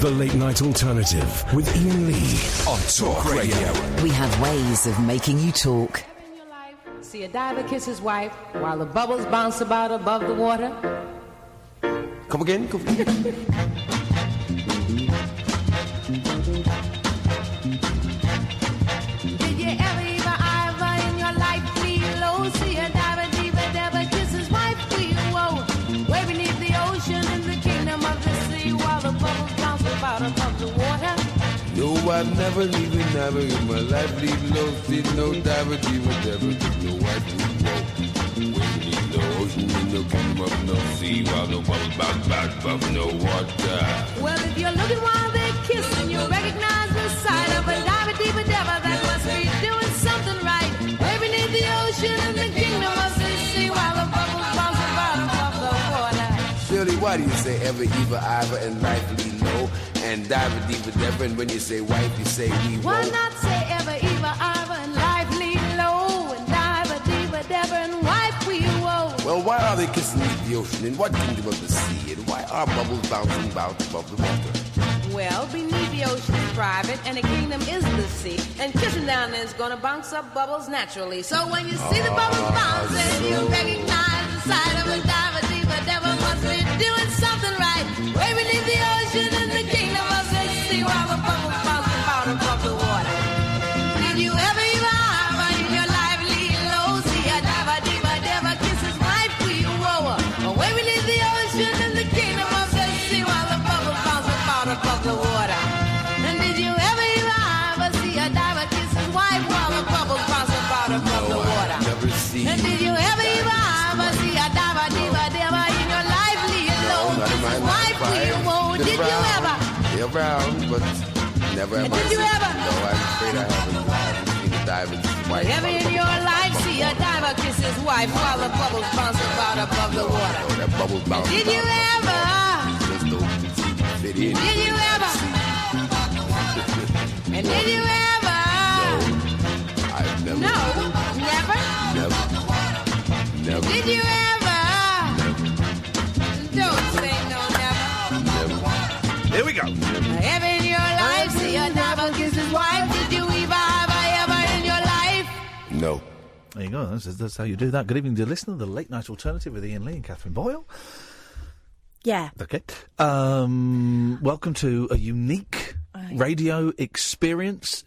The Late Night Alternative with Iain Lee on Talk Radio. We have ways of making you talk. See a diver kiss his wife while the bubbles bounce about above the water. Come again? Come again. Did you ever in your life feel low? See a diver kiss his wife feel low. Way beneath the ocean in the kingdom of the sea while the bubbles bounce about above the water. No, I've never in my life leave low. See no diver, no white people. Way beneath the ocean in the kingdom of no sea while the bubbles bounce above no water. Well, if you're looking while they kiss and you recognize the sight of a diver that must be doing something right. Way beneath the ocean in the kingdom of the sea while the bubbles bounce about above the water. Shirley, why do you say ever, and life leave low? And diver, and when you say wife, you say we won't. Why not say ever, and life leave low? And diver, and wife we woe. Well, why are they kissing beneath the ocean? In what kingdom of the sea? And why are bubbles bouncing about above the water? Well, beneath the ocean is private, and the kingdom is the sea. And kissing down there is gonna bounce up bubbles naturally. So when you see the bubbles bouncing, you recognize the sight of a diver must be doing something right. Way beneath the ocean in the kingdom of the sea while the bubbles bounce about above the water. Did you ever in your life leave low? See a diver kiss his wife for you, whoa. Way beneath the ocean in the kingdom of the sea while the bubbles bounce about above the water. And did you ever see a diver kiss his wife while the bubbles bounce about above the water? Never seen. And did you ever see a diver in your life leave low? Wife for you, whoa. Did you ever? Around, but never have I Did you seen. ever? No, I'm afraid I haven't seen a diver's wife. Ever in your life see a diver kiss his wife while the bubbles bounce about above the water? Oh, that bubble bounce. Did you ever? Just don't fit in. Did you ever? And did you ever? No, I've never. No, never? Never. Did you ever? Don't say no, never. Here we go. Ever in your life see a diver kiss his wife? Did you ever in your life? No. There you go. That's how you do that. Good evening, dear listener. The Late Night Alternative with Iain Lee and Katherine Boyle. Yeah. Okay. Welcome to a unique radio experiment.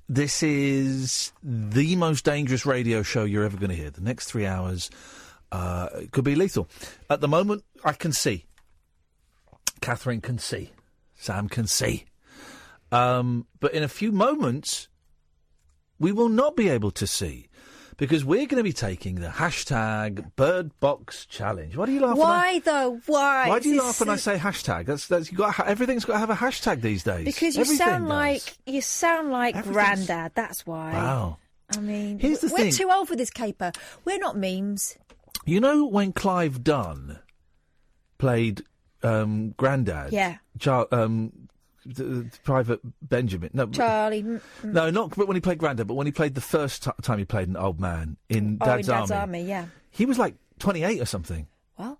This is the most dangerous radio show you're ever going to hear. The next 3 hours could be lethal. At the moment, I can see. Katherine can see. Sam can see. But in a few moments, we will not be able to see. Because we're going to be taking the hashtag Bird Box Challenge. Why do you laugh? Why though? Why? Why do you laugh when I say hashtag? Everything's got to have a hashtag these days. Because you sound like Grandad. That's why. Wow. I mean, Here's the thing. We're too old for this caper. We're not memes. You know when Clive Dunn played Grandad? Yeah. Private Benjamin. No, Charlie. No, not when he played Grandad, but when he played the first time he played an old man in Dad's Army. Yeah. He was like 28 or something. Well.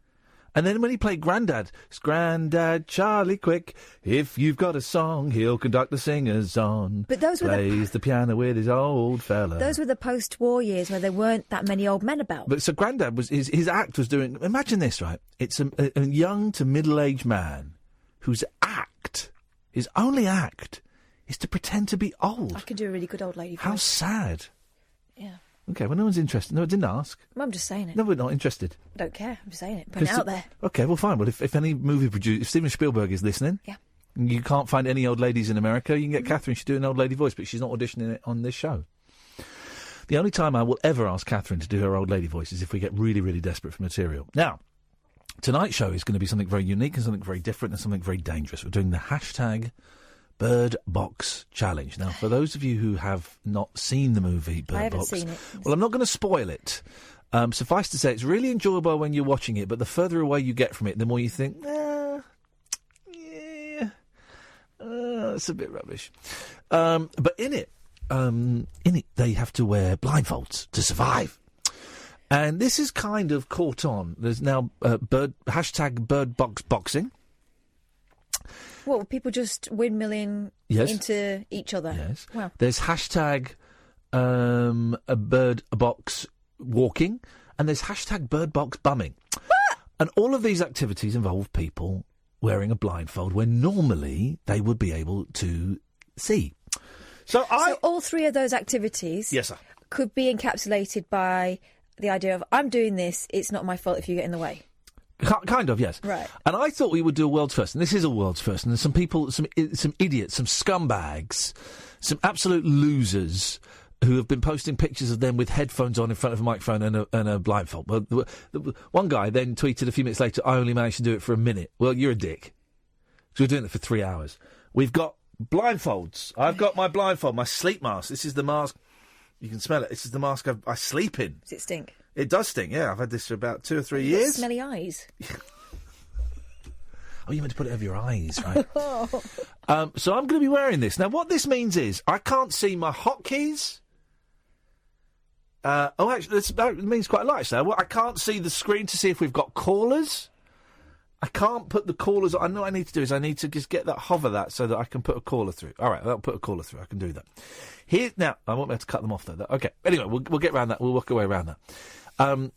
And then when he played Grandad, it's Grandad Charlie Quick. If you've got a song, he'll conduct the singers on. But those were plays the piano with his old fella. Those were the post-war years where there weren't that many old men about. But so Grandad was his act was doing. Imagine this, right? It's a young to middle-aged man whose his only act is to pretend to be old. I could do a really good old lady voice. How sad. Yeah. Okay, well, no one's interested. No, I didn't ask. I'm just saying it. No, we're not interested. I don't care. I'm just saying it. Put it out there. Okay, well, fine. Well, if any movie producer, if Steven Spielberg is listening, yeah, and you can't find any old ladies in America, you can get Katherine. She's doing an old lady voice, but she's not auditioning it on this show. The only time I will ever ask Katherine to do her old lady voice is if we get really, really desperate for material. Now, tonight's show is going to be something very unique and something very different and something very dangerous. We're doing the hashtag Bird Box Challenge. Now, for those of you who have not seen the movie Bird Box... I haven't seen it. Well, I'm not going to spoil it. Suffice to say, it's really enjoyable when you're watching it, but the further away you get from it, the more you think, it's a bit rubbish. But in it, they have to wear blindfolds to survive. And this is kind of caught on. There's now hashtag Bird Box Boxing. What, were people just windmilling into each other? Yes. Wow. There's hashtag a bird box walking, and there's hashtag bird box bumming. And all of these activities involve people wearing a blindfold when normally they would be able to see. So all three of those activities Yes, sir. could be encapsulated by the idea of, I'm doing this, it's not my fault if you get in the way. Kind of, yes. Right. And I thought we would do a world's first, and this is a world's first, and there's some people, some idiots, some scumbags, some absolute losers who have been posting pictures of them with headphones on in front of a microphone and a blindfold. Well, one guy then tweeted a few minutes later, I only managed to do it for a minute. Well, you're a dick. So we're doing it for 3 hours. We've got blindfolds. I've got my blindfold, my sleep mask. This is the mask. You can smell it. This is the mask I sleep in. Does it stink? It does stink, yeah. I've had this for about 2 or 3 years. Smelly eyes. Oh, you meant to put it over your eyes, right? So I'm going to be wearing this. Now, what this means is I can't see my hotkeys. Actually, that means quite a lot, actually. I can't see the screen to see if we've got callers. I can't put the callers... I know what I need to do is I need to just hover that so that I can put a caller through. All right, I'll put a caller through. I can do that. Now, I won't be able to cut them off, though. Okay, anyway, we'll get around that. We'll work our way around that.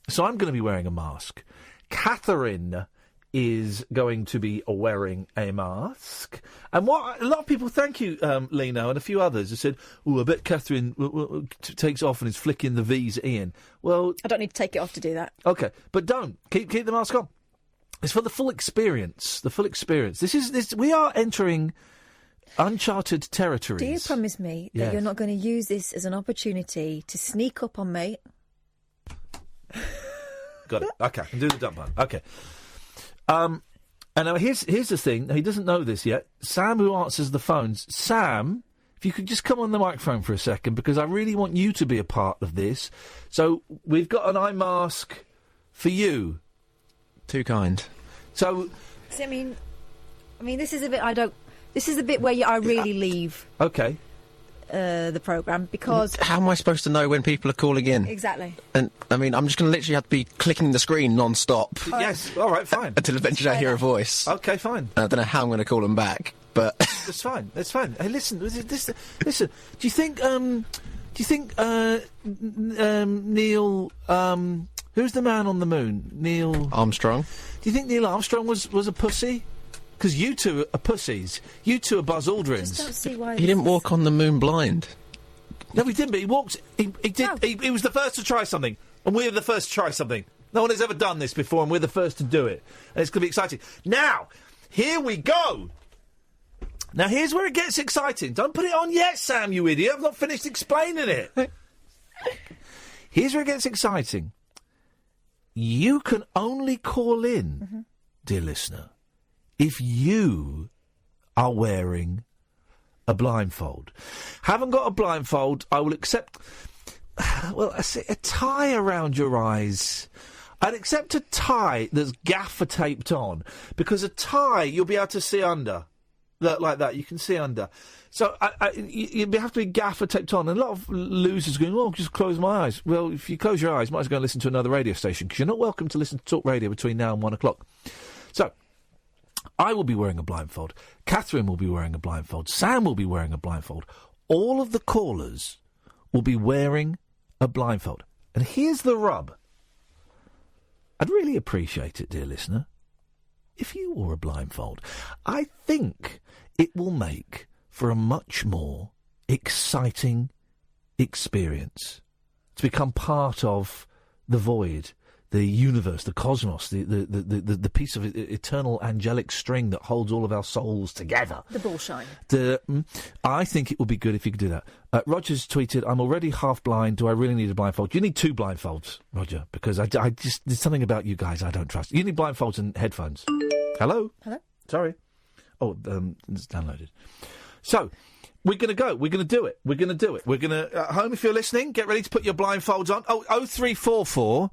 So I'm going to be wearing a mask. Katherine is going to be wearing a mask. And what a lot of people, thank you, Lino, and a few others, have said, I bet Katherine takes off and is flicking the V's at Ian. Well... I don't need to take it off to do that. Okay, but don't. Keep the mask on. It's for the full experience. The full experience. We are entering uncharted territories. Do you promise me that you're not going to use this as an opportunity to sneak up on me? Got it. Okay, I can do the dump button. Okay. And now here's the thing. He doesn't know this yet. Sam, who answers the phones. Sam, if you could just come on the microphone for a second, because I really want you to be a part of this. So we've got an eye mask for you. Too kind. So, see, I mean, this is a bit. This is the bit where I really leave. Okay. The programme, because how am I supposed to know when people are calling in? Exactly. And I mean, I'm just going to literally have to be clicking the screen non-stop. Yes. All right. Fine. Until eventually I hear a voice. Okay. Fine. I don't know how I'm going to call them back, but that's fine. That's fine. Hey, listen. Listen. Do you think? Neil? Who's the man on the moon? Neil Armstrong. Do you think Neil Armstrong was a pussy? Because you two are pussies. You two are Buzz Aldrins. I just don't see why. He didn't walk on the moon blind. No, he didn't. But he walked. He did. No. He was the first to try something, and we're the first to try something. No one has ever done this before, and we're the first to do it. And it's going to be exciting. Now, here we go. Now, here's where it gets exciting. Don't put it on yet, Sam, you idiot. I've not finished explaining it. Here's where it gets exciting. You can only call in, dear listener, if you are wearing a blindfold. Haven't got a blindfold, I will accept, a tie around your eyes. I'd accept a tie that's gaffer taped on, because a tie you'll be able to see under. Like that, you can see under. So you have to be gaffer taped on. And a lot of losers going, just close my eyes. Well, if you close your eyes, you might as well go and listen to another radio station, because you're not welcome to listen to Talk Radio between now and 1 o'clock. So, I will be wearing a blindfold. Katherine will be wearing a blindfold. Sam will be wearing a blindfold. All of the callers will be wearing a blindfold. And here's the rub. I'd really appreciate it, dear listener, if you wore a blindfold. I think it will make for a much more exciting experience to become part of the void, the universe, the cosmos, the piece of eternal angelic string that holds all of our souls together. The bullshine. I think it would be good if you could do that. Roger's tweeted, I'm already half blind. Do I really need a blindfold? You need 2 blindfolds, Roger, because I just there's something about you guys I don't trust. You need blindfolds and headphones. Hello? Hello? Sorry. Oh, it's downloaded. So, we're going to go. We're going to do it. We're going to do it. We're going to... At home, if you're listening, get ready to put your blindfolds on. 0344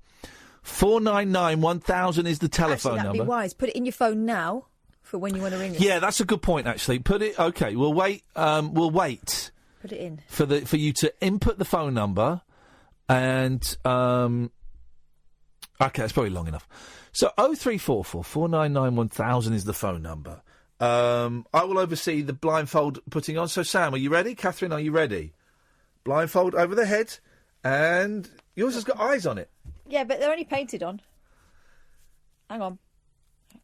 499 1000 is the telephone that'd number. Be wise. Put it in your phone now for when you want to ring us. Yeah, that's a good point, actually. Put it... OK, we'll wait. We'll wait. Put it in. For you to input the phone number and... OK, that's probably long enough. So 0344 499 1000 is the phone number. I will oversee the blindfold putting on. So, Sam, are you ready? Katherine, are you ready? Blindfold over the head, and yours has got eyes on it. Yeah, but they're only painted on. Hang on.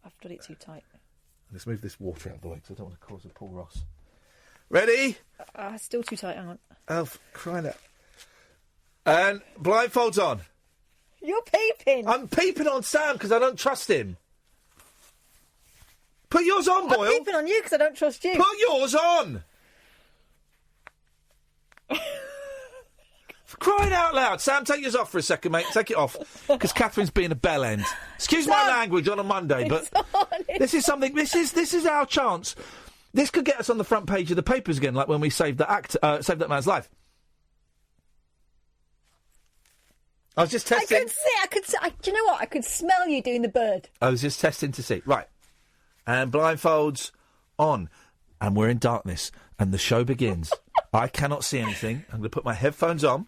I've done it too tight. Let's move this water out of the way because I don't want to cause a Paul Ross. Ready? Still too tight, hang on. Elf, crying out. And blindfold's on. You're peeping. I'm peeping on Sam because I don't trust him. Put yours on, Boyle. I'm peeping on you because I don't trust you. Put yours on. For crying out loud. Sam, take yours off for a second, mate. Take it off. Because Catherine's being a bell end. Excuse my language on a Monday, but this is something... This is our chance. This could get us on the front page of the papers again, like when we saved that man's life. I was just testing. I could see. Do you know what? I could smell you doing the bird. I was just testing to see. Right. And blindfolds on. And we're in darkness. And the show begins. I cannot see anything. I'm going to put my headphones on.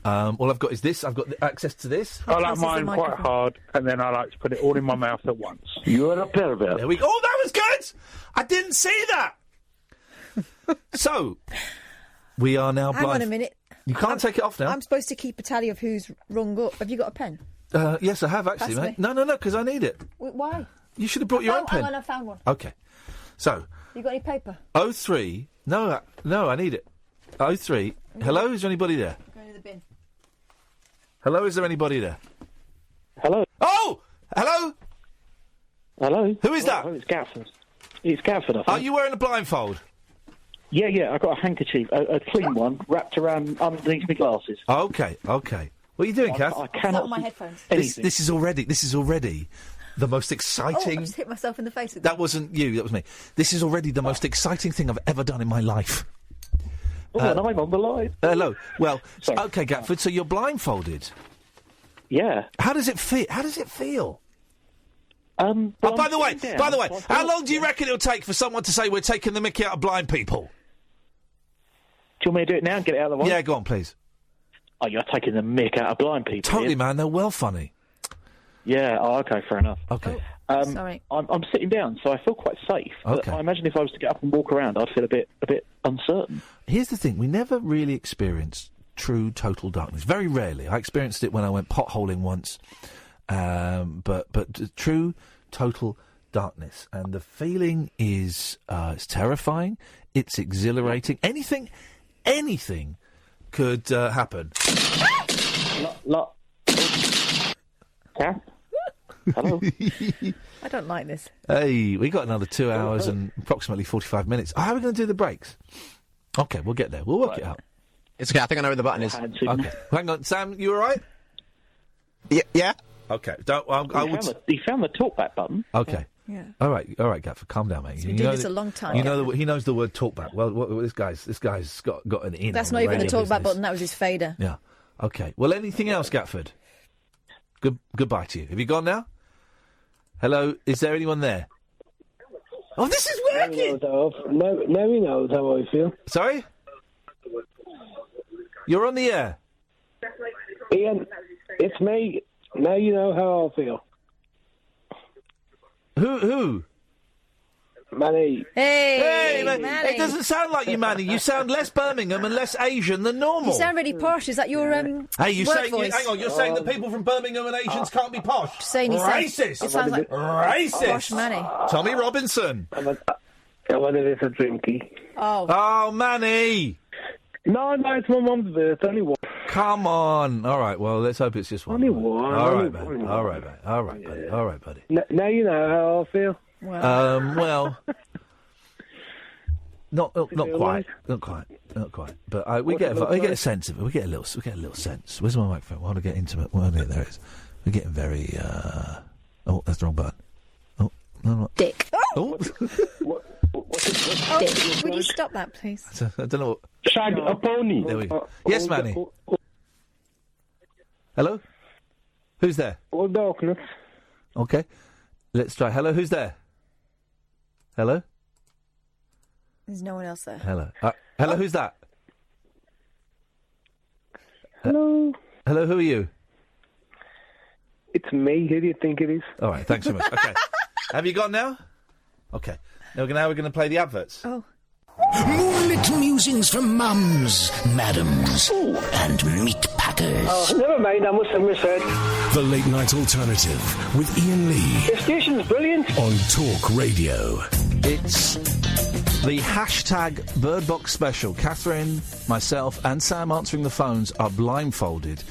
All I've got is this. I've got access to this. I like mine quite hard, and then I like to put it all in my mouth at once. You're a pervert. There we go. Oh, that was good! I didn't see that! So, we are now Hang on a minute. You can't take it off now. I'm supposed to keep a tally of who's rung up. Have you got a pen? Yes, I have, actually, Pass mate. me. No, because I need it. Why? You should have brought your own pen. Hang on, I found one. Okay. So... You got any paper? 03... No, I need it. 03... Hello, is there anybody there? Go to the bin. Hello, is there anybody there? Hello. Oh! Hello? Hello. Who is that? Oh, it's Gatford. It's Gatford, I think. Are you wearing a blindfold? Yeah, I got a handkerchief, a clean one, wrapped around underneath my glasses. Okay. What are you doing, Kath? I cannot. My headphones. This is already the most exciting... Oh, I just hit myself in the face with that. Wasn't you, that was me. This is already the most exciting thing I've ever done in my life. Oh, and I'm on the line. Hello. Well, Sorry. OK, Gatford, so you're blindfolded. Yeah. How does it feel? Well, by the way, how long do you reckon it'll take for someone to say we're taking the mickey out of blind people? Do you want me to do it now and get it out of the way? Yeah, go on, please. Oh, you're taking the mick out of blind people. Totally, yeah? man. They're well funny. Yeah. Oh, okay. Fair enough. Okay. Sorry. I'm sitting down, so I feel quite safe. Okay. But I imagine if I was to get up and walk around, I'd feel a bit uncertain. Here's the thing: we never really experience true total darkness. Very rarely. I experienced it when I went potholing once, but true total darkness, and the feeling is it's terrifying. It's exhilarating. Anything could happen. Kath? Hello? I don't like this. Hey, we got another 2 hours and approximately 45 minutes. How are we going to do the breaks? Okay, we'll get there. We'll work it out. It's okay. I think I know where the button is. Okay. Hang on, Sam, you all right? Yeah. Okay. He found the talkback button. Okay. Yeah. All right, Gatford, calm down, mate. He's been doing this a long time. You know he knows the word talkback. Well, this guy's got an in. That's on not even the radio talkback business. button. That was his fader. Yeah. Okay. Well, anything else, Gatford? Goodbye to you. Have you gone now? Hello. Is there anyone there? Oh, this is working. Now he knows how I feel. Sorry. You're on the air. Ian, it's me. Now you know how I feel. Who? Manny. Hey, man. Manny. It doesn't sound like you, Manny. You sound less Birmingham and less Asian than normal. You sound really posh. Is that your Hey, you work saying? voice? Hang on. You're saying that people from Birmingham and Asians can't be posh? Saying racist. It sounds like racist. posh Manny. Tommy Robinson. I want a little drinky. Oh, Manny. No, it's my mum's birthday. Only one. Come on. All right. Well, let's hope it's just one. Only one. All right, man. All right, buddy. All right, buddy. Now you know how I feel. Well, not quite. But we get a sense of it. We get a little sense. Where's my microphone? We want to get intimate. There it is. We're getting very. Oh, that's the wrong button. Oh, no. Dick. Oh. Dick. Will you stop that, please? I don't know. What... Shag a pony. There we go. Yes, Manny. Hello? Who's there? All darkness. Okay. Let's try. Hello, who's there? Hello? There's no one else there. Hello. Hello, who's that? Hello. Hello, who are you? It's me. Who do you think it is? All right, thanks so much. Okay. Have you gone now? Okay. Now we're going to play the adverts. Oh. More little musings from mums, madams, and meat packers. Oh, never mind, I must have misheard. The Late Night Alternative with Iain Lee The station's brilliant. on Talk Radio. It's the hashtag Bird Box Special. Catherine, myself, and Sam answering the phones are blindfolded.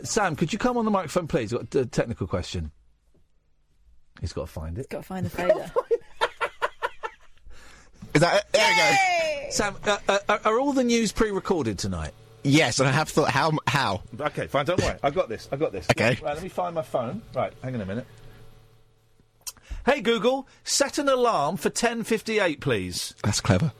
Sam, could you come on the microphone, please? I've got a technical question. He's got to find it. Got to find the fader. Is that it? There we go. Sam, are all the news pre-recorded tonight? Yes, and I have thought, how? Okay, fine, don't worry. I've got this. Okay. Right, let me find my phone. Right, hang on a minute. Hey, Google, set an alarm for 10:58, please. That's clever.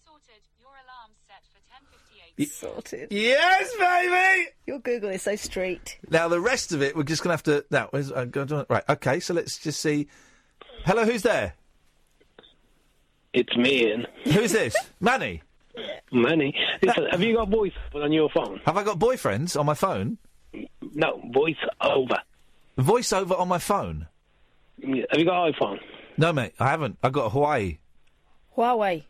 Sorted. Your alarm's set for 10:58. Sorted. Yes, baby! Your Google is so street. Now, the rest of it, we're just going to have to... Now, right, okay, so let's just see... Hello, who's there? It's me, Ian. Who's this? Manny? Manny. Listen, have you got voice on your phone? Have I got boyfriends on my phone? No, voice over. Voiceover on my phone? Have you got iPhone? No, mate, I haven't. I've got Hawaii. Huawei.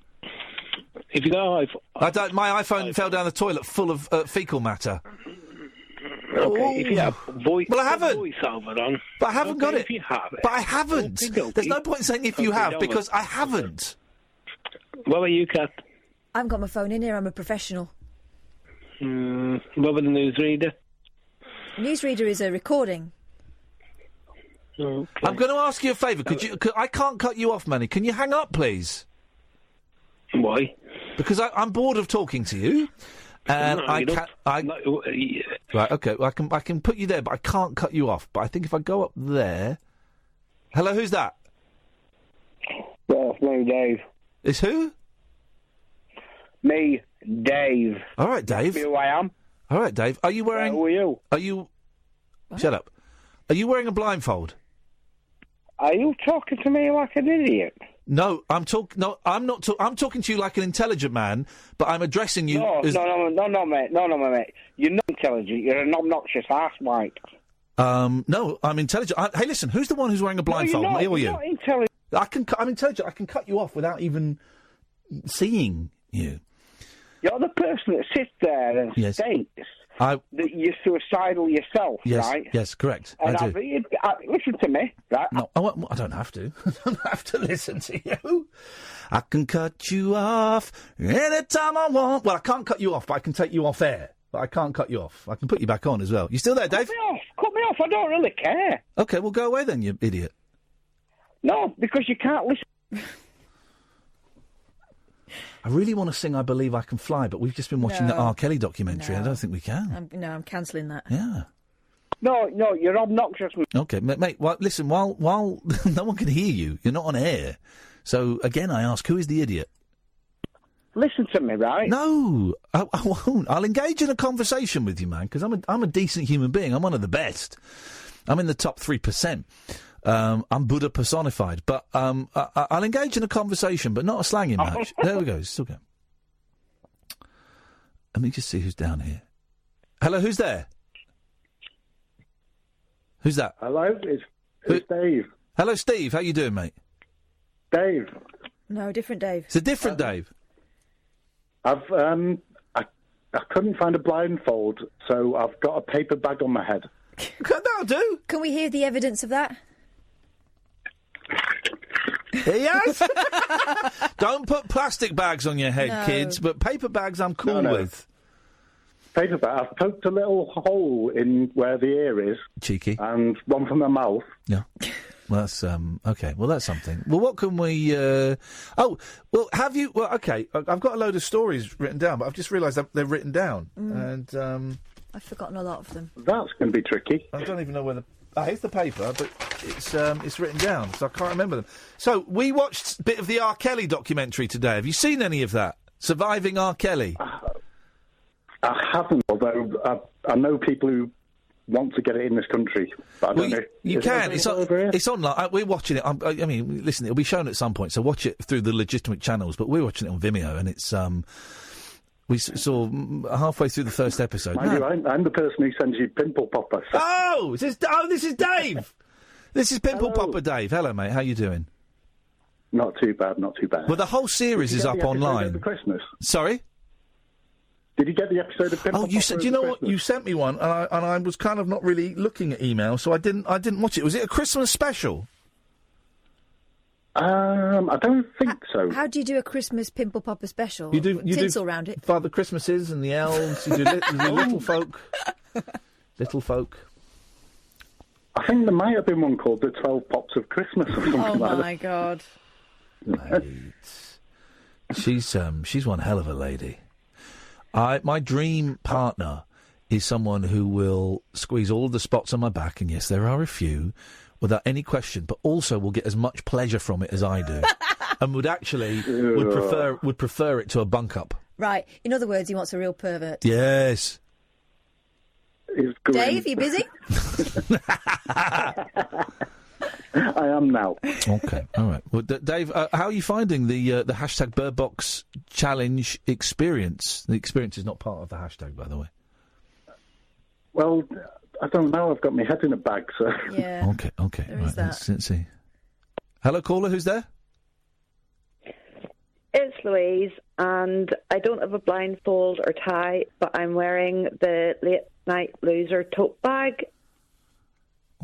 If you got iPhone... I don't. My iPhone fell down the toilet full of fecal matter. Okay, if you have voice... Well, I haven't. Voice over on... But I haven't got it. If you have it. But I haven't. Okay. There's no point in saying if you Okay, have, don't because I haven't. What about you, Kat? I haven't got my phone in here. I'm a professional. What about the newsreader? Newsreader is a recording. Okay. I'm going to ask you a favour. I can't cut you off, Manny. Can you hang up, please? Why? Because I'm bored of talking to you, and No, I you don't- can't. No, Right, okay. Well, I can put you there, but I can't cut you off. But I think if I go up there, hello, who's that? Well, it's me, Dave. It's who? Me, Dave. All right, Dave. Who I am? All right, Dave. Are you wearing? Who are you? Are you? Shut up. Are you wearing a blindfold? Are you talking to me like an idiot? No, I'm talking. No, I'm not. I'm talking to you like an intelligent man, but I'm addressing you. No, as... no, mate. No, mate. You're not intelligent. You're an obnoxious arsewite. No, I'm intelligent. Hey, listen. Who's the one who's wearing a blindfold? No, Me or you? you're not intelligent. I'm intelligent. I can cut you off without even seeing you. You're the person that sits there and Yes. states that you're suicidal yourself, Yes, right? yes, correct. And I do. listen to me, right? No, I don't have to. I don't have to listen to you. I can cut you off anytime I want. Well, I can't cut you off, but I can take you off air. But I can't cut you off. I can put you back on as well. You still there, Dave? Cut me off. I don't really care. Okay, well, go away then, you idiot. No, because you can't listen. I really want to sing I Believe I Can Fly, but we've just been watching the No. R. Kelly documentary. No. I don't think we can. I'm cancelling that. Yeah. No, you're obnoxious. Okay, mate, well, listen, while no one can hear you, you're not on air. So, again, I ask, who is the idiot? Listen to me, right? No, I won't. I'll engage in a conversation with you, man, because I'm a decent human being. I'm one of the best. I'm in the top 3%. I'm Buddha personified, but I'll engage in a conversation, but not a slanging match. There we go. Still going. Let me just see who's down here. Hello, who's there? Who's that? Hello, it's Dave. Hello, Steve. How you doing, mate? Dave. No, different Dave. It's a different Dave. I couldn't find a blindfold, so I've got a paper bag on my head. That'll do. Can we hear the evidence of that? Yes. Don't put plastic bags on your head, No. kids, but paper bags I'm cool No. with. Paper bag. I've poked a little hole in where the ear is. Cheeky. And one from my mouth. Yeah. Well, that's okay. Well, that's something. Well, what can we? Have you? Well, okay. I've got a load of stories written down, but I've just realised they're written down, and I've forgotten a lot of them. That's going to be tricky. I don't even know where the. Here's the paper, but it's written down, so I can't remember them. So we watched a bit of the R. Kelly documentary today. Have you seen any of that? Surviving R. Kelly. I haven't, although I know people who want to get it in this country, but I don't know. You Is can. it It's over here? it's online. We're watching it. I mean, listen, it'll be shown at some point, so watch it through the legitimate channels. But we're watching it on Vimeo, and it's we saw halfway through the first episode. Mind you, I'm the person who sends you pimple poppers. This is Dave. This is Pimple Popper Dave. Hello, mate. How you doing? Not too bad, not too bad. Well, the whole series is up online. Over Christmas. Sorry? Did you get the episode of Pimple? Oh, you said. Do you know what? You sent me one, and I was kind of not really looking at email, so I didn't watch it. Was it a Christmas special? I don't think so. How do you do a Christmas Pimple Popper special? You tinsel do round it. Father Christmases and the elves. You do, you do little folk. Little folk. I think there might have been one called the 12 Pops of Christmas or something like that. Oh my God! Mate. She's one hell of a lady. My dream partner is someone who will squeeze all of the spots on my back, and yes, there are a few, without any question, but also will get as much pleasure from it as I do, and would prefer it to a bunk up. Right. In other words, he wants a real pervert. Yes. Dave, you busy? I am now. Okay, all right. Well, Dave, how are you finding the hashtag Bird Box Challenge experience? The experience is not part of the hashtag, by the way. Well, I don't know. I've got my head in a bag, so... Yeah. Okay. There Right, is that. let's see. Hello, caller, who's there? It's Louise, and I don't have a blindfold or tie, but I'm wearing the late night loser tote bag.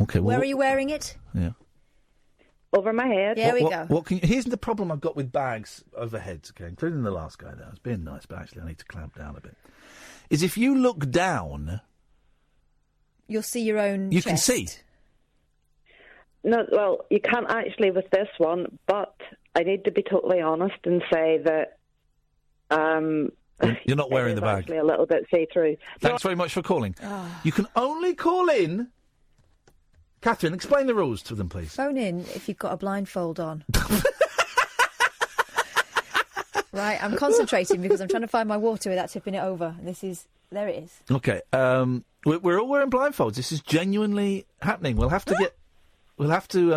Okay. Well, Where are you wearing it? Yeah. Over my head. There we go. Here's the problem I've got with bags overheads, okay, including the last guy there. I was being nice, but actually I need to clamp down a bit. Is if you look down... You'll see your own You chest. can see. No, well, you can't actually with this one, but I need to be totally honest and say that You're not wearing the bag. Actually a little bit see-through. Thanks very much for calling. You can only call in... Katherine, explain the rules to them, please. Phone in if you've got a blindfold on. Right, I'm concentrating because I'm trying to find my water without tipping it over. There it is. Okay, we're all wearing blindfolds. This is genuinely happening. We'll have to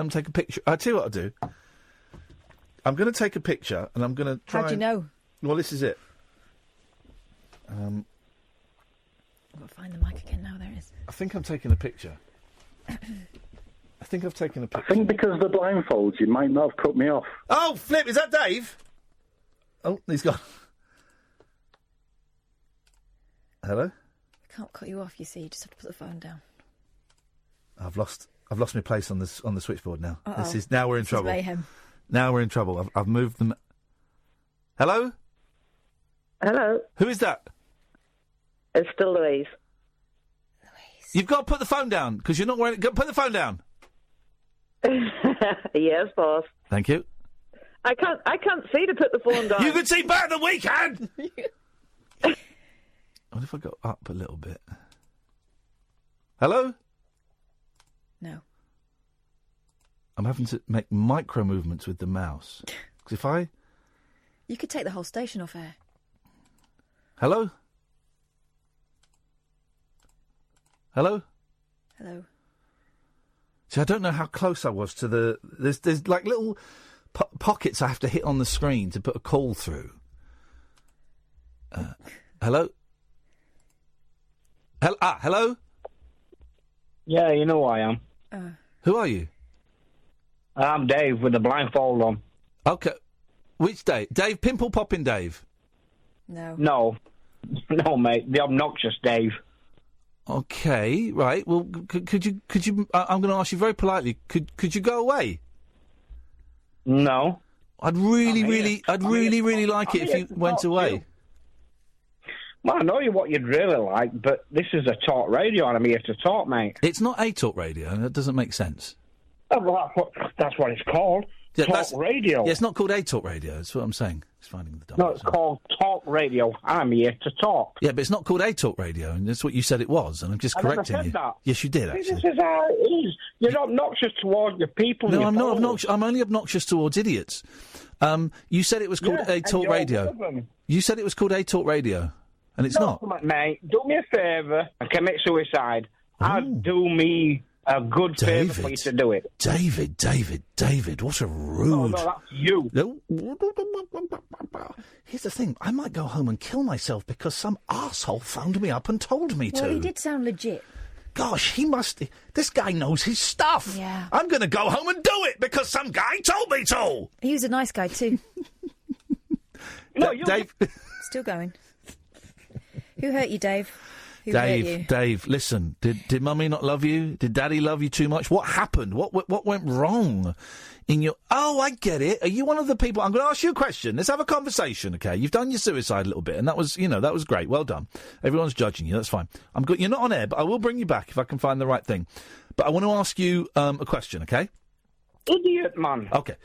take a picture. I'll tell you what I'll do. I'm going to take a picture and I'm going to try. How do you know? Well, this is it. I've got to find the mic again now. There it is. I think I'm taking a picture. I think I've taken a picture. I think because of the blindfolds, you might not have cut me off. Oh, flip! Is that Dave? Oh, he's gone. Hello? I can't cut you off, you see. You just have to put the phone down. I've lost my place on the switchboard now. Uh-oh. Now we're in This is trouble. mayhem. Now we're in trouble. I've moved them. Hello? Hello? Who is that? It's still Louise. You've got to put the phone down, because you're not wearing it. Put the phone down. Yes, boss. Thank you. I can't see to put the phone down. You can see better than we can! What if I go up a little bit? Hello? No. I'm having to make micro movements with the mouse. Because if I... You could take the whole station off air. Hello? Hello? Hello. See, I don't know how close I was to the... There's like little pockets I have to hit on the screen to put a call through. Hello? Hello? Yeah, you know who I am. Who are you? I'm Dave with the blindfold on. Okay. Which Dave? Dave Pimple Poppin' Dave? No. No, mate. The obnoxious Dave. Okay, right. Well, could you? I'm going to ask you very politely. Could you go away? No. I'd really like it if you went away. Well, I know what you'd really like, but this is a talk radio, and I'm here to talk, mate. It's not a talk radio. That doesn't make sense. Oh, well, that's what it's called. Yeah, talk radio. Yeah, it's not called a talk radio. That's what I'm saying. It's finding the double. No, it's called talk radio. I'm here to talk. Yeah, but it's not called a talk radio, and that's what you said it was, and I'm just correcting I never said you. that. Yes, you did, actually. This is how it is. You're obnoxious towards your people. No, I'm not obnoxious. I'm only obnoxious towards idiots. You said it was called a talk radio. You said it was called a talk radio, and it's not. Come on, mate. Do me a favour and commit suicide. I'd do me a good favour for you to do it. David, what a rude... No, that's you. Here's the thing. I might go home and kill myself because some arsehole phoned me up and told me to. Well, he did sound legit. gosh, this guy knows his stuff. Yeah. I'm going to go home and do it because some guy told me to. He was a nice guy too. No, Dave. Still going. Who hurt you, Dave? Who hurt you? Dave, listen. Did Mummy not love you? Did Daddy love you too much? What happened? What went wrong in your... Oh, I get it. Are you one of the people... I'm going to ask you a question. Let's have a conversation, okay? You've done your suicide a little bit, and that was great. Well done. Everyone's judging you. That's fine. I'm good. You're not on air, but I will bring you back if I can find the right thing. But I want to ask you a question, okay? Idiot, man. Okay.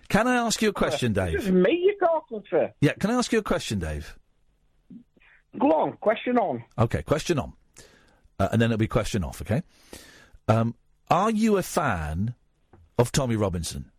Can I ask you a question, Dave? This is me you're talking to. Yeah, can I ask you a question, Dave? Go on, question on. Okay, question on. And then it'll be question off, okay? Are you a fan of Tommy Robinson?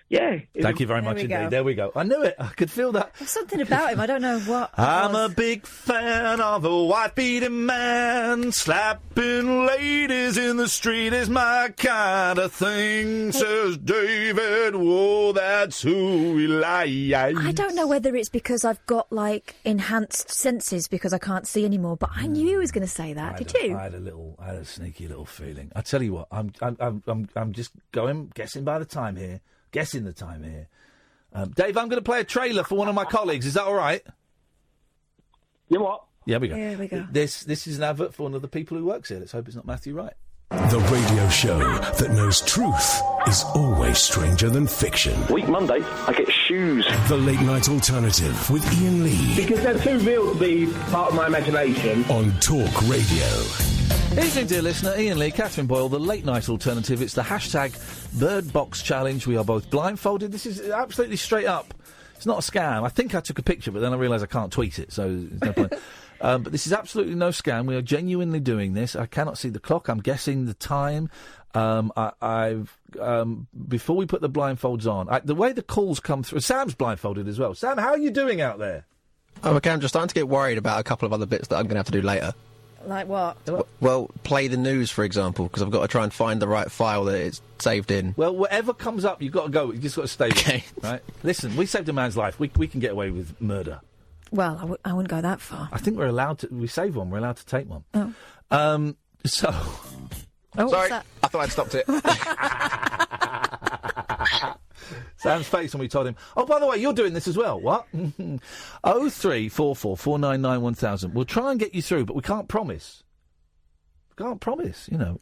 Yeah. Thank you very much indeed. There we go. I knew it. I could feel that. There's something about him. I don't know what. I'm a big fan of a white-beating man. Slapping ladies in the street is my kind of thing, says David. Whoa, that's who we like. I don't know whether it's because I've got, like, enhanced senses because I can't see anymore, but I knew he was going to say that. Did you? I had a sneaky little feeling. I tell you what, I'm just guessing by the time here. Guessing the time here. Dave, I'm going to play a trailer for one of my colleagues. Is that all right? You what? Yeah, we go. Here we go. This is an advert for one of the people who works here. Let's hope it's not Matthew Wright. The radio show that knows truth is always stranger than fiction. Week Monday, I get shoes. The Late Night Alternative with Iain Lee. Because they're too real to be part of my imagination. On Talk Radio. Evening, dear listener. Iain Lee, Catherine Boyle, the Late Night Alternative. It's the hashtag Bird Box Challenge. We are both blindfolded. This is absolutely straight up. It's not a scam. I think I took a picture, but then I realised I can't tweet it, so there's no point. But this is absolutely no scam. We are genuinely doing this. I cannot see the clock. I'm guessing the time. Before we put the blindfolds on, the way the calls come through... Sam's blindfolded as well. Sam, how are you doing out there? Oh, okay, I'm just starting to get worried about a couple of other bits that I'm going to have to do later. Like what? Well, play the news, for example, because I've got to try and find the right file that it's saved in. Well, whatever comes up, you've got to go. You've just got to stay with it, right? Listen, we saved a man's life. We can get away with murder. Well, I wouldn't go that far. I think we're allowed to... We save one. We're allowed to take one. Oh. So... Oh, sorry, I thought I'd stopped it. Sam's face when we told him, oh, by the way, you're doing this as well. What? 0344 499 1000. We'll try and get you through, but we can't promise. We can't promise, you know.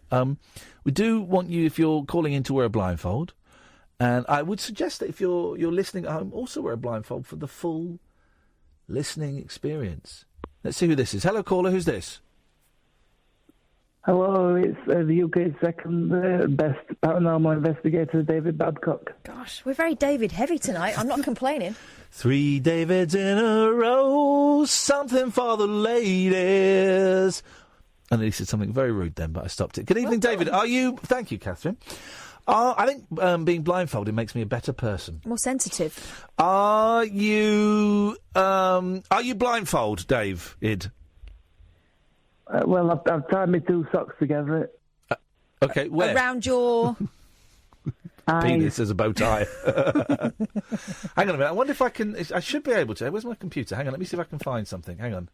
We do want you, if you're calling in, to wear a blindfold. And I would suggest that if you're listening at home, also wear a blindfold for the full listening experience. Let's see who this is. Hello, caller. Who's this? Hello, it's the UK's second best paranormal investigator, David Babcock. Gosh, we're very David heavy tonight. I'm not complaining. 3 Davids in a row, something for the ladies. And he said something very rude then, but I stopped it. Good evening, David. Are you... Thank you, Catherine. I think being blindfolded makes me a better person. More sensitive. Are you blindfold, Dave? Well, I've tied my two socks together. Okay, where? Around your... penis as a bow tie. Hang on a minute. I wonder if I can... I should be able to. Where's my computer? Hang on, let me see if I can find something. Hang on.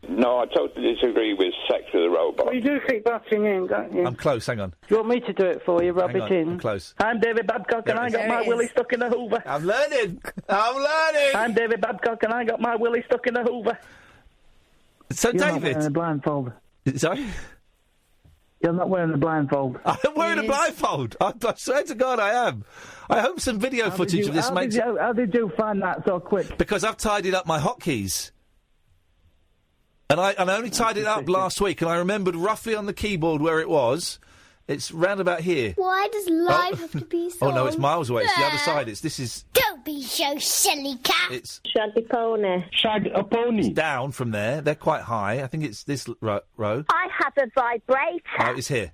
No, I totally disagree with sex with a robot. Well, you do keep batting in, don't you? I'm close, hang on. Do you want me to do it for you, rub Hang it on, in? I'm close. I'm David Babcock and I got my willy stuck in a hoover. I'm learning. I'm David Babcock and I got my willy stuck in a hoover. So, You're David... not wearing a blindfold. Sorry? You're not wearing a blindfold. I'm wearing a blindfold. I swear to God I am. I hope some video footage of this makes... How did you find that so quick? Because I've tidied up my hotkeys. And I only tied it up last week, and I remembered roughly on the keyboard where it was. It's round about here. Why does life have to be so... Oh, no, it's miles away. It's the other side. This is... Don't be so silly, cat. It's... Shaggy pony. Shag a pony. It's down from there. They're quite high. I think it's this row. I have a vibrator. No, it's here.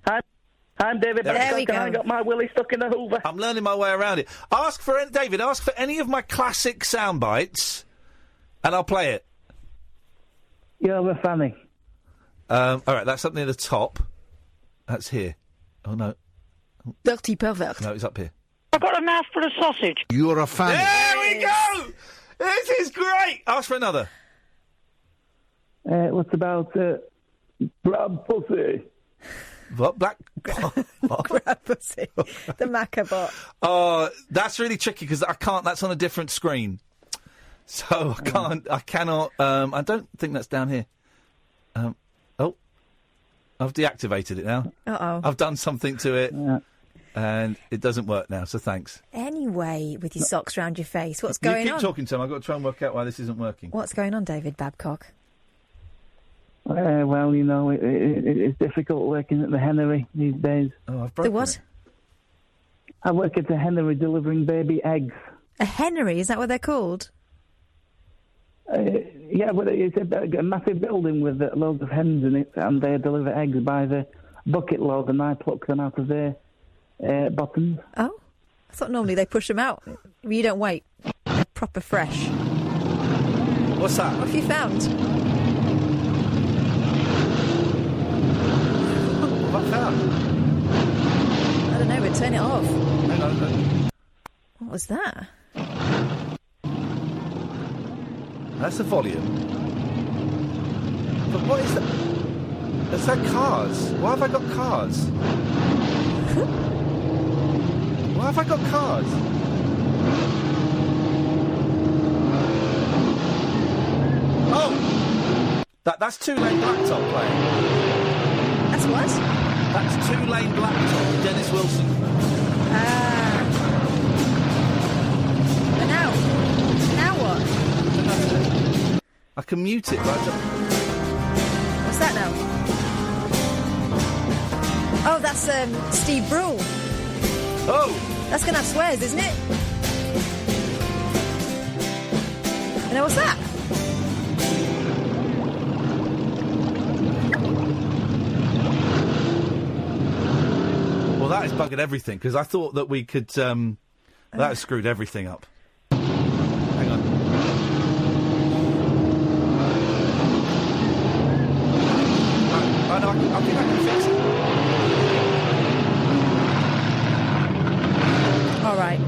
I'm David Babcock and I got my willy stuck in a hoover. I'm learning my way around it. David, ask for any of my classic sound bites, and I'll play it. You're a fanny. All right, that's something at the top. That's here. Oh, no. Dirty pervert. No, it's up here. I've got a mouthful of sausage. You're a fanny. There we go! This is great! Ask for another. What about Grab pussy. What? Black... Grab pussy. The Macabot. Oh, that's really tricky because I can't. That's on a different screen. So I can't. I cannot. I don't think that's down here. Oh, I've deactivated it now. Uh-oh. I've done something to it, and it doesn't work now. So thanks. Anyway, with your socks round your face, what's You going keep on? talking to him. I've got to try and work out why this isn't working. What's going on, David Babcock? Well, you know, it's difficult working at the Hennery these days. Oh, I've The what? I work at the Hennery delivering baby eggs. A Hennery? Is that what they're called? Yeah, well, it's a massive building with loads of hens in it, and they deliver eggs by the bucket load, and I pluck them out of their bottoms. Oh, I thought normally they push them out. You don't wait. They're proper fresh. What's that? What have you found? What found? I don't know, but turn it off. Hang on. What was that? That's the volume. But what is that? Is that cars? Why have I got cars? Why have I got cars? Oh! That's two-lane blacktop playing. That's what? That's two-lane blacktop, Dennis Wilson. And now what? I can mute it, but I don't... What's that now? Oh, that's Steve Brule. Oh! That's going to have swears, isn't it? And now what's that? Well, that has buggered everything, because I thought that we could... that has screwed everything up. Hang on. I think I can fix it. All right.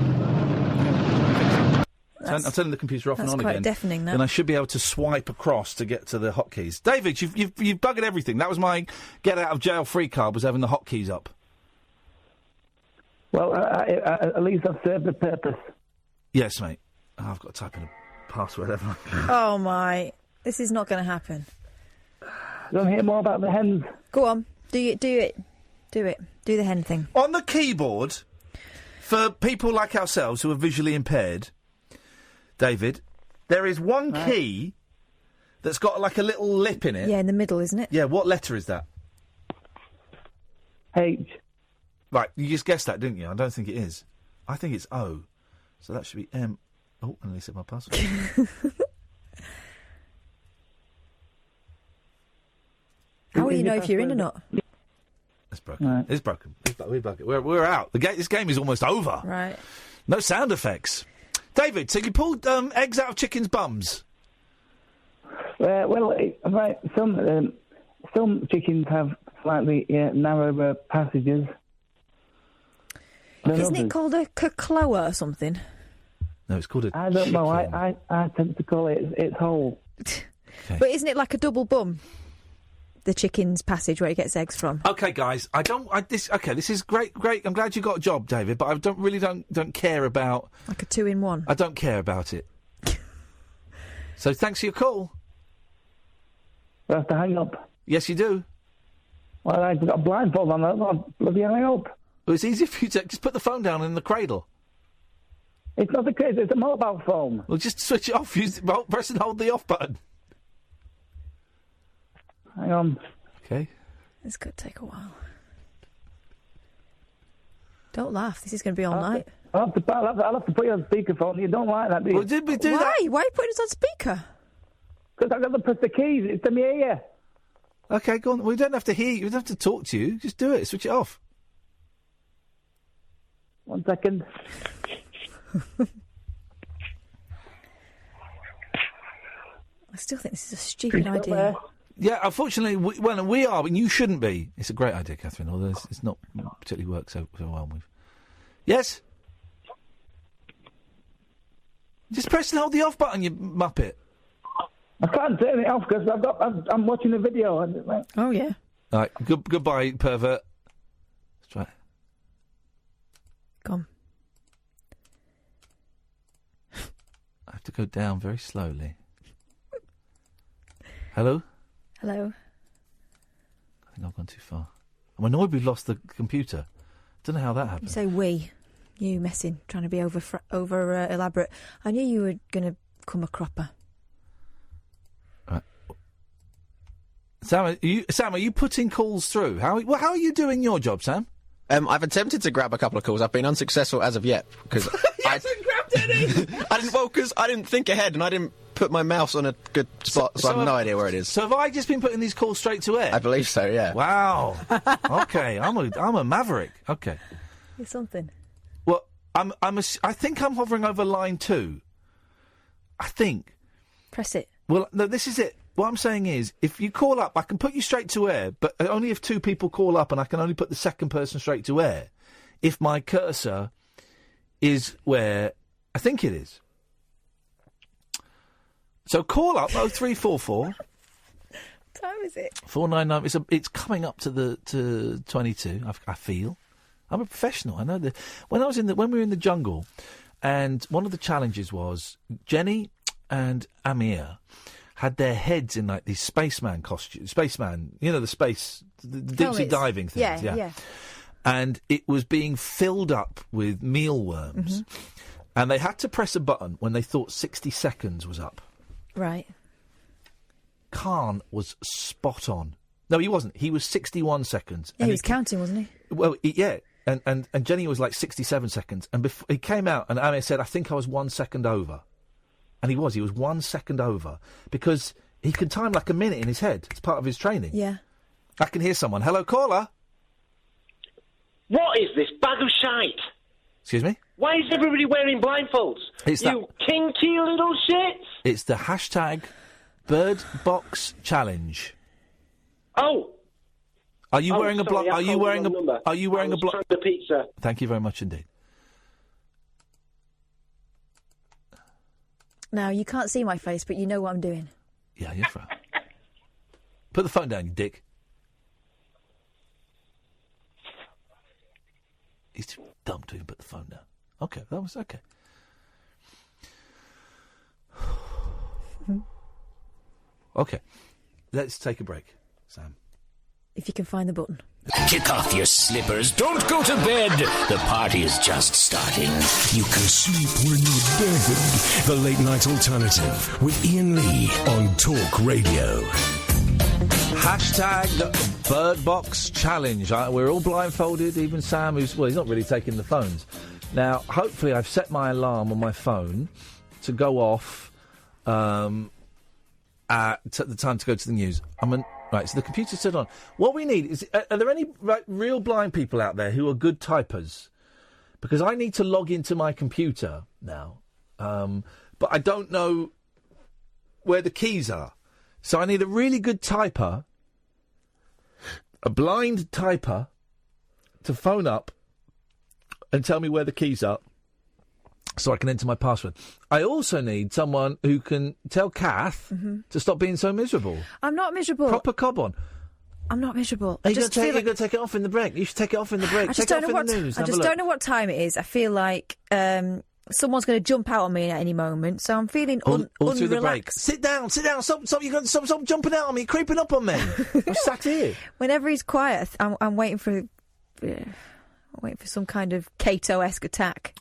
I'm turning the computer off and on That's quite again. deafening, that. Then I should be able to swipe across to get to the hotkeys. David, you've buggered everything. That was my get out of jail free card, was having the hotkeys up. Well, at least I've served the purpose. Yes, mate. Oh, I've got to type in a password, haven't I? Oh, my. This is not going to happen. You want to hear more about the hens? Go on. Do it. Do the hen thing. On the keyboard, for people like ourselves who are visually impaired, David, there is one key that's got like a little lip in it. Yeah, in the middle, isn't it? Yeah, what letter is that? H. Right, you just guessed that, didn't you? I don't think it is. I think it's O. So that should be M. Oh, and they said my password. How will you know if you're in or not? It's broken. Right. It's broken. We're out. This game is almost over. Right. No sound effects. David, so you pulled eggs out of chickens' bums? Well, right. Some chickens have slightly narrower passages. Isn't it called a cloa or something? No, it's called a I don't know. chicken. I tend to call it its hole. Okay. But isn't it like a double bum? The chicken's passage where it gets eggs from. Okay, guys. This is great. I'm glad you got a job, David. But I don't care about like a 2-in-1. I don't care about it. So thanks for your call. I have to hang up. Yes, you do. Well, I've got a blindfold on. I'll bloody hang up. Well, it's easy for you to just put the phone down in the cradle. It's not the cradle. It's a mobile phone. Well, just switch it off. Press and hold the off button. Hang on. Okay. This could take a while. Don't laugh. This is going to be all night. I'll have to put you on speakerphone. You don't like that, do you? Well, did we do that? Why? Why are you putting us on speaker? Because I've got to press the keys. It's to me ear. Okay, go on. We don't have to hear you. We don't have to talk to you. Just do it. Switch it off. 1 second. I still think this is a stupid idea. Yeah, unfortunately, we are, but you shouldn't be. It's a great idea, Catherine, although it's not particularly worked so well with. Yes? Just press and hold the off button, you muppet. I can't turn it off because I'm watching a video. Oh, yeah. All right, goodbye, pervert. Let's try it. Come. I have to go down very slowly. Hello? Hello. I think I've gone too far. I'm annoyed we've lost the computer. Don't know how that happened. You say we. You messing, trying to be over elaborate. I knew you were going to come a cropper. Right. Sam, are you putting calls through? How are you doing your job, Sam? I've attempted to grab a couple of calls. I've been unsuccessful as of yet because He hasn't grabbed any. because I didn't think ahead and I didn't put my mouse on a good spot, so I have no idea where it is. So have I just been putting these calls straight to air? I believe so. Yeah. Wow. Okay, I'm a maverick. Okay. It's something. Well, I think I'm hovering over line 2. I think. Press it. Well, no, this is it. What I'm saying is, if you call up, I can put you straight to air, but only if 2 people call up, and I can only put the second person straight to air if my cursor is where I think it is. So call up 0344. What time is it? 499. It's coming up to 22. I feel I'm a professional. I know that when we were in the jungle, and one of the challenges was Jenny and Amir had their heads in like these spaceman costumes. Spaceman, the deep sea diving things. Yeah. And it was being filled up with mealworms. Mm-hmm. And they had to press a button when they thought 60 seconds was up. Right. Khan was spot on. No, he wasn't. He was 61 seconds. Yeah, he was counting, wasn't he? Well, yeah. And Jenny was like 67 seconds. And he came out and Amir said, I think I was 1 second over. And he was 1 second over because he could time like a minute in his head. It's part of his training. Yeah. I can hear someone. Hello, caller. What is this bag of shite? Excuse me? Why is everybody wearing blindfolds? It's you kinky little shits! It's the hashtag Bird Box Challenge. Oh! Are you wearing a block? Are you wearing a block? The pizza. Thank you very much indeed. Now, you can't see my face, but you know what I'm doing. Yeah, you're fine. Put the phone down, you dick. He's too dumb to even put the phone down. Okay, that was okay. Okay, let's take a break, Sam. If you can find the button. Kick off your slippers. Don't go to bed. The party is just starting. You can sleep when you're dead. The Late Night Alternative with Iain Lee on Talk Radio. Hashtag Bird Box Challenge. We're all blindfolded, even Sam, he's not really taking the phones. Now, hopefully I've set my alarm on my phone to go off at the time to go to the news. Right, so the computer's turned on. What we need is... Are there any real blind people out there who are good typers? Because I need to log into my computer now. But I don't know where the keys are. So I need a really good typer, a blind typer, to phone up and tell me where the keys are so I can enter my password. I also need someone who can tell Kath to stop being so miserable. I'm not miserable. Proper cob on. I'm not miserable. You're going to take it off in the break. You should take it off in the break. I just don't know what time it is. I feel like someone's going to jump out on me at any moment, so I'm feeling all through the break. unrelaxed. Sit down. Stop jumping out on me, creeping up on me. I'm sat here. Whenever he's quiet, I'm waiting for some kind of Cato-esque attack.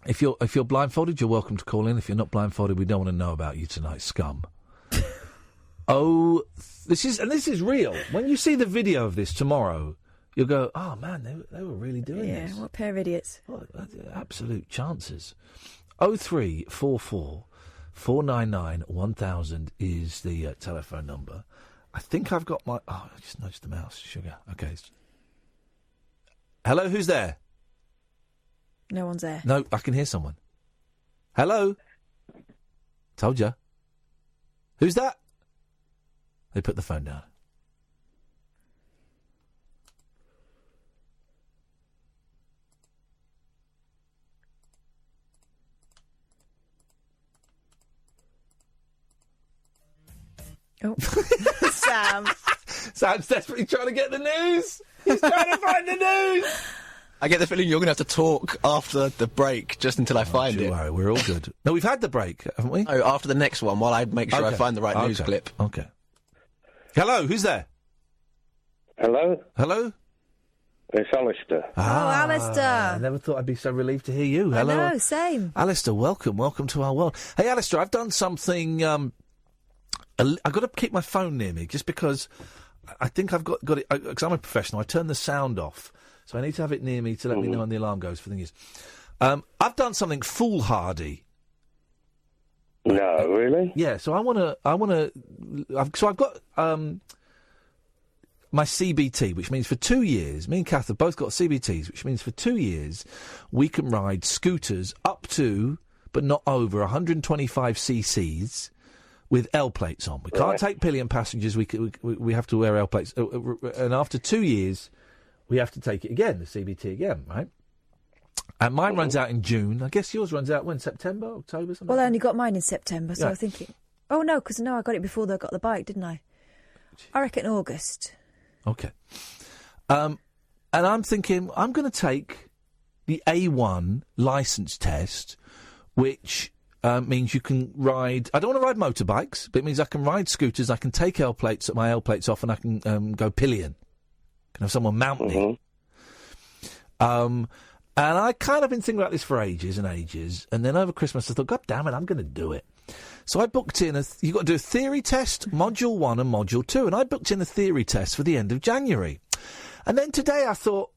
If you're blindfolded, you're welcome to call in. If you're not blindfolded, we don't want to know about you tonight, scum. This is real. When you see the video of this tomorrow, you'll go, oh man, they were really doing this. Yeah, what pair of idiots. Oh, absolute chances. 0344 499 1000 is the telephone number. I think I've got my... Oh, I just nudged the mouse. Sugar. Okay. Hello, who's there? No one's there. No, I can hear someone. Hello? Told ya. Who's that? They put the phone down. Oh, Sam. Sam's desperately trying to get the news. He's trying to find the news. I get the feeling you're going to have to talk after the break just until I find it. Worry, we're all good. No, we've had the break, haven't we? Oh, after the next one, while I make sure I find the right news clip. Okay. Hello, who's there? Hello? Hello? It's Alistair. Alistair. I never thought I'd be so relieved to hear you. Hello. I know, same. Alistair, welcome to our world. Hey, Alistair, I've done something... I've got to keep my phone near me, just because I think I've got it... Because I'm a professional, I turn the sound off, so I need to have it near me to let me know when the alarm goes for things. I've done something foolhardy. No, really? Yeah, so I've got... my CBT, which means for 2 years, me and Kath have both got CBTs, which means for 2 years we can ride scooters up to, but not over, 125 cc's with L plates on. We can't take pillion passengers. We have to wear L plates, and after 2 years, we have to take it again, the CBT again, right? And mine runs out in June. I guess yours runs out when? September, October, something. Well, I only got mine in September, so Yeah. I was thinking. Oh no, because I got it before I got the bike, didn't I? I reckon August. Okay. And I'm thinking, I'm going to take the A1 licence test, which means you can ride... I don't want to ride motorbikes, but it means I can ride scooters, I can take my L plates off, and I can go pillion. I can have someone mount me. And I kind of been thinking about this for ages and ages, and then over Christmas I thought, God damn it, I'm going to do it. So I booked in you've got to do a theory test, Module 1 and Module 2, and I booked in a theory test for the end of January. And then today I thought,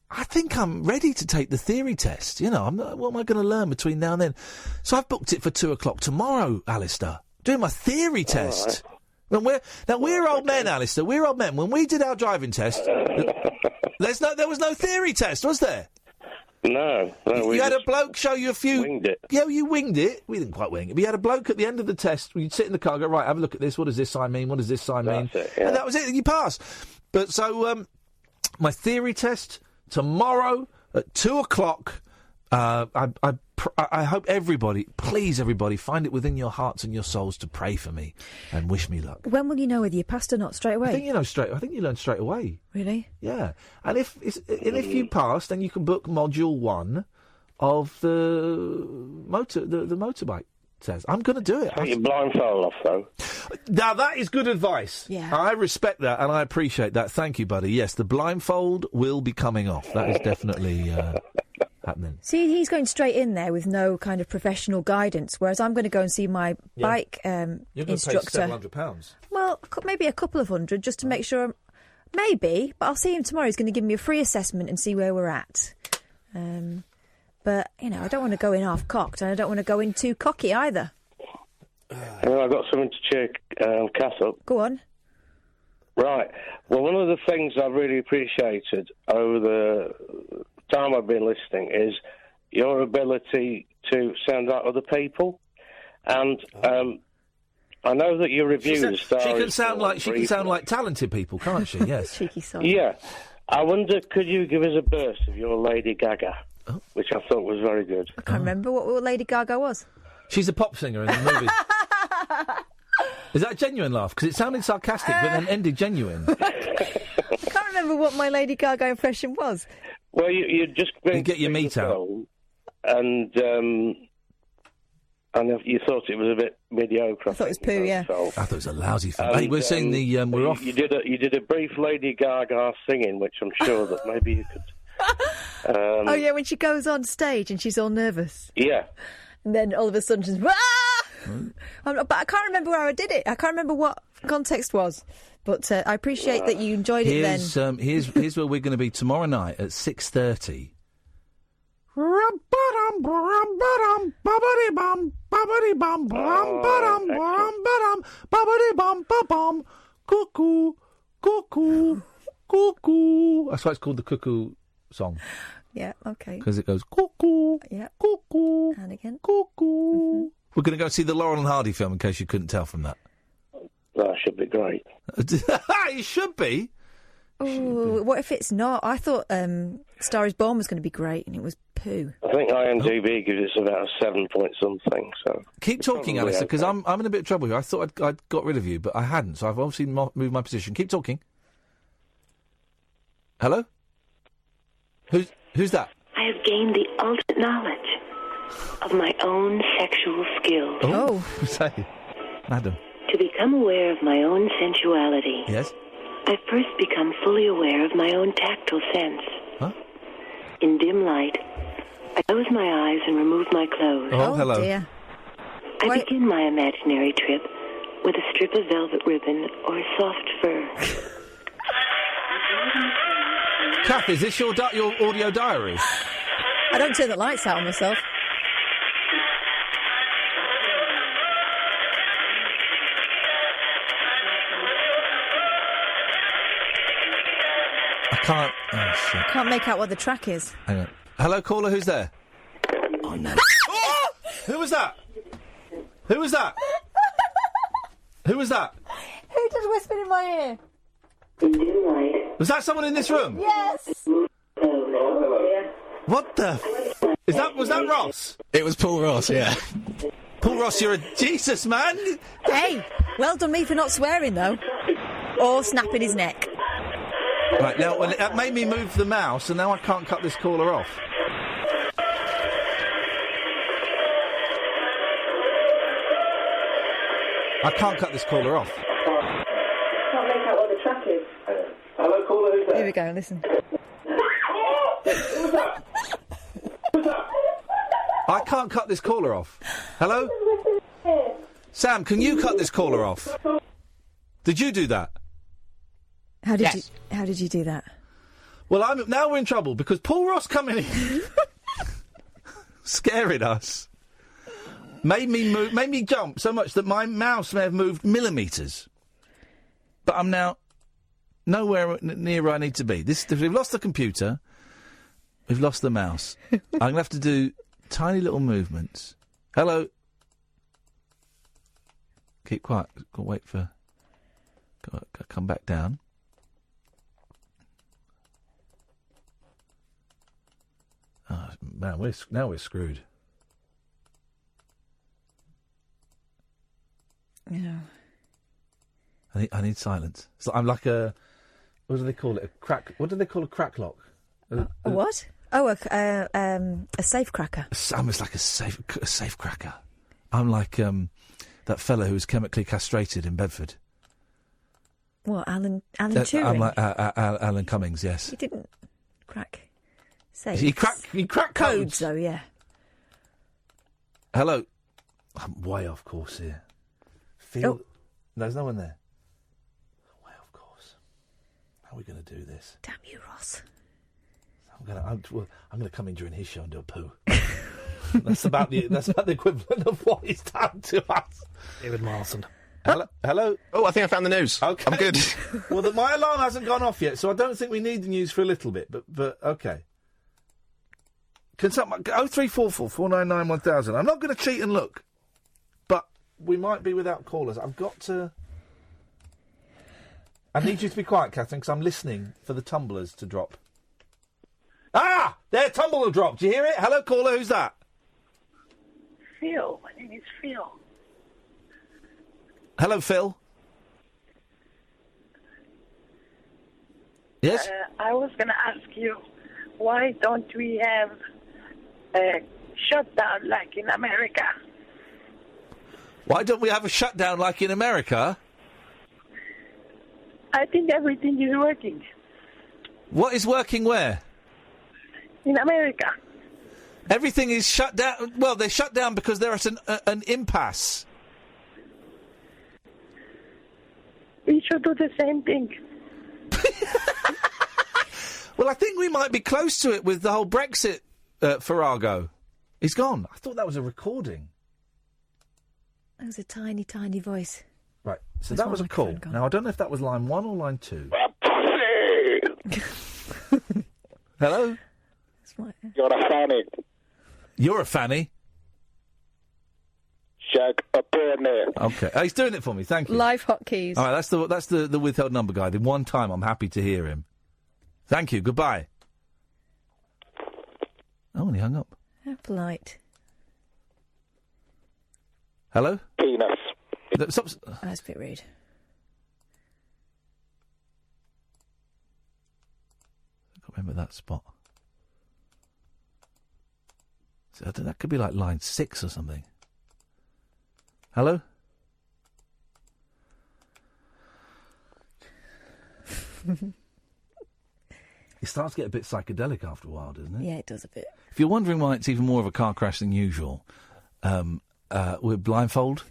I think I'm ready to take the theory test. You know, what am I going to learn between now and then? So I've booked it for 2 o'clock tomorrow, Alistair, doing my theory test. Right. We're old men, Alistair, we're old men. When we did our driving test, there was no theory test, was there? No. You had a bloke show you a few... Winged it. Yeah, you winged it. We didn't quite wing it. But you had a bloke at the end of the test, you'd sit in the car and go, right, have a look at this. What does this sign mean? What does this sign mean? That's it, yeah. And that was it. You passed. But so, my theory test tomorrow at 2 o'clock. I hope everybody, please everybody, find it within your hearts and your souls to pray for me and wish me luck. When will you know whether you passed or not? Straight away? I think you learn straight away. Really? Yeah. And if you pass, then you can book Module 1 of the motorbike test. I'm going to do it. Take your blindfold off, though. Now, that is good advice. Yeah. I respect that and I appreciate that. Thank you, buddy. Yes, the blindfold will be coming off. That is definitely happening. See, he's going straight in there with no kind of professional guidance, whereas I'm going to go and see my bike You're going instructor. to pay £700. Well, maybe a couple of hundred just to make sure. Maybe, but I'll see him tomorrow. He's going to give me a free assessment and see where we're at. But, you know, I don't want to go in half-cocked, and I don't want to go in too cocky either. Well, I've got something to cheer Kath up. Go on. Right. Well, one of the things I've really appreciated over the time I've been listening is your ability to sound out other people. And I know that your reviews... She can sound like talented people, can't she? Yes. Cheeky song. Yeah. I wonder, could you give us a burst of your Lady Gaga, which I thought was very good. I can't remember what Lady Gaga was. She's a pop singer in the movie. Is that a genuine laugh? Because it sounded sarcastic, but then ended genuine. I can't remember what my Lady Gaga impression was. Well, you just... You get your meat out. And you thought it was a bit mediocre. I thought it was poo, yeah. I thought it was a lousy film. Hey, we're seeing the... we're off. You did a brief Lady Gaga singing, which I'm sure that maybe you could... oh, yeah, when she goes on stage and she's all nervous. Yeah. And then all of a sudden she's... But I can't remember where I did it. I can't remember what context was. But I appreciate that you enjoyed it then. Here's where we're going to be tomorrow night at 6:30. Cuckoo, cuckoo, cuckoo. That's why it's called the Cuckoo song. Yeah, okay. Because it goes cuckoo, yeah, cuckoo, and again, cuckoo. Mm-hmm. We're going to go see the Laurel and Hardy film, in case you couldn't tell from that. That should be great. It should be. Oh, what if it's not? I thought Star is Born was going to be great, and it was poo. I think IMDb gives it about a 7 point something. So Keep talking, Probably Alistair, because okay. I'm in a bit of trouble here. I thought I'd got rid of you, but I hadn't, so I've obviously moved my position. Keep talking. Hello? Who's that? I have gained the ultimate knowledge of my own sexual skills. Oh. Say, madam. To become aware of my own sensuality, Yes? I've first become fully aware of my own tactile sense. Huh? In dim light, I close my eyes and remove my clothes. Oh, hello. Dear. I begin my imaginary trip with a strip of velvet ribbon or a soft fur. Kath, is this your audio diary? I don't turn the lights out on myself. I can't... Oh, shit. Can't make out what the track is. Hang on. Hello, caller, who's there? Oh, no. Oh! Who was that? Who was that? Who was that? Who just whispered in my ear? Was that someone in this room? Yes. What the... Was that Ross? It was Paul Ross, yeah. Paul Ross, you're a Jesus, man. Hey, well done me for not swearing, though. Or snapping his neck. Right, now, well, that made me move the mouse, and now I can't cut this caller off. I can't cut this caller off. Can't make out what the track is. Hello, caller, who's there? Here we go, listen. I can't cut this caller off. Hello? Sam, can you cut this caller off? Did you do that? How did you do that? Well, now we're in trouble because Paul Ross coming in, scaring us, made me jump so much that my mouse may have moved millimetres. But I'm now nowhere near where I need to be. We've lost the computer, we've lost the mouse. I'm going to have to do tiny little movements. Hello. Keep quiet. Got to wait for. Got to come back down. Oh, man, we're screwed. Yeah. I need silence. So I'm like a. What do they call it? A crack. What do they call a crack lock? A what? Oh, a safe cracker. I'm almost like a safe cracker. I'm like that fella who was chemically castrated in Bedford. What, Alan Turing? I'm like Alan Cummings. Yes. He didn't crack safes. He cracked codes, though. Yeah. Hello. I'm way off course here. There's no one there. Way off course. How are we going to do this? Damn you, Ross. I'm going to come in during his show and do a poo. That's about the equivalent of what he's done to us. David Marlson. Hello. Oh, I think I found the news. Okay. I'm good. Well, my alarm hasn't gone off yet, so I don't think we need the news for a little bit. But okay. Can someone 0344 499 1000? I'm not going to cheat and look, but we might be without callers. I've got to. I need you to be quiet, Catherine, because I'm listening for the tumblers to drop. Ah! Their tumbler dropped. Do you hear it? Hello, caller. Who's that? Phil. My name is Phil. Hello, Phil. Yes? I was going to ask you, why don't we have a shutdown like in America? Why don't we have a shutdown like in America? I think everything is working. What is working where? In America. Everything is shut down. Well, they're shut down because they're at an impasse. We should do the same thing. Well, I think we might be close to it with the whole Brexit farrago. He's gone. I thought that was a recording. That was a tiny, tiny voice. Right, so that was a call. Now, I don't know if that was line 1 or line 2. Hello? You're a fanny. You're a fanny? Shag a penny. Okay. He's doing it for me, thank you. Live hotkeys. All right, that's the withheld number guy. The one time I'm happy to hear him. Thank you. Goodbye. Oh, and he hung up. How polite. Hello? Penis. Stop. That's a bit rude. I can't remember that spot. So that could be like line 6 or something. Hello? It starts to get a bit psychedelic after a while, doesn't it? Yeah, it does a bit. If you're wondering why it's even more of a car crash than usual, we're blindfold.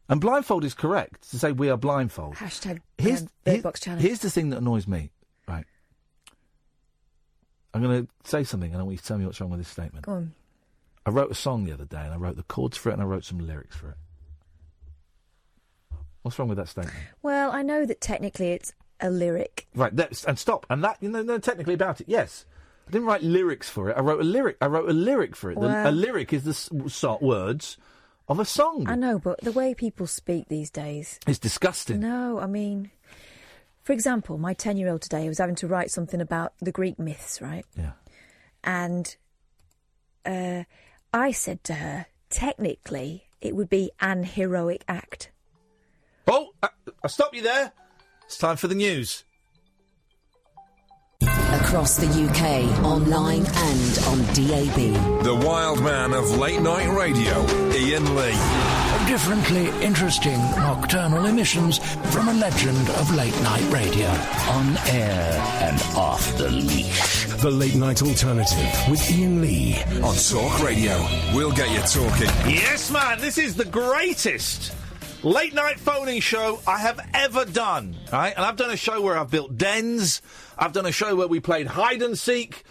And blindfold is correct to say we are blindfold. Hashtag Bird Box Challenge. Here's the thing that annoys me. Right. I'm going to say something and I want you to tell me what's wrong with this statement. Go on. I wrote a song the other day and I wrote the chords for it and I wrote some lyrics for it. What's wrong with that statement? Well, I know that technically it's a lyric. Right, and stop. And that, technically about it, yes. I didn't write lyrics for it. I wrote a lyric for it. Well, a lyric is the words of a song. I know, but the way people speak these days... It's disgusting. No, I mean... For example, my 10-year-old today was having to write something about the Greek myths, right? Yeah. And I said to her, technically, it would be an heroic act. Oh, I'll stop you there. It's time for the news. Across the UK, online and on DAB. The wild man of late night radio, Iain Lee. Differently interesting nocturnal emissions from a legend of late night radio. On air and off the leash. The Late Night Alternative with Iain Lee on Talk Radio. We'll get you talking. Yes, man, this is the greatest late night phoning show I have ever done, right? And I've done a show where I've built dens. I've done a show where we played hide and seek.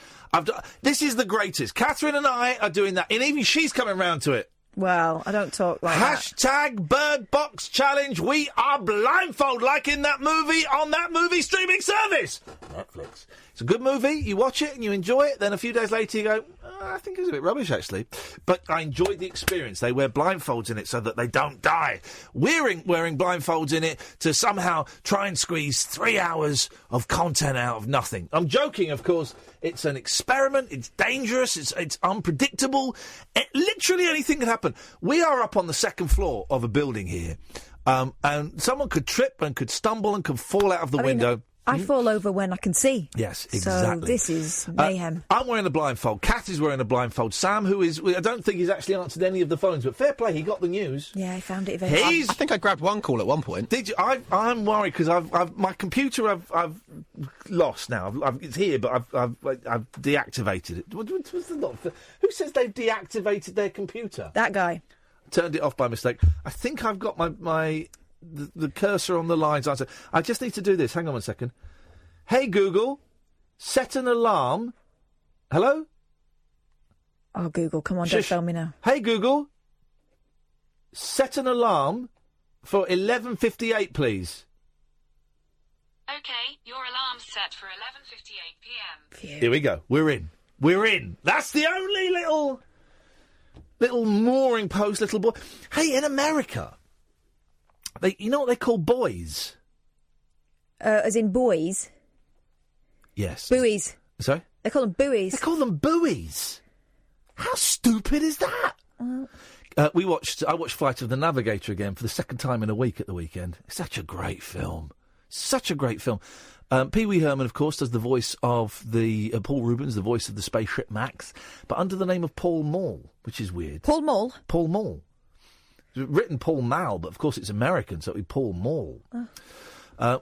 This is the greatest. Katherine and I are doing that, and even she's coming round to it. Well, I don't talk like that. Hashtag Bird Box Challenge. We are blindfold, like in that movie on that movie streaming service, Netflix. It's a good movie. You watch it and you enjoy it. Then a few days later you go, I think it was a bit rubbish, actually. But I enjoyed the experience. They wear blindfolds in it so that they don't die. Wearing blindfolds in it to somehow try and squeeze 3 hours of content out of nothing. I'm joking, of course. It's an experiment. It's dangerous. It's unpredictable. Literally anything can happen. We are up on the second floor of a building here. And someone could trip and could stumble and could fall out of the window. I fall over when I can see. Yes, exactly. So this is mayhem. I'm wearing a blindfold. Kath is wearing a blindfold. Sam, I don't think he's actually answered any of the phones, but fair play, he got the news. Yeah, I found it eventually. I think I grabbed one call at one point. Did you? I'm worried because my computer I've lost now. It's here, but I've deactivated it. What's the lot? Who says they've deactivated their computer? That guy. Turned it off by mistake. I think I've got the cursor on the lines answer. I just need to do this. Hang on 1 second. Hey, Google, set an alarm. Hello? Oh, Google, come on, don't fail me now. Hey, Google, set an alarm for 11:58, please. OK, your alarm's set for 11:58 p.m. Here we go. We're in. That's the only little mooring post, little boy. Hey, in America... you know what they call boys? As in boys? Yes. Buoys. Sorry? They call them buoys. They call them buoys. How stupid is that? I watched Flight of the Navigator again for the second time in a week at the weekend. It's such a great film. Pee Wee Herman, of course, does the voice of the... Paul Rubens, the voice of the spaceship Max, but under the name of Paul Mall, which is weird. Paul Mall? Paul Mall. It's written Paul Mal, but of course it's American, so it would be Paul Mall.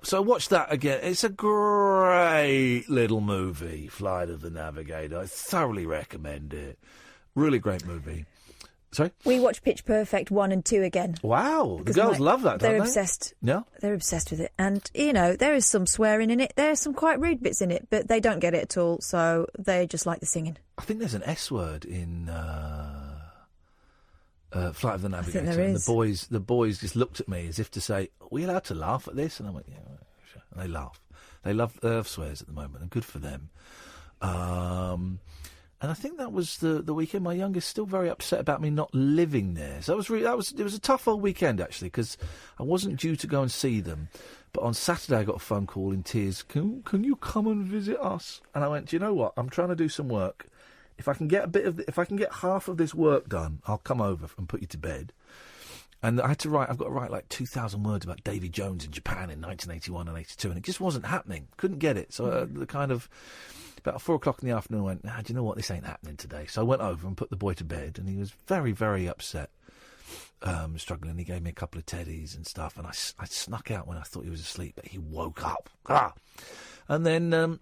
So I watched that again. It's a great little movie, Flight of the Navigator. I thoroughly recommend it. Really great movie. Sorry? We watched Pitch Perfect 1 and 2 again. Wow, the girls love that, don't they? They're obsessed. Yeah? They're obsessed with it. And, there is some swearing in it. There are some quite rude bits in it, but they don't get it at all, so they just like the singing. I think there's an S word in... Flight of the Navigator. I think there is. And the boys just looked at me as if to say, "Are we allowed to laugh at this?" And I went, "Yeah, sure." And they laugh. They love swears at the moment, and good for them. And I think that was the weekend. My youngest still very upset about me not living there. So it was a tough old weekend, actually, because I wasn't due to go and see them. But on Saturday I got a phone call in tears. Can you come and visit us? And I went, do you know what? I'm trying to do some work. If I can get half of this work done, I'll come over and put you to bed. And I've got to write like 2,000 words about Davy Jones in Japan in 1981 and 82, and it just wasn't happening. Couldn't get it. So about 4 o'clock in the afternoon, I went, do you know what? This ain't happening today. So I went over and put the boy to bed, and he was very, very upset, struggling. He gave me a couple of teddies and stuff, and I snuck out when I thought he was asleep, but he woke up. And then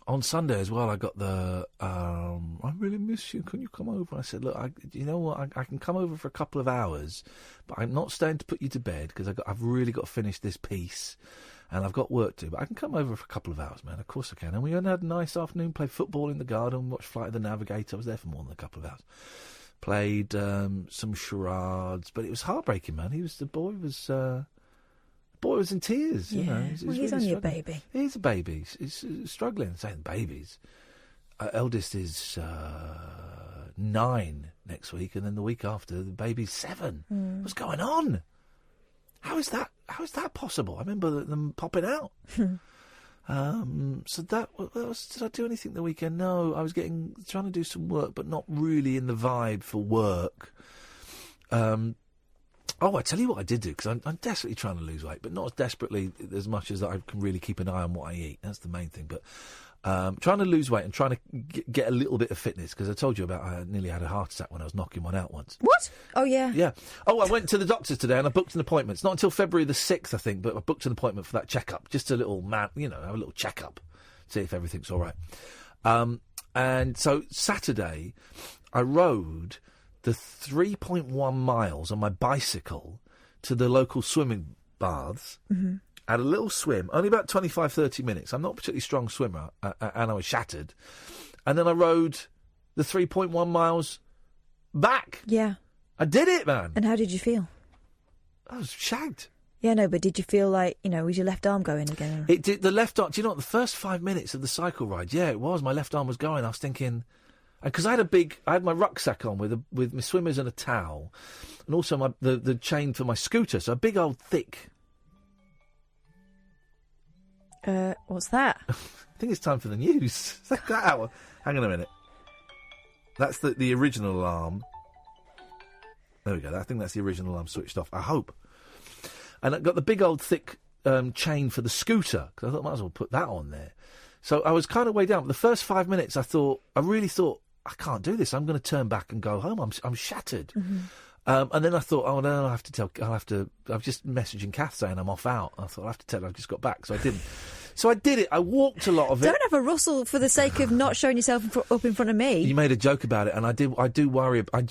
on Sunday as well, I got I really miss you. Can you come over? I said, look, you know what? I can come over for a couple of hours, but I'm not staying to put you to bed because I've really got to finish this piece, and I've got work to do. But I can come over for a couple of hours, man. Of course I can. And we had a nice afternoon, played football in the garden, watched Flight of the Navigator. I was there for more than a couple of hours. Played some charades, but it was heartbreaking, man. The boy was in tears, you know. He's really only a struggling. baby. He's a baby. He's struggling. Saying babies. Eldest is 9 next week, and then the week after, the baby's 7. What's going on? How is that possible? I remember them popping out. So what else, did I do anything the weekend? No, I was trying to do some work, but not really in the vibe for work. I tell you what I did do, because I'm desperately trying to lose weight, but not as desperately as much as that I can really keep an eye on what I eat. That's the main thing. But trying to lose weight and trying to get a little bit of fitness, because I told you about I nearly had a heart attack when I was knocking one out once. What? Oh, yeah. Yeah. Oh, I went to the doctor's today and I booked an appointment. It's not until February the 6th, I think, but I booked an appointment for that checkup. Just a little have a little checkup, see if everything's all right. And so Saturday, I rode the 3.1 miles on my bicycle to the local swimming baths. Mm-hmm. Had a little swim, only about 25, 30 minutes. I'm not a particularly strong swimmer, and I was shattered. And then I rode the 3.1 miles back. Yeah. I did it, man. And how did you feel? I was shagged. Yeah, no, but did you feel like, was your left arm going again? It did. The left arm, do you know what, the first 5 minutes of the cycle ride, yeah, it was. My left arm was going. I was thinking... Because I had my rucksack on with my swimmers and a towel, and also the chain for my scooter. So a big old thick. What's that? I think it's time for the news. Check that out. Hang on a minute. That's the original alarm. There we go. I think that's the original alarm switched off. I hope. And I got the big old thick chain for the scooter, because I thought I might as well put that on there. So I was kind of way down. But the first 5 minutes, I really thought, I can't do this. I'm going to turn back and go home. I'm shattered. Mm-hmm. And then I thought, oh no, I have to. I was just messaging Kath saying I'm off out. I thought I'll have to tell her I've just got back, so I didn't. So I did it. I walked a lot of it. Don't have a rustle for the sake of not showing yourself up in front of me. You made a joke about it, and I do worry. I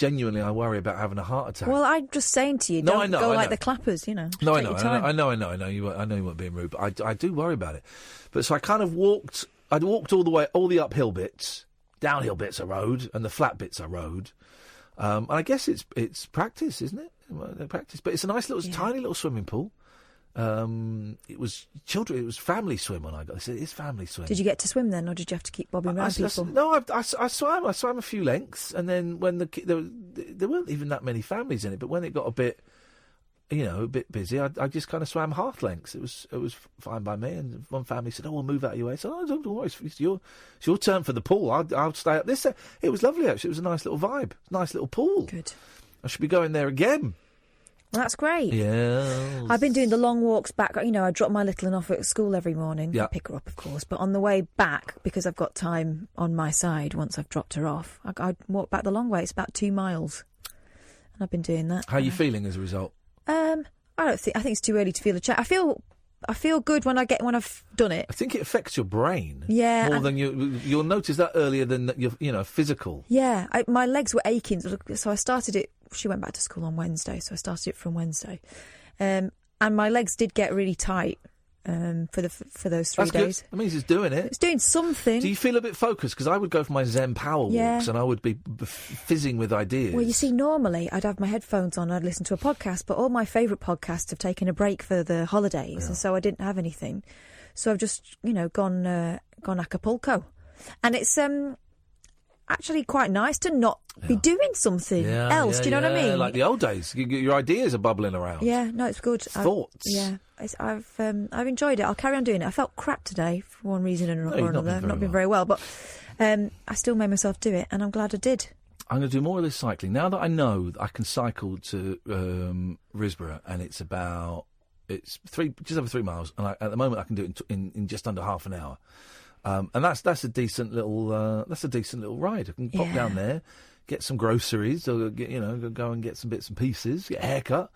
worry about having a heart attack. Well, I'm just saying to you, don't go like the clappers, No, I know. I know. You weren't being rude, but I do worry about it. But so I kind of walked. I'd walked all the uphill bits, downhill bits I rode, and the flat bits I rode. And I guess it's practice, isn't it? Practice, but it's a nice little, tiny little swimming pool. It was family swim when I got this. It is family swim. Did you get to swim then, or did you have to keep bobbing around people? No, I swam. I swam a few lengths, and then when there weren't even that many families in it. But when it got a bit busy, I just kind of swam half lengths. It was fine by me. And one family said, "Oh, we'll move out of your way." So don't worry, it's your turn for the pool. I'll stay up this. It was lovely actually. It was a nice little vibe, nice little pool. Good. I should be going there again. Well, that's great. Yeah. I've been doing the long walks back. I drop my little one off at school every morning. Yeah. I pick her up, of course. But on the way back, because I've got time on my side once I've dropped her off, I walk back the long way. It's about 2 miles. And I've been doing that. How are you feeling as a result? I think it's too early to feel a change. I feel good when I've done it. I think it affects your brain. Yeah. More than you'll notice that earlier than your physical. Yeah. My legs were aching, so I started it. She went back to school on Wednesday, so I started it from Wednesday, and my legs did get really tight for those 3 days. Good. That means it's doing it. It's doing something. Do you feel a bit focused? Because I would go for my Zen power walks, and I would be fizzing with ideas. Well, you see, normally I'd have my headphones on, I'd listen to a podcast, but all my favourite podcasts have taken a break for the holidays, and so I didn't have anything. So I've just, gone Acapulco, and it's actually quite nice to not be doing something else. Do you know what I mean? Like the old days. Your ideas are bubbling around. Yeah, no, it's good. Thoughts. I've enjoyed it. I'll carry on doing it. I felt crap today for one reason or another. I've not been very well, but I still made myself do it, and I'm glad I did. I'm going to do more of this cycling now that I know that I can cycle to Risborough, and it's just over 3 miles, and at the moment I can do it in just under half an hour. And that's a decent little ride. I can pop down there, get some groceries, or go and get some bits and pieces, get a haircut,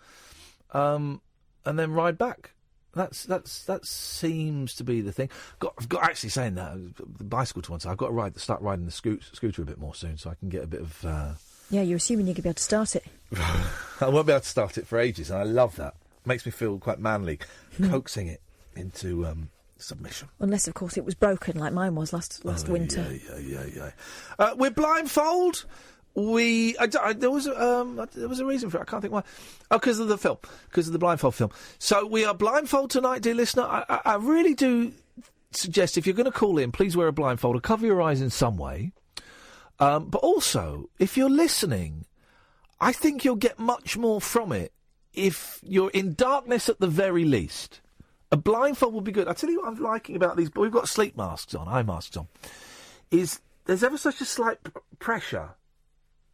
and then ride back. That seems to be the thing. I've got actually saying that the bicycle to one side. I've got to start riding the scooter a bit more soon, so I can get a bit of. Yeah, you're assuming you're going to be able to start it. I won't be able to start it for ages, and I love that. It makes me feel quite manly, coaxing it into submission. Unless, of course, it was broken like mine was last winter. Yeah. We're blindfold. There was a reason for it. I can't think why. Oh, because of the film. Because of the blindfold film. So we are blindfold tonight, dear listener. I really do suggest if you're going to call in, please wear a blindfold or cover your eyes in some way. But also, if you're listening, I think you'll get much more from it if you're in darkness at the very least. A blindfold would be good. I tell you what I'm liking about these. We've got sleep masks on, eye masks on. Is there's ever such a slight pressure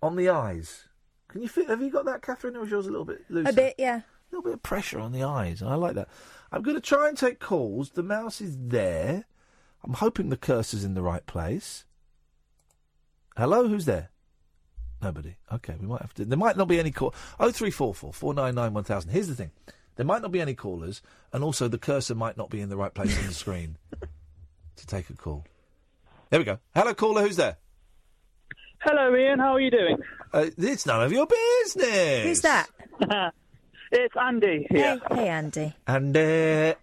on the eyes. Can you feel? Have you got that, Catherine, or is yours a little bit looser? A bit, yeah. A little bit of pressure on the eyes, and I like that. I'm going to try and take calls. The mouse is there. I'm hoping the cursor's in the right place. Hello, who's there? Nobody. Okay, we might have to. There might not be any call. 0344 499 1000. Here's the thing: there might not be any callers, and also the cursor might not be in the right place on the screen to take a call. There we go. Hello, caller. Who's there? Hello, Ian. How are you doing? It's none of your business. Who's that? It's Andy here. Hey, Andy. Andy.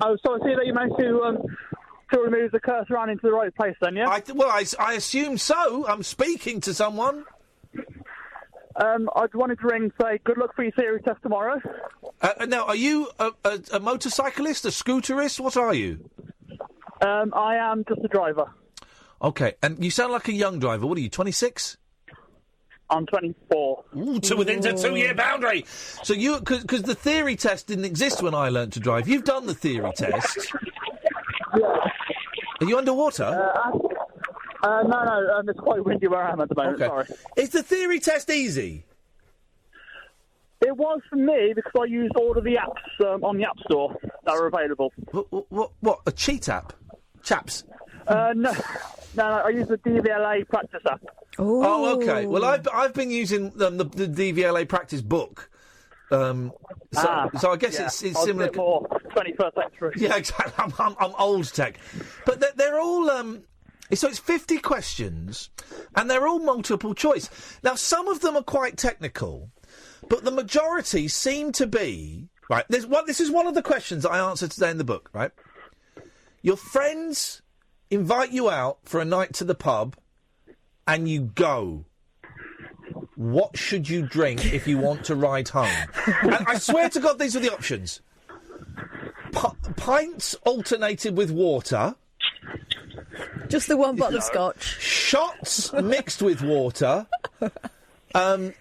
Oh, so I see that you managed to remove the cursor around into the right place then, yeah? I assume so. I'm speaking to someone. I wanted to ring and say good luck for your theory test tomorrow. Now, are you a motorcyclist, a scooterist? What are you? I am just a driver. Okay, and you sound like a young driver. What are you, 26? I'm 24. Ooh, within the 2-year boundary. So you, because the theory test didn't exist when I learnt to drive. You've done the theory test. Yeah. Are you underwater? No, it's quite windy where I am at the moment, sorry. Is the theory test easy? It was for me because I used all of the apps on the App Store that are available. What a cheat app? Chaps? No, I use the DVLA practice app. Ooh. Oh, okay. Well, I've been using the DVLA practice book. So I guess it's similar. A bit more 21st century. Yeah, exactly. I'm old tech, but they're all. So it's 50 questions, and they're all multiple choice. Now, some of them are quite technical, but the majority seem to be right. This is one of the questions that I answered today in the book. Right, your friends invite you out for a night to the pub, and you go. What should you drink if you want to ride home? And I swear to God, these are the options. Pints alternated with water. Just the one bottle of scotch. Shots mixed with water. A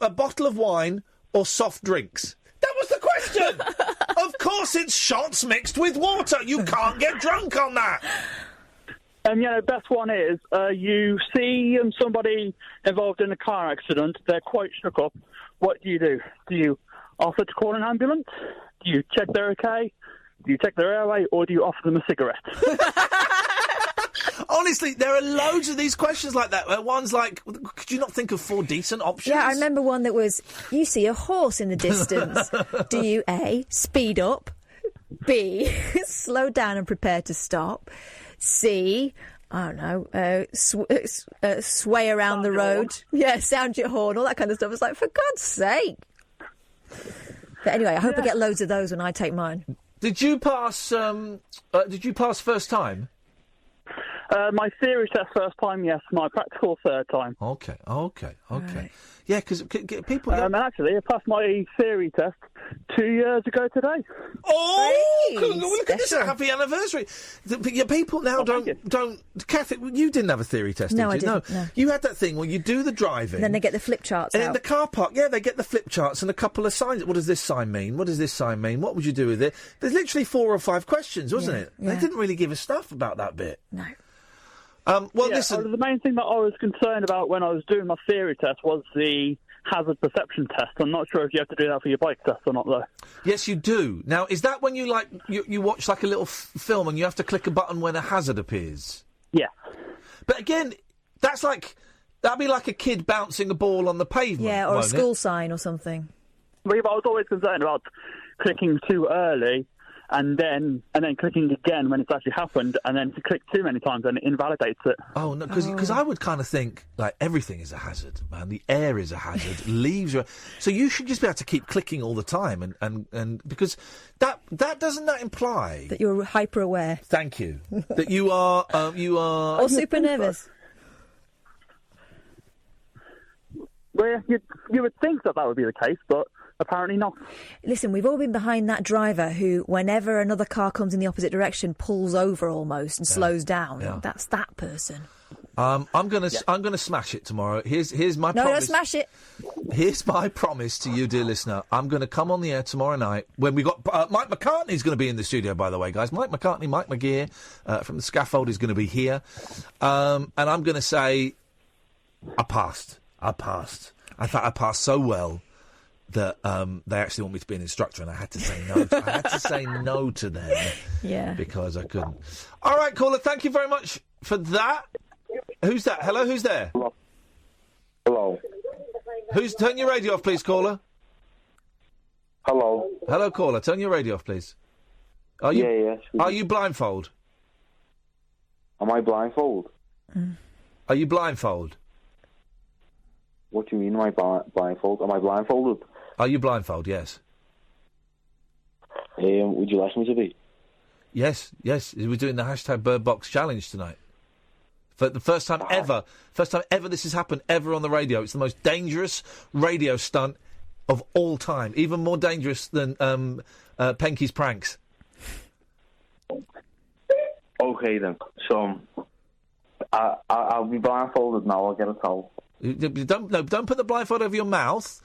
bottle of wine or soft drinks. That was the question! Of course it's shots mixed with water. You can't get drunk on that. Best one is you see somebody involved in a car accident. They're quite shook up. What do? Do you offer to call an ambulance? Do you check they're okay? Do you check their airway? Or do you offer them a cigarette? Honestly, there are loads of these questions like that. One's like, could you not think of 4 decent options? Yeah, I remember one that was, you see a horse in the distance. Do you A, speed up? B, slow down and prepare to stop? C, I don't know, sway around sound the road. Yeah, sound your horn, all that kind of stuff. It's like, for God's sake. But anyway, I hope I get loads of those when I take mine. Did you pass first time? My theory test first time, yes. My practical third time. Okay. Right. Yeah, because people... And actually, I passed my theory test 2 years ago today. Oh, look at this! Happy anniversary! People now don't. Kathy, you didn't have a theory test, No, did you? I didn't, no. You had that thing where you do the driving, And then they get the flip charts and out. in the car park, they get the flip charts and a couple of signs. What does this sign mean? What does this sign mean? What would you do with it? There's literally 4 or 5 questions, wasn't it? Yeah. They didn't really give us stuff about that bit. No. Listen. The main thing that I was concerned about when I was doing my theory test was the hazard perception test. I'm not sure if you have to do that for your bike test or not, though. Yes, you do. Now, is that when you you watch like a little film and you have to click a button when a hazard appears? Yeah. But again, that'd be like a kid bouncing a ball on the pavement. Yeah, or a won't school it? sign or something. But I was always concerned about clicking too early and then clicking again when it's actually happened, and then if you click too many times, then it invalidates it. Oh, no, because I would kind of think, like, everything is a hazard, man. The air is a hazard, leaves are... So you should just be able to keep clicking all the time, and because doesn't that imply... That you're hyper-aware. Thank you. That you are... Or super nervous. Well, you would think that would be the case, but apparently not. Listen, we've all been behind that driver who, whenever another car comes in the opposite direction, pulls over almost and slows down. Yeah. That's that person. I'm gonna smash it tomorrow. Here's my No, promise. don't smash it. Here's my promise to you, dear listener. I'm going to come on the air tomorrow night when we got Mike McCartney's going to be in the studio. By the way, guys, Mike McCartney, Mike McGear from the Scaffold is going to be here, and I'm going to say, I passed. In fact, I passed so well that they actually want me to be an instructor, and I had to say no. I had to say no to them. Yeah. Because I couldn't. All right, caller. Thank you very much for that. Who's that? Hello, who's there? Hello. Turn your radio off, please, caller. Hello. Hello, caller. Turn your radio off, please. Are you? Yeah. Are you blindfold? Am I blindfold? Are you blindfold? What do you mean? Am I blindfold? Am I blindfolded? Are you blindfold? Yes. Would you like me to be? Yes. We're doing the hashtag Bird Box Challenge tonight. For the first time ever this has happened ever on the radio. It's the most dangerous radio stunt of all time. Even more dangerous than Penky's pranks. Okay then. So I'll be blindfolded now. I'll get a towel. Don't put the blindfold over your mouth.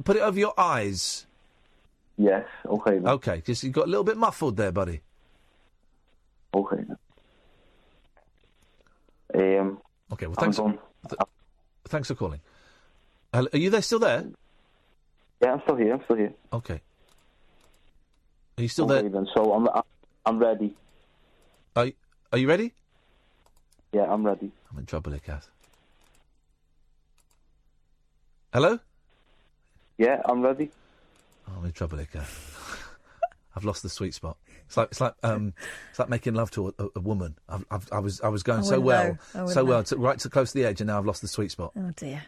Put it over your eyes. Yes. Okay then. Okay, because you got a little bit muffled there, buddy. Okay then. Okay, well, thanks. Thanks for calling. Are you still there? Yeah, I'm still here. Okay. Are you still there? Then. So I'm ready. Are you ready? Yeah, I'm ready. I'm in trouble here, Kath. Hello? Yeah, I'm ready. Oh, I'm in trouble here, Kath. I've lost the sweet spot. It's like making love to a woman. I was going so well, right to close to the edge, and now I've lost the sweet spot. Oh dear.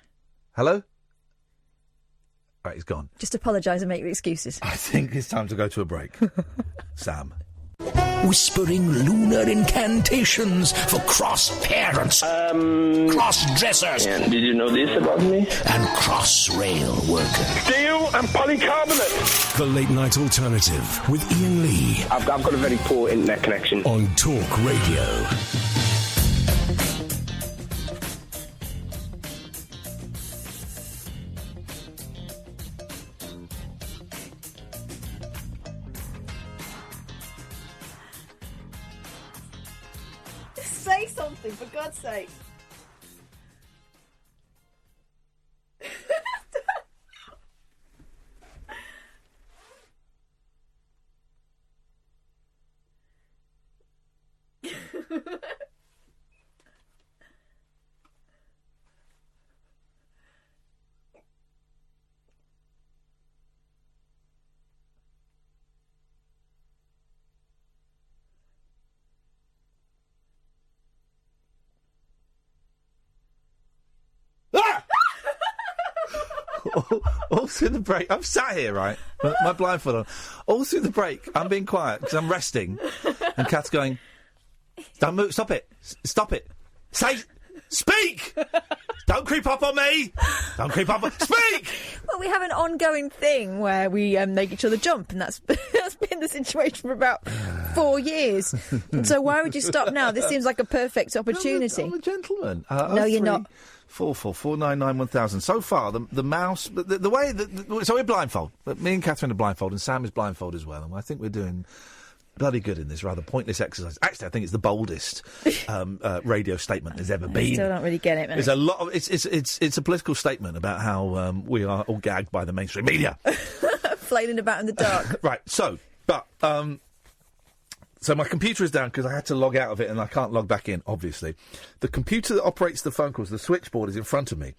Hello? Right, he's gone. Just apologise and make your excuses. I think it's time to go to a break. Sam. Whispering lunar incantations for cross-parents, cross-dressers. And did you know this about me? And cross-rail workers. Steel and polycarbonate. The Late Night Alternative with Iain Lee. I've got a very poor internet connection. On Talk Radio. Say something, for God's sake. All through the break, I'm sat here, right? My blindfold on. All through the break, I'm being quiet because I'm resting, and Kath's going, "Don't move! Stop it! Stop it! Speak! Don't creep up on me! Don't creep up! Speak! Well, we have an ongoing thing where we make each other jump, and that's been the situation for about 4 years. And so why would you stop now? This seems like a perfect opportunity. I'm a gentleman. No, you're not. 444991000. So far, the mouse, the way that so we're blindfold. Me and Katherine are blindfold, and Sam is blindfold as well. And I think we're doing bloody good in this rather pointless exercise. Actually, I think it's the boldest radio statement there's ever been. I still don't really get it, man. There's a lot of it's a political statement about how we are all gagged by the mainstream media, flailing about in the dark. Right. So my computer is down because I had to log out of it and I can't log back in, obviously. The computer that operates the phone calls, the switchboard, is in front of me.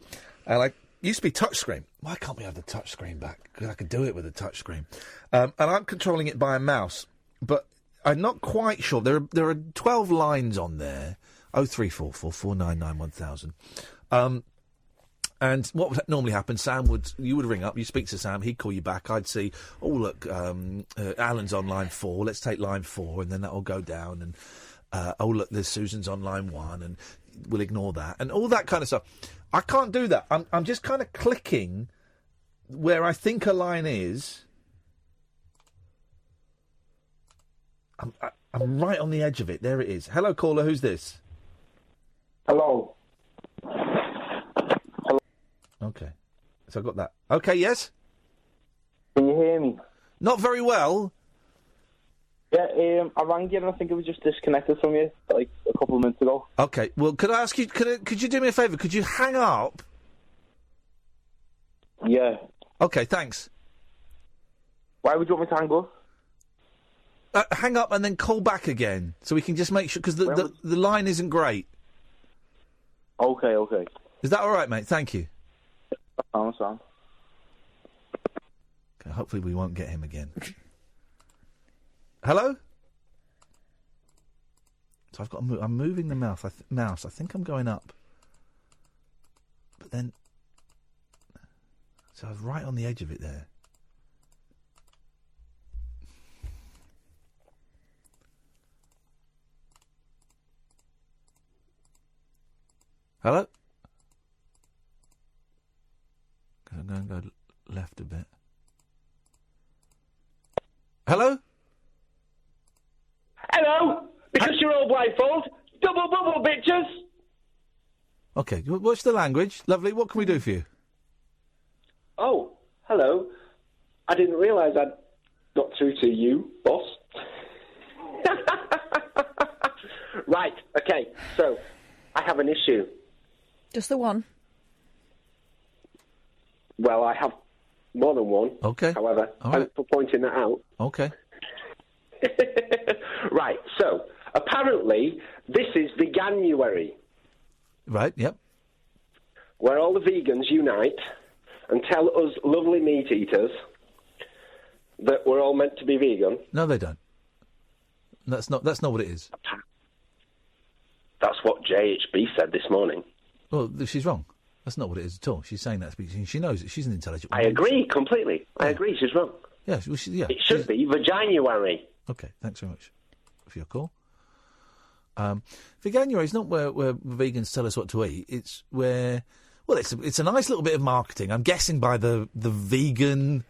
And I used to be touchscreen. Why can't we have the touchscreen back? Because I could do it with a touchscreen. And I'm controlling it by a mouse. But I'm not quite sure. There are 12 lines on there. 0344 499 1000. And what would normally happen, you would ring up, you speak to Sam, he'd call you back, I'd see, oh, look, Alan's on line 4, let's take line 4, and then that'll go down, and, oh, look, there's Susan's on line 1, and we'll ignore that, and all that kind of stuff. I can't do that. I'm just kind of clicking where I think a line is. I'm right on the edge of it. There it is. Hello, caller, who's this? Hello. Okay. So I got that. Okay, yes? Can you hear me? Not very well. Yeah, I rang you and I think it was just disconnected from you, like, a couple of minutes ago. Okay, well, could I ask you, could you do me a favour? Could you hang up? Yeah. Okay, thanks. Why would you want me to hang up? Hang up and then call back again, so we can just make sure, because the line isn't great. Okay. Is that all right, mate? Thank you. Sam. Okay, hopefully we won't get him again. Hello? So I'm moving the mouse. I think I'm going up. But then... So I was right on the edge of it there. Hello? I'm going to go left a bit. Hello? Hello? Because you're all blindfold. Double bubble, bitches. Okay, what's the language? Lovely, what can we do for you? Oh, hello. I didn't realise I'd got through to you, boss. Right, okay, so I have an issue. Just the one? Well, I have more than one. Okay. However, thanks for pointing that out. Okay. Right, so apparently this is Veganuary. Right, yep. Where all the vegans unite and tell us lovely meat eaters that we're all meant to be vegan. No, they don't. That's not what it is. That's what JHB said this morning. Well, she's wrong. That's not what it is at all. She's saying that because she knows it. She's an intelligent woman. I agree completely. Yeah. I agree. She's wrong. Yeah, it should be Veganuary. Okay, thanks very much for your call. Veganuary is not where vegans tell us what to eat. It's where, well, it's a nice little bit of marketing. I'm guessing by the vegan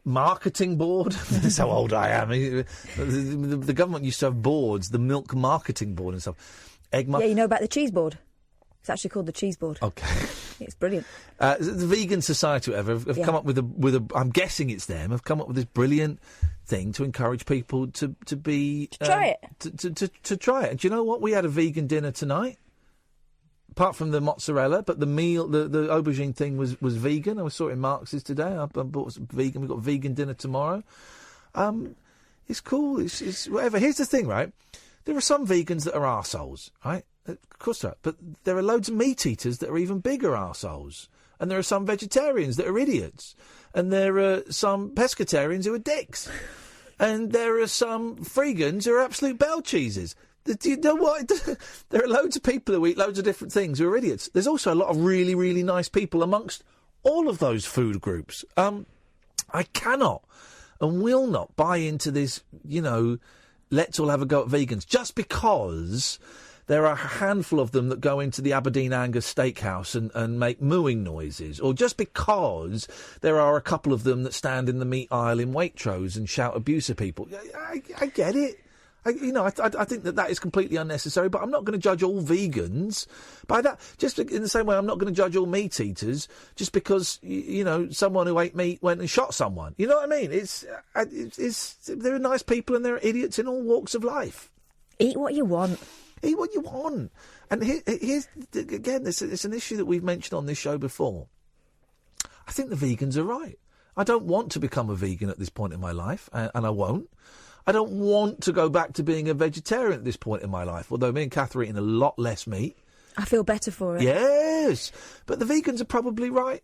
marketing board. That's how old I am. The government used to have boards, the milk marketing board and stuff. Yeah, you know about the cheese board. It's actually called the cheese board. Okay. It's brilliant. The Vegan Society, whatever, have come up with a. I'm guessing it's them. Have come up with this brilliant thing to encourage people to be try it. To try it. And do you know what? We had a vegan dinner tonight. Apart from the mozzarella, but the meal, the aubergine thing was vegan. I saw it in Marx's today. I bought some vegan. We've got vegan dinner tomorrow. It's cool. It's whatever. Here's the thing, right? There are some vegans that are arseholes, right? Of course there are. But there are loads of meat eaters that are even bigger arseholes. And there are some vegetarians that are idiots. And there are some pescatarians who are dicks. And there are some freegans who are absolute bell cheeses. Do you know what? There are loads of people who eat loads of different things who are idiots. There's also a lot of really, really nice people amongst all of those food groups. I cannot and will not buy into this, let's all have a go at vegans, just because there are a handful of them that go into the Aberdeen Angus Steakhouse and make mooing noises, or just because there are a couple of them that stand in the meat aisle in Waitrose and shout abuse at people. I get it. I think that is completely unnecessary, but I'm not going to judge all vegans by that. Just in the same way, I'm not going to judge all meat eaters just because, someone who ate meat went and shot someone. You know what I mean? There are nice people and there are idiots in all walks of life. Eat what you want. Eat what you want. And here's, again, it's an issue that we've mentioned on this show before. I think the vegans are right. I don't want to become a vegan at this point in my life, and I won't. I don't want to go back to being a vegetarian at this point in my life, although me and Katherine are eating a lot less meat. I feel better for it. Yes, but the vegans are probably right.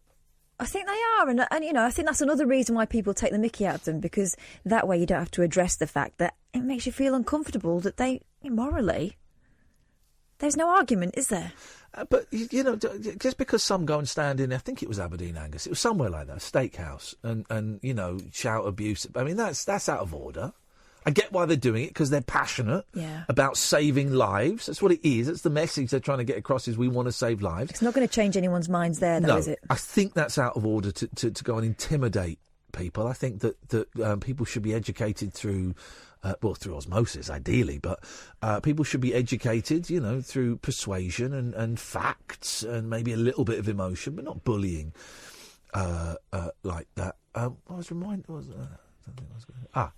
I think they are, and I think that's another reason why people take the mickey out of them, because that way you don't have to address the fact that it makes you feel uncomfortable that they, morally, there's no argument, is there? But, just because some go and stand in, I think it was Aberdeen Angus, it was somewhere like that, a steakhouse, and shout abuse, I mean, that's out of order. I get why they're doing it, because they're passionate about saving lives. That's what it is. That's the message they're trying to get across, is we want to save lives. It's not going to change anyone's minds there, though, is it? I think that's out of order to go and intimidate people. I think that people should be educated through osmosis, ideally, but people should be educated, through persuasion and facts and maybe a little bit of emotion, but not bullying like that.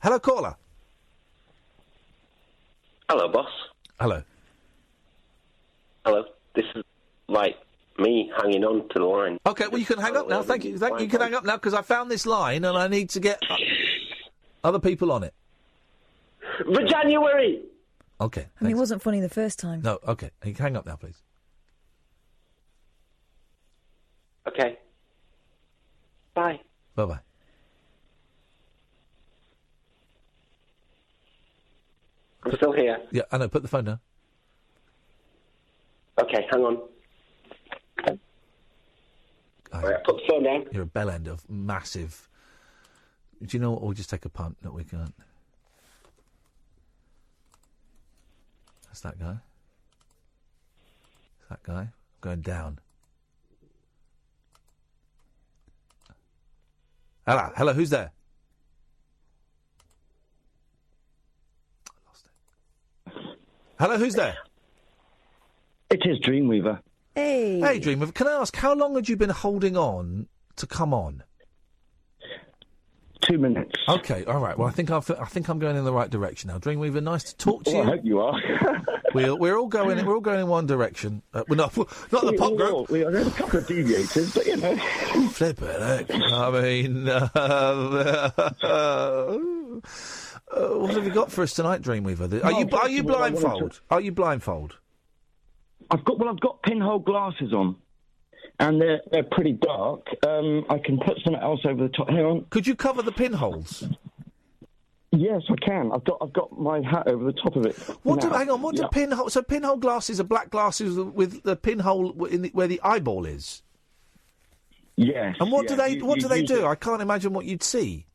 Hello, caller. Hello, boss. Hello. Hello. This is like me hanging on to the line. Okay, well, you can hang up now. Thank you. You can hang up now, because I found this line and I need to get other people on it. For January! Okay. I mean, it wasn't funny the first time. No, okay. You can hang up now, please. Okay. Bye. Bye-bye. I'm still here. Yeah, I know. Put the phone down. Okay, hang on. Right, put the phone down. You're a bell end of massive... Do you know what? We'll just take a punt. No, we can't. That's that guy. That's that guy. Going down. Hello, who's there? Hello, who's there? It is Dreamweaver. Hey. Hey, Dreamweaver. Can I ask, how long had you been holding on to come on? 2 minutes. Okay, all right. Well, I think I'm going in the right direction now. Dreamweaver, nice to talk to you. I hope you are. We're all going in one direction. We're not the pop group. We are a couple of deviators, but Flip it, I mean, what have you got for us tonight, Dreamweaver? Are you blindfold? Are you blindfold? I've got pinhole glasses on, and they're pretty dark. I can put something else over the top. Hang on. Could you cover the pinholes? Yes, I can. I've got my hat over the top of it. Hang on. What do pinhole? So pinhole glasses are black glasses with the pinhole where the eyeball is. Yes. And what do they do? It. I can't imagine what you'd see.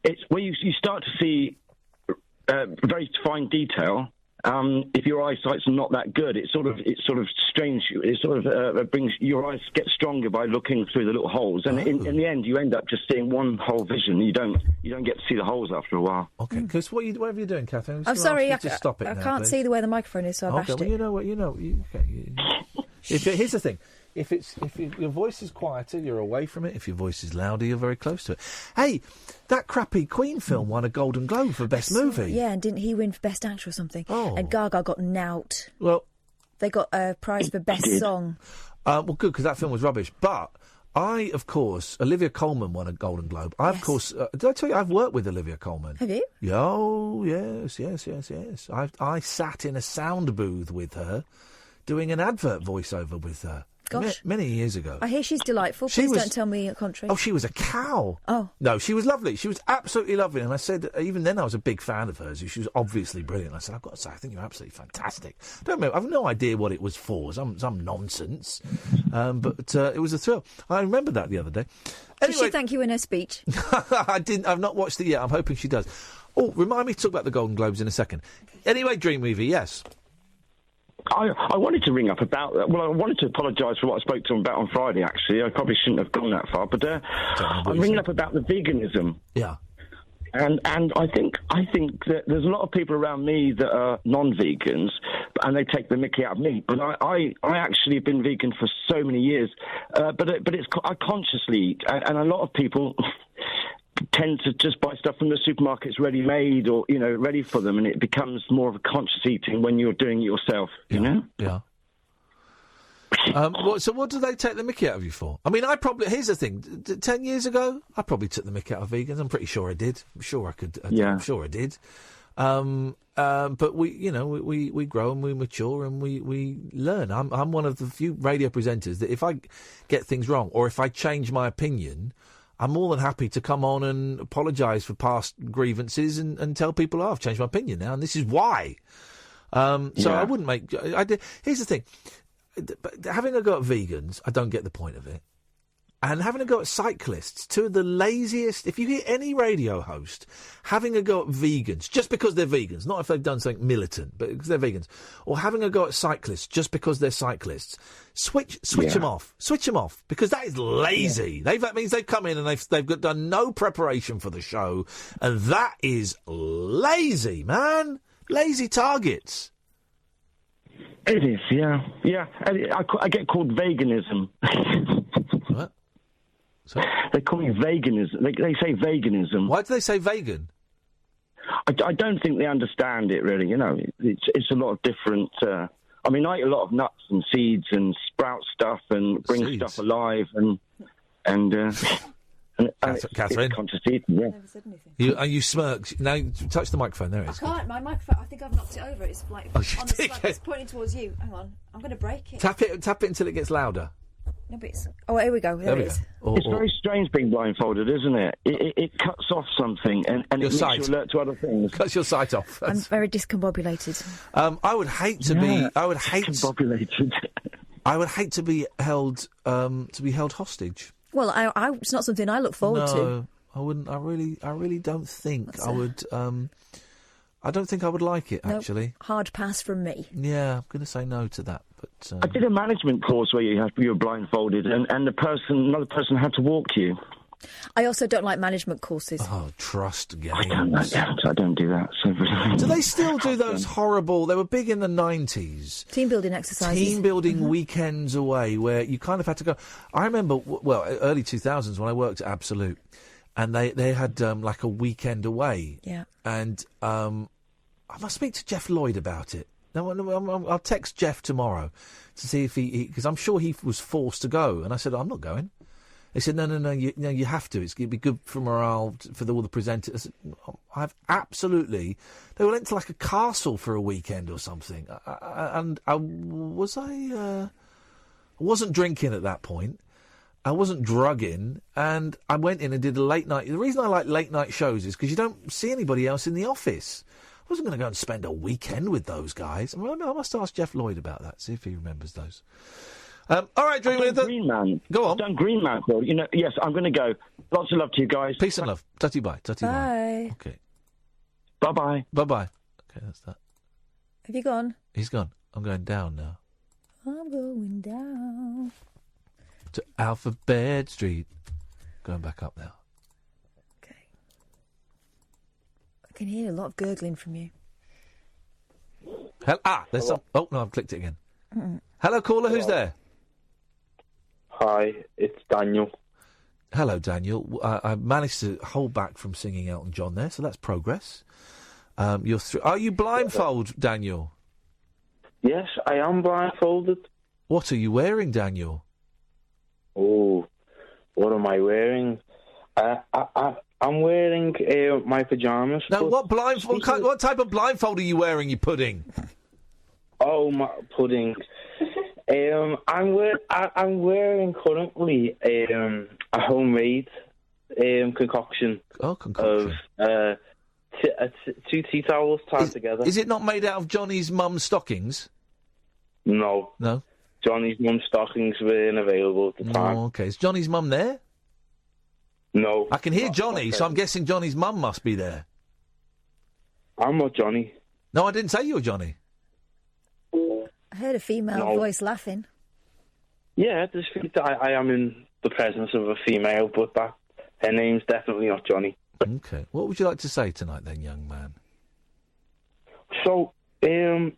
It's where you start to see very fine detail. If your eyesight's not that good, it's sort of strange. It sort of brings your eyes get stronger by looking through the little holes, and in the end, you end up just seeing one whole vision. You don't get to see the holes after a while. Okay, because whatever you're doing, Katherine, I'm sorry, I stop it. I now, can't please. see the way the microphone is, so I bashed it. Well, you know what? Here's the thing. If your voice is quieter, you're away from it. If your voice is louder, you're very close to it. Hey, that crappy Queen film won a Golden Globe for Best Movie. Yeah, and didn't he win for Best Actor or something? Oh. And Gaga got knout. Well... They got a prize for Best Song. Well, good, because that film was rubbish. But Olivia Colman won a Golden Globe. Of course, did I tell you I've worked with Olivia Colman? Have you? Oh, yes. I sat in a sound booth with her, doing an advert voiceover with her. Gosh. Many years ago. I hear she's delightful. Please don't tell me a contrary. Oh, she was a cow. Oh. No, she was lovely. She was absolutely lovely. And I said, even then I was a big fan of hers. She was obviously brilliant. I said, I've got to say, I think you're absolutely fantastic. I've no idea what it was for. Some nonsense. But it was a thrill. I remember that the other day. Anyway, did she thank you in her speech? I've not watched it yet. I'm hoping she does. Oh, remind me to talk about the Golden Globes in a second. Anyway, Dreamweaver, yes. I wanted to ring up about that. Well, I wanted to apologise for what I spoke to him about on Friday, actually. I probably shouldn't have gone that far, but I'm ringing up about the veganism. Yeah. And I think that there's a lot of people around me that are non-vegans, and they take the mickey out of me. But I actually have been vegan for so many years. But I consciously eat, and a lot of people tend to just buy stuff from the supermarkets ready-made or, ready for them, and it becomes more of a conscious eating when you're doing it yourself, you know? Yeah. So what do they take the mickey out of you for? I mean, here's the thing. 10 years ago, I probably took the mickey out of vegans. I'm pretty sure I did. I'm sure I could. I'm sure I did. But we grow and we mature and we learn. I'm one of the few radio presenters that if I get things wrong or if I change my opinion, I'm more than happy to come on and apologise for past grievances and tell people, I've changed my opinion now and this is why. So I wouldn't make... Here's the thing. Having a go at vegans, I don't get the point of it. And having a go at cyclists, two of the laziest... If you hear any radio host having a go at vegans, just because they're vegans, not if they've done something militant, but because they're vegans, or having a go at cyclists just because they're cyclists, switch them off. Switch them off, because that is lazy. That means they've come in and they've done no preparation for the show, and that is lazy, man. Lazy targets. It is, yeah. I get called veganism. What? Sorry? They call me veganism. They say veganism. Why do they say vegan? I don't think they understand it, really. It's a lot of different... I eat a lot of nuts and seeds and sprout stuff and bring stuff alive and Katherine? Conscious eating, yeah. Never said anything. You smirked. Now, touch the microphone. There it is. I can't. My microphone, I think I've knocked it over. It's like on the slab. It's pointing towards you. Hang on. I'm going to break it. Tap it until it gets louder. No, but it's... Oh, here we go. There it is. It's very strange being blindfolded, isn't it? It cuts off something and it makes you alert to other things. Cuts your sight off. I'm very discombobulated. I would hate to be... I would hate... Discombobulated. I would hate to be held hostage. Well, it's not something I look forward to. No, I wouldn't. I really don't think I would. I don't think I would like it, actually. Hard pass from me. Yeah, I'm going to say no to that. But I did a management course where you were blindfolded, and another person had to walk you. I also don't like management courses. Oh, trust games. I don't do that. So. Do they still do those horrible... They were big in the 90s. Team building exercises. Team building weekends away, where you kind of had to go... I remember, early 2000s when I worked at Absolute, and they had like a weekend away. Yeah. And I must speak to Jeff Lloyd about it. No, I'll text Jeff tomorrow to see if he... Because I'm sure he was forced to go. And I said, I'm not going. They said, no, you have to. It'd be good for morale, for all the presenters. I said, I've absolutely... They went to like a castle for a weekend or something. I wasn't drinking at that point. I wasn't drugging. And I went in and did a late night... The reason I like late night shows is because you don't see anybody else in the office. I wasn't going to go and spend a weekend with those guys. I must ask Jeff Lloyd about that, see if he remembers those. All right, Dreamweaver. Green Man. Go on. I've done Green Man. Well, yes, I'm going to go. Lots of love to you guys. Peace and love. Tutty bye. Bye. Okay. Bye-bye. Bye-bye. Okay, that's that. Have you gone? He's gone. I'm going down now. I'm going down. To Alphabet Street. Going back up now. Okay. I can hear a lot of gurgling from you. There's some... Oh, no, I've clicked it again. Hello, caller. Who's there? Hi, it's Daniel. Hello, Daniel. I managed to hold back from singing Elton John there, so that's progress. Are you blindfolded, Daniel? Yes, I am blindfolded. What are you wearing, Daniel? Oh, what am I wearing? I'm wearing my pyjamas. No, what type of blindfold are you wearing, you pudding? Oh, my pudding. I'm wearing currently a homemade concoction. Oh, concoction. Of two tea towels tied together. Is it not made out of Johnny's mum's stockings? No. No? Johnny's mum's stockings weren't available at the time. Oh, okay. Is Johnny's mum there? No. I can hear Johnny, so I'm guessing Johnny's mum must be there. I'm not Johnny. No, I didn't say you were Johnny. I heard a female voice laughing. Yeah, I am in the presence of a female, but her name's definitely not Johnny. Okay. What would you like to say tonight, then, young man? So, rooting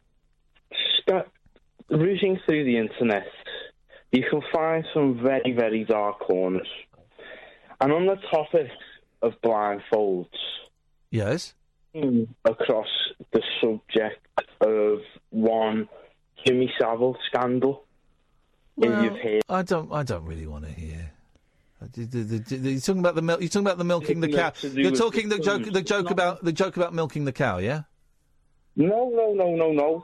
through the internet, you can find some very, very dark corners. And on the topic of blindfolds... Yes? Across the subject of one Jimmy Savile scandal. Well, you've heard... I don't really want to hear. You're talking about the milk. You're talking about the milking the cow. You're talking the joke about milking the cow. Yeah. No.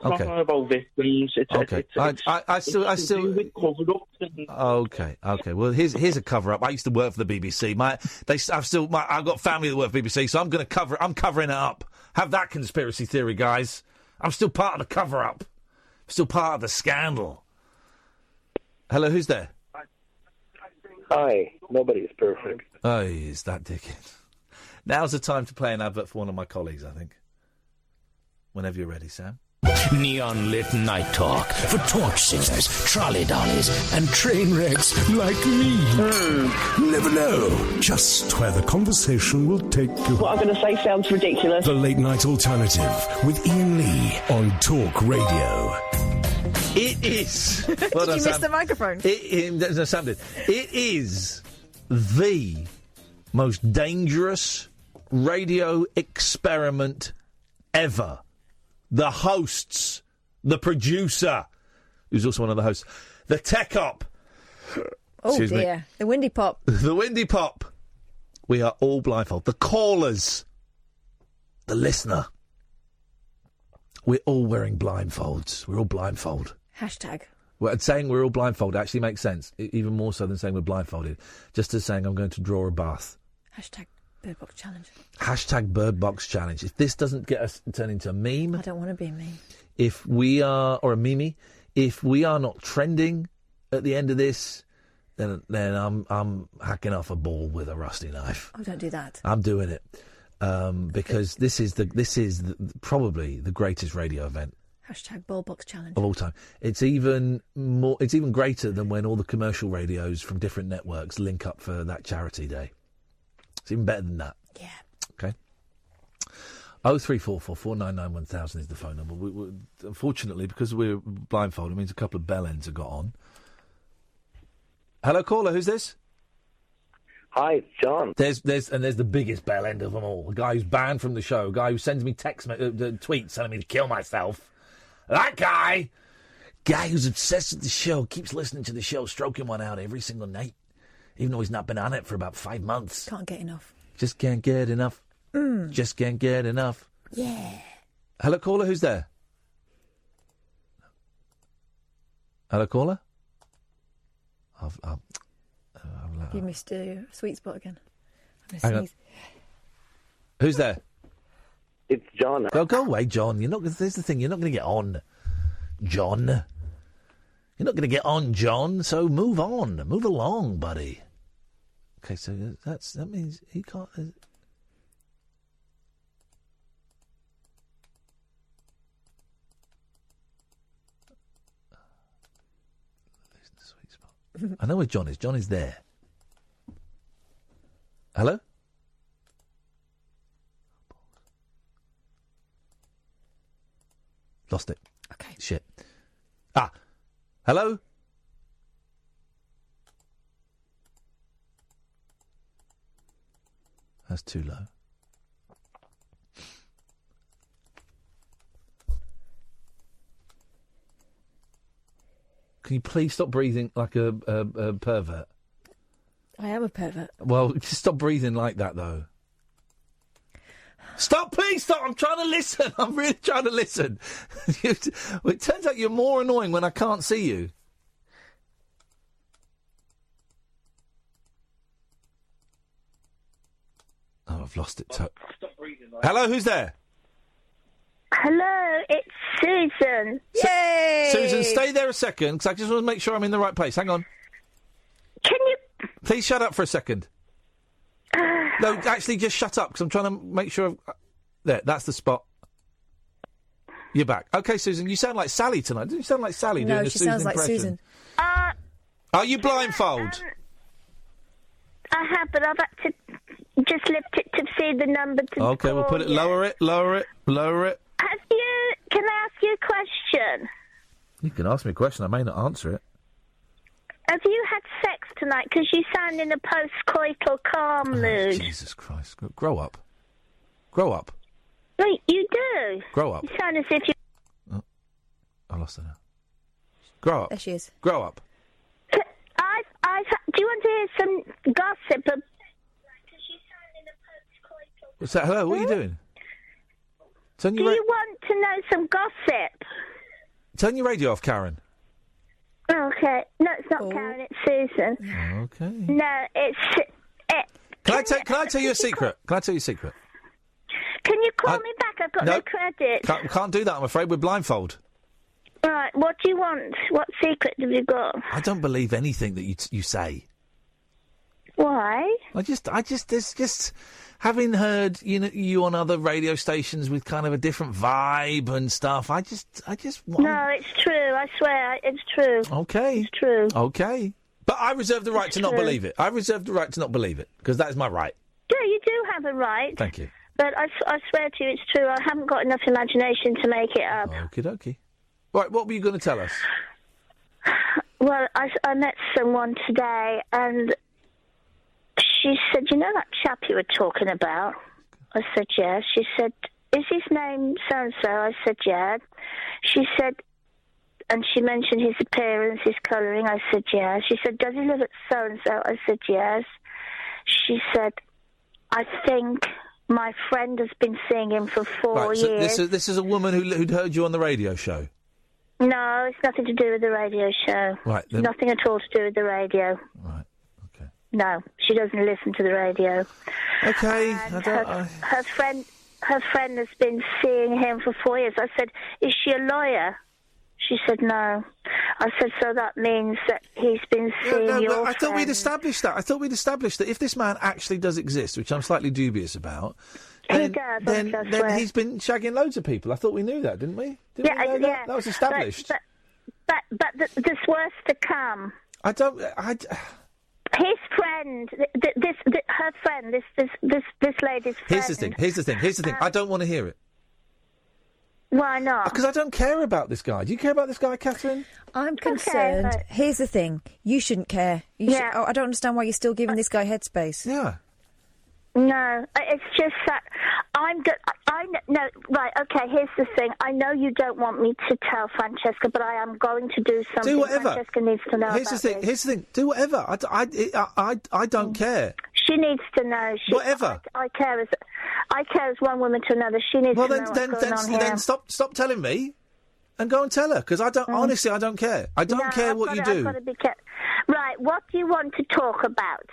It's not about victims. I still. Covered up. Okay. Well, here's a cover up. I used to work for the BBC. I've got family that work for the BBC, so I'm covering it up. Have that conspiracy theory, guys. I'm still part of the cover up. Still part of the scandal. Hello, who's there? Hi. Nobody is perfect. Oh, is that dickhead? Now's the time to play an advert for one of my colleagues, I think. Whenever you're ready, Sam. Neon lit night talk for torch singers, trolley dollies, and train wrecks like me. You never know just where the conversation will take you. What I'm going to say sounds ridiculous. The Late Night Alternative with Iain Lee on Talk Radio. It is. Did you miss the microphone? No, Sam did. It is the most dangerous radio experiment ever. The hosts, the producer, who's also one of the hosts, the tech op. Oh dear, the windy pop. The windy pop. We are all blindfolded. The callers, the listener. We're all wearing blindfolds. We're all blindfolded. Hashtag. Well, saying we're all blindfolded actually makes sense, even more so than saying we're blindfolded. Just as saying I'm going to draw a bath. Hashtag Bird Box Challenge. Hashtag Bird Box Challenge. If this doesn't get us turn into a meme... I don't want to be a meme. If we are... Or a meme. If we are not trending at the end of this, then I'm hacking off a ball with a rusty knife. Oh, don't do that. I'm doing it. Because this is probably the greatest radio event. Hashtag Ball Box Challenge. Of all time. It's even greater than when all the commercial radios from different networks link up for that charity day. It's even better than that. Yeah. Okay. 0344 499 1000 is the phone number. We unfortunately, because we're blindfolded, it means a couple of bell ends have got on. Hello, caller. Who's this? Hi, it's John. There's the biggest bell end of them all. A guy who's banned from the show. A guy who sends me tweets telling me to kill myself. That guy who's obsessed with the show, keeps listening to the show, stroking one out every single night. Even though he's not been on it for about 5 months. Can't get enough. Just can't get enough. Just can't get enough. Yeah. Hello, caller. Who's there? Hello, caller. You missed a sweet spot again. Hang on. Who's there? It's John. Go away, John. There's the thing. You're not going to get on, John. You're not going to get on, John. So move on. Move along, buddy. Okay, so that means he can't. I know where John is. John is there. Hello? Lost it. Okay. Shit. Hello? That's too low. Can you please stop breathing like a pervert? I am a pervert. Well, just stop breathing like that, though. Stop, please stop. I'm trying to listen. I'm really trying to listen. It turns out you're more annoying when I can't see you. Oh, I've lost it. Hello, who's there? Hello, it's Susan. Yay! Susan, stay there a second, because I just want to make sure I'm in the right place. Hang on. Can you... Please shut up for a second. No, actually, just shut up, because I'm trying to make sure... There, that's the spot. You're back. OK, Susan, you sound like Sally tonight. Didn't you sound like Sally doing a Susan impression? No, she sounds like Susan. Are you blindfold? I have, but I've had to just lift it to see the number to OK, we'll put it... Lower it. Can I ask you a question? You can ask me a question. I may not answer it. Have you had sex tonight? Because you sound in a post-coital calm mood. Jesus Christ. Grow up. Grow up. Wait, you do? Grow up. You sound as if you... Oh, I lost her now. Grow up. There she is. Grow up. Do you want to hear some gossip? What's that? Hello, what are you doing? Do you want to know some gossip? Turn your radio off, Karen. Okay. No, it's not Karen, it's Susan. Okay. No, it's... Can I tell you a secret? Can I tell you a secret? Can you call me back? I've got no credit. Can't do that, I'm afraid. We're blindfold. Right, what do you want? What secret have you got? I don't believe anything that you say. Why? I just having heard you on other radio stations with kind of a different vibe and stuff. I just want... No, it's true. I swear, it's true. Okay, it's true. Okay, but I reserve the right to not believe it. I reserve the right to not believe it because that is my right. Yeah, you do have a right. Thank you. But I swear to you, it's true. I haven't got enough imagination to make it up. Okie dokie. Right, what were you going to tell us? Well, I met someone today, and she said, "You know that chap you were talking about?" I said, "Yes." She said, "Is his name so-and-so?" I said, "Yeah." She said, and she mentioned his appearance, his colouring. I said, "Yes." She said, "Does he live at so-and-so?" I said, "Yes." She said, "I think my friend has been seeing him for 4 years." So this is a woman who'd heard you on the radio show? No, it's nothing to do with the radio show. Right. Then... Nothing at all to do with the radio. Right. Okay. No, she doesn't listen to the radio. Okay. Her friend has been seeing him for 4 years. I said, "Is she a lawyer?" She said, "No." I said, "So that means that he's been seeing your friend." I thought we'd established that. I thought we'd established that if this man actually does exist, which I'm slightly dubious about, then he's been shagging loads of people. I thought we knew that, didn't we? Didn't we know that? Yeah. That was established. But there's worse to come. His friend, her friend, this lady's friend. Here's the thing. I don't want to hear it. Why not? Because I don't care about this guy. Do you care about this guy, Catherine? I'm concerned. Okay, Here's the thing. You shouldn't care. I don't understand why you're still giving this guy headspace. Yeah. No, it's just that right, okay, here's the thing. I know you don't want me to tell Francesca, but I am going to do something. Do whatever. Francesca needs to know Here's the thing. Do whatever. I don't care. She needs to know. Whatever. I care as one woman to another. She needs to know what's going on here. Then stop telling me and go and tell her, because honestly, I don't care. I don't care what you do. I've got to be careful. Right, what do you want to talk about?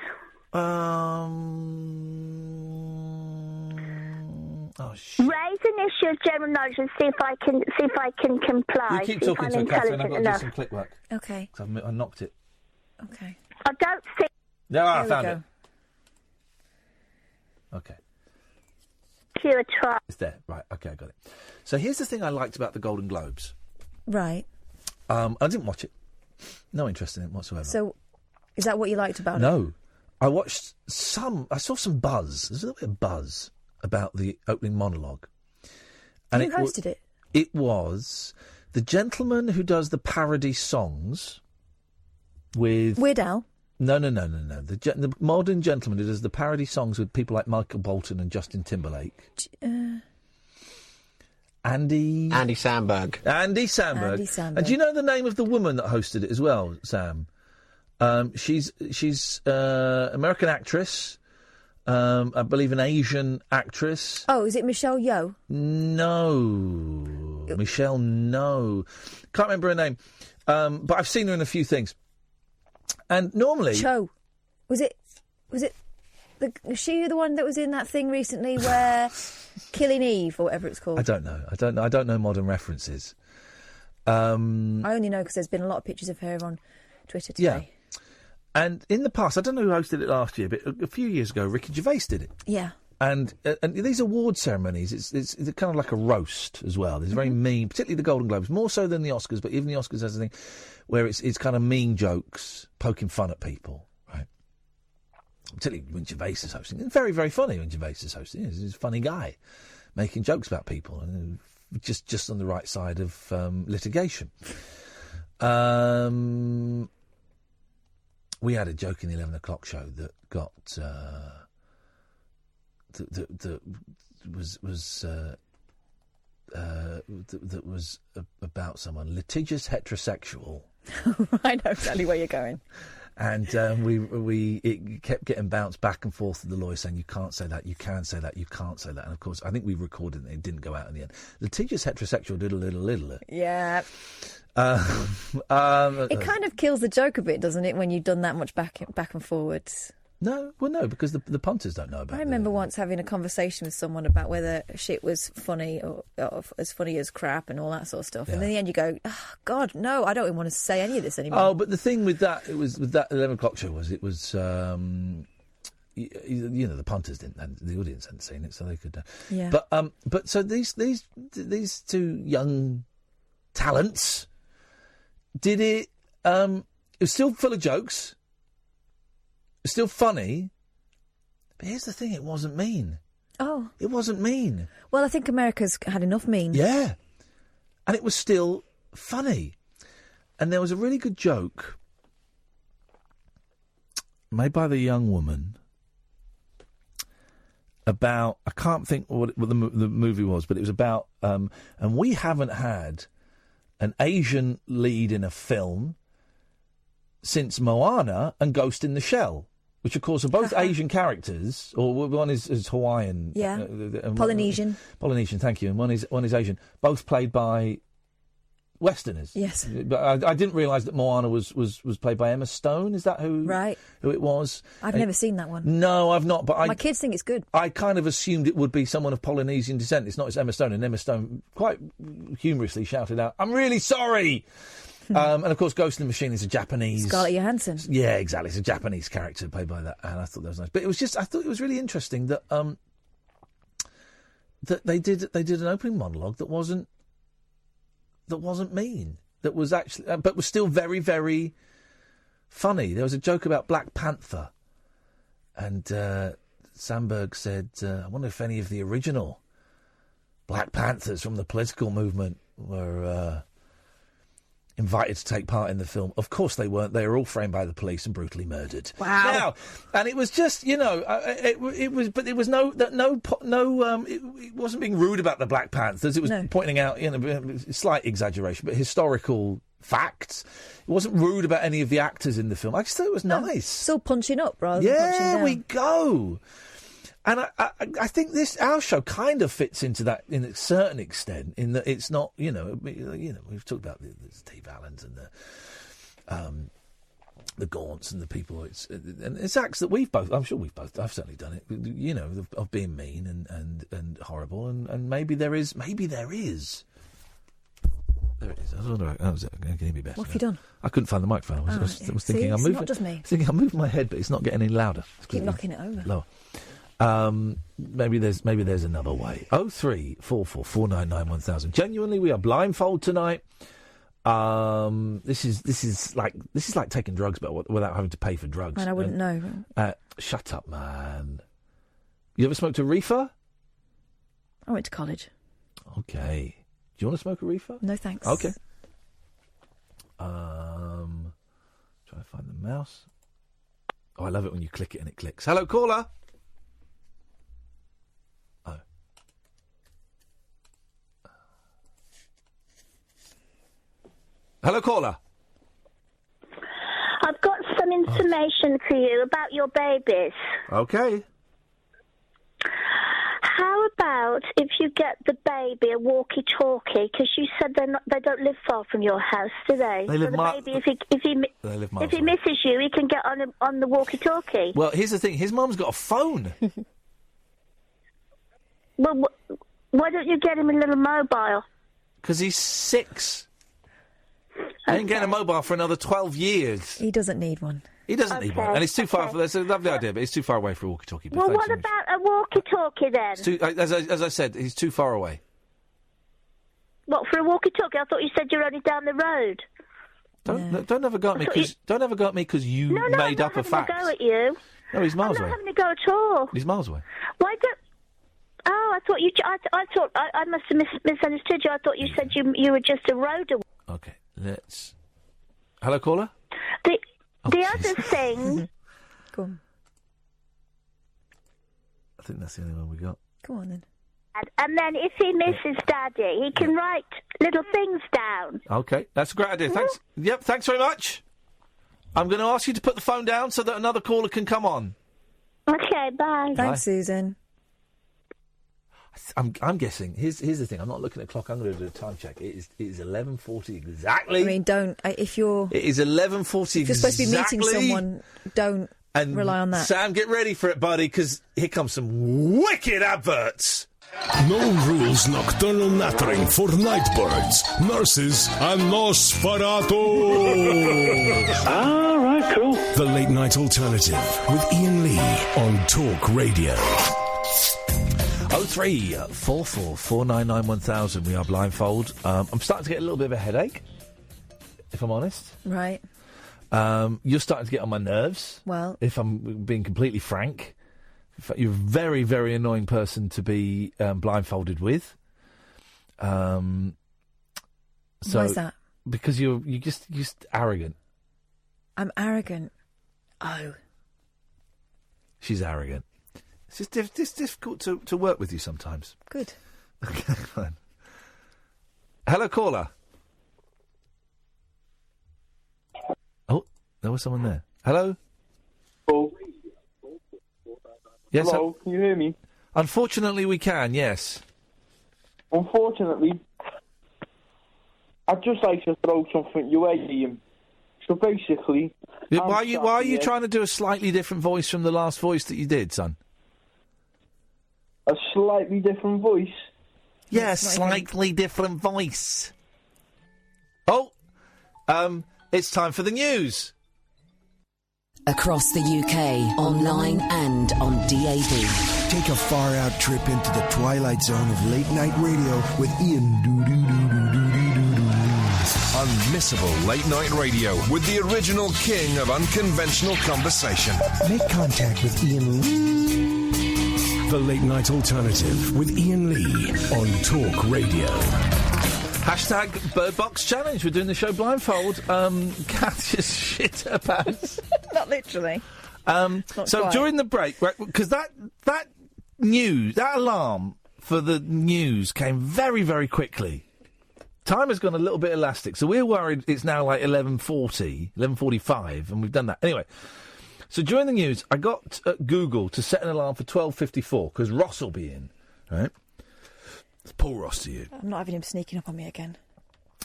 Raise an issue of general knowledge and see if I can comply. You keep talking to her, Catherine. I've got to do some click work. Okay. I knocked it. Okay. I don't think. No, I found it. Okay. Give a try. It's there. Right. Okay, I got it. So here's the thing I liked about the Golden Globes. Right. I didn't watch it. No interest in it whatsoever. So, is that what you liked about it? No. I watched I saw some buzz. There's a little bit of buzz about the opening monologue. And who hosted it? It was the gentleman who does the parody songs with... Weird Al? No. The modern gentleman who does the parody songs with people like Michael Bolton and Justin Timberlake. Andy Samberg. Andy Samberg. And do you know the name of the woman that hosted it as well, Sam? She's American actress. I believe an Asian actress. Oh, is it Michelle Yeoh? No. Michelle, no. Can't remember her name. But I've seen her in a few things. And normally... Cho. Was she the one that was in that thing recently where... Killing Eve, or whatever it's called? I don't know. I don't know modern references. I only know because there's been a lot of pictures of her on Twitter today. Yeah. And in the past, I don't know who hosted it last year, but a few years ago, Ricky Gervais did it. Yeah. And these award ceremonies, it's kind of like a roast as well. It's very mean, particularly the Golden Globes, more so than the Oscars, but even the Oscars has a thing where it's kind of mean jokes, poking fun at people, right? Particularly when Gervais is hosting. It's very, very funny when Gervais is hosting. He's a funny guy, making jokes about people, and just on the right side of litigation. We had a joke in the 11 o'clock show that got... That was about someone litigious heterosexual. I know exactly where you're going. And it kept getting bounced back and forth to the lawyer saying, you can't say that, you can say that, you can't say that. And of course, I think we recorded it, it didn't go out in the end. Litigious heterosexual diddle. Yeah. It kind of kills the joke a bit, doesn't it, when you've done that much back and forwards? No, because the punters don't know about it. I remember once having a conversation with someone about whether shit was funny or as funny as crap and all that sort of stuff. Yeah. And in the end you go, oh, God, no, I don't even want to say any of this anymore. Oh, but the thing with that, with that 11 o'clock show was, the punters didn't, and the audience hadn't seen it, so they could... yeah. But so these two young talents did it... it was still full of jokes... It's still funny, but here's the thing, it wasn't mean. Oh. It wasn't mean. Well, I think America's had enough mean. Yeah. And it was still funny. And there was a really good joke made by the young woman about, I can't think what the movie was, but it was about, and we haven't had an Asian lead in a film since Moana and Ghost in the Shell. Which, of course, are both Asian characters, or one is Hawaiian. Yeah, Polynesian. Polynesian, thank you. And one is Asian. Both played by Westerners. Yes. But I didn't realise that Moana was played by Emma Stone. Is that who it was? I've never seen that one. No, I've not. But my kids think it's good. I kind of assumed it would be someone of Polynesian descent. It's not. It's Emma Stone. And Emma Stone quite humorously shouted out, "I'm really sorry." And of course, Ghost in the Machine is a Japanese... Scarlett Johansson. Yeah, exactly. It's a Japanese character played by that, and I thought that was nice. But it was just... I thought it was really interesting that that they did an opening monologue that wasn't mean. That was actually... but was still very, very funny. There was a joke about Black Panther. And Sandberg said, I wonder if any of the original Black Panthers from the political movement were... invited to take part in the film. Of course they weren't. They were all framed by the police and brutally murdered. Wow. Now, and it was just, it was, but there was it wasn't being rude about the Black Panthers. It was pointing out, slight exaggeration, but historical facts. It wasn't rude about any of the actors in the film. I just thought it was nice. Still punching up rather than punching down. Yeah, we go. And I think our show kind of fits into that in a certain extent, in that it's not, we've talked about the Steve Allens and the Gaunts and the people. It's acts that I've certainly done it, of being mean and horrible, and maybe there is. There it is. I don't know. Can it be better? What have you done? I couldn't find the microphone. I was thinking I'm moving. It's not just me. I'm moving my head, but it's not getting any louder. Keep knocking it over. Lower. Maybe there's another way. 03444991000. Genuinely, we are blindfold tonight. This is like taking drugs, but without having to pay for drugs. And I wouldn't know. Shut up, man. You ever smoked a reefer? I went to college. Okay. Do you want to smoke a reefer? No, thanks. Okay. Try to find the mouse. Oh, I love it when you click it and it clicks. Hello, caller. Hello, caller. I've got some information for you about your babies. Okay. How about if you get the baby a walkie-talkie? Because you said they don't live far from your house, do they? They live baby, if he miles away. misses you, he can get on the walkie-talkie. Well, here's the thing. His mum's got a phone. Well, why don't you get him a little mobile? Because he's 6. I ain't getting a mobile for another 12 years. He doesn't need one. He doesn't need one, and it's too far. That's a lovely idea, but it's too far away for a walkie-talkie. Well, what about a walkie-talkie then? It's too, as I said, he's too far away. What, for a walkie-talkie? I thought you said you're only down the road. Don't ever go at me because you made up a fact. I'm not having a go at you. No, he's miles away. I'm not having a go at all. He's miles away. Why don't... Oh, I thought you... I thought... I must have misunderstood you. I thought you said you were just a road away. Okay, let's... Hello, caller? The other thing... Go on. I think that's the only one we got. Go on, then. And then if he misses Daddy, he can write little things down. Okay, that's a great idea. Thanks. Yep, thanks very much. I'm going to ask you to put the phone down so that another caller can come on. Okay, bye. Thanks, Susan. I'm guessing. Here's the thing. I'm not looking at the clock. I'm going to do a time check. It is 11:40 exactly. I mean, don't if you're. It is 11:40 exactly. If you're supposed to be meeting someone, don't rely on that. Sam, get ready for it, buddy, because here comes some wicked adverts. No rules nocturnal nattering for nightbirds, nurses, and Nosferatu. All right, cool. The Late Night Alternative with Iain Lee on Talk Radio. 0344 499 1000. We are blindfold. I'm starting to get a little bit of a headache, if I'm honest. Right. You're starting to get on my nerves. Well, if I'm being completely frank. In fact, you're a very, very annoying person to be blindfolded with. Why is that? Because you're just arrogant. I'm arrogant. Oh. She's arrogant. It's just difficult to work with you sometimes. Good. Okay, fine. Hello, caller. Oh, there was someone there. Hello? Oh. Yes, hello, can you hear me? Unfortunately, we can, yes. Unfortunately, I'd just like to throw something your way, Ian. So basically... Why are you trying to do a slightly different voice from the last voice that you did, son? A slightly different voice? Yeah, slightly different voice. Oh, it's time for the news. Across the UK, online and on DAB. Take a far-out trip into the twilight zone of late-night radio with Ian Doo-Doo-Doo-Doo-Doo-Doo-Doo. Unmissable late-night radio with the original king of unconventional conversation. Make contact with Ian Lee. The Late Night Alternative with Iain Lee on Talk Radio. Hashtag Bird Box Challenge. We're doing the show blindfold. Kath just shit her pants. Not literally. So quite. during the break, right, because that news, that alarm for the news came very, very quickly. Time has gone a little bit elastic, so we're worried it's now like 11:45, and we've done that. Anyway, so during the news, I got Google to set an alarm for 12:54, because Ross will be in, right? It's Paul Ross to you. I'm not having him sneaking up on me again.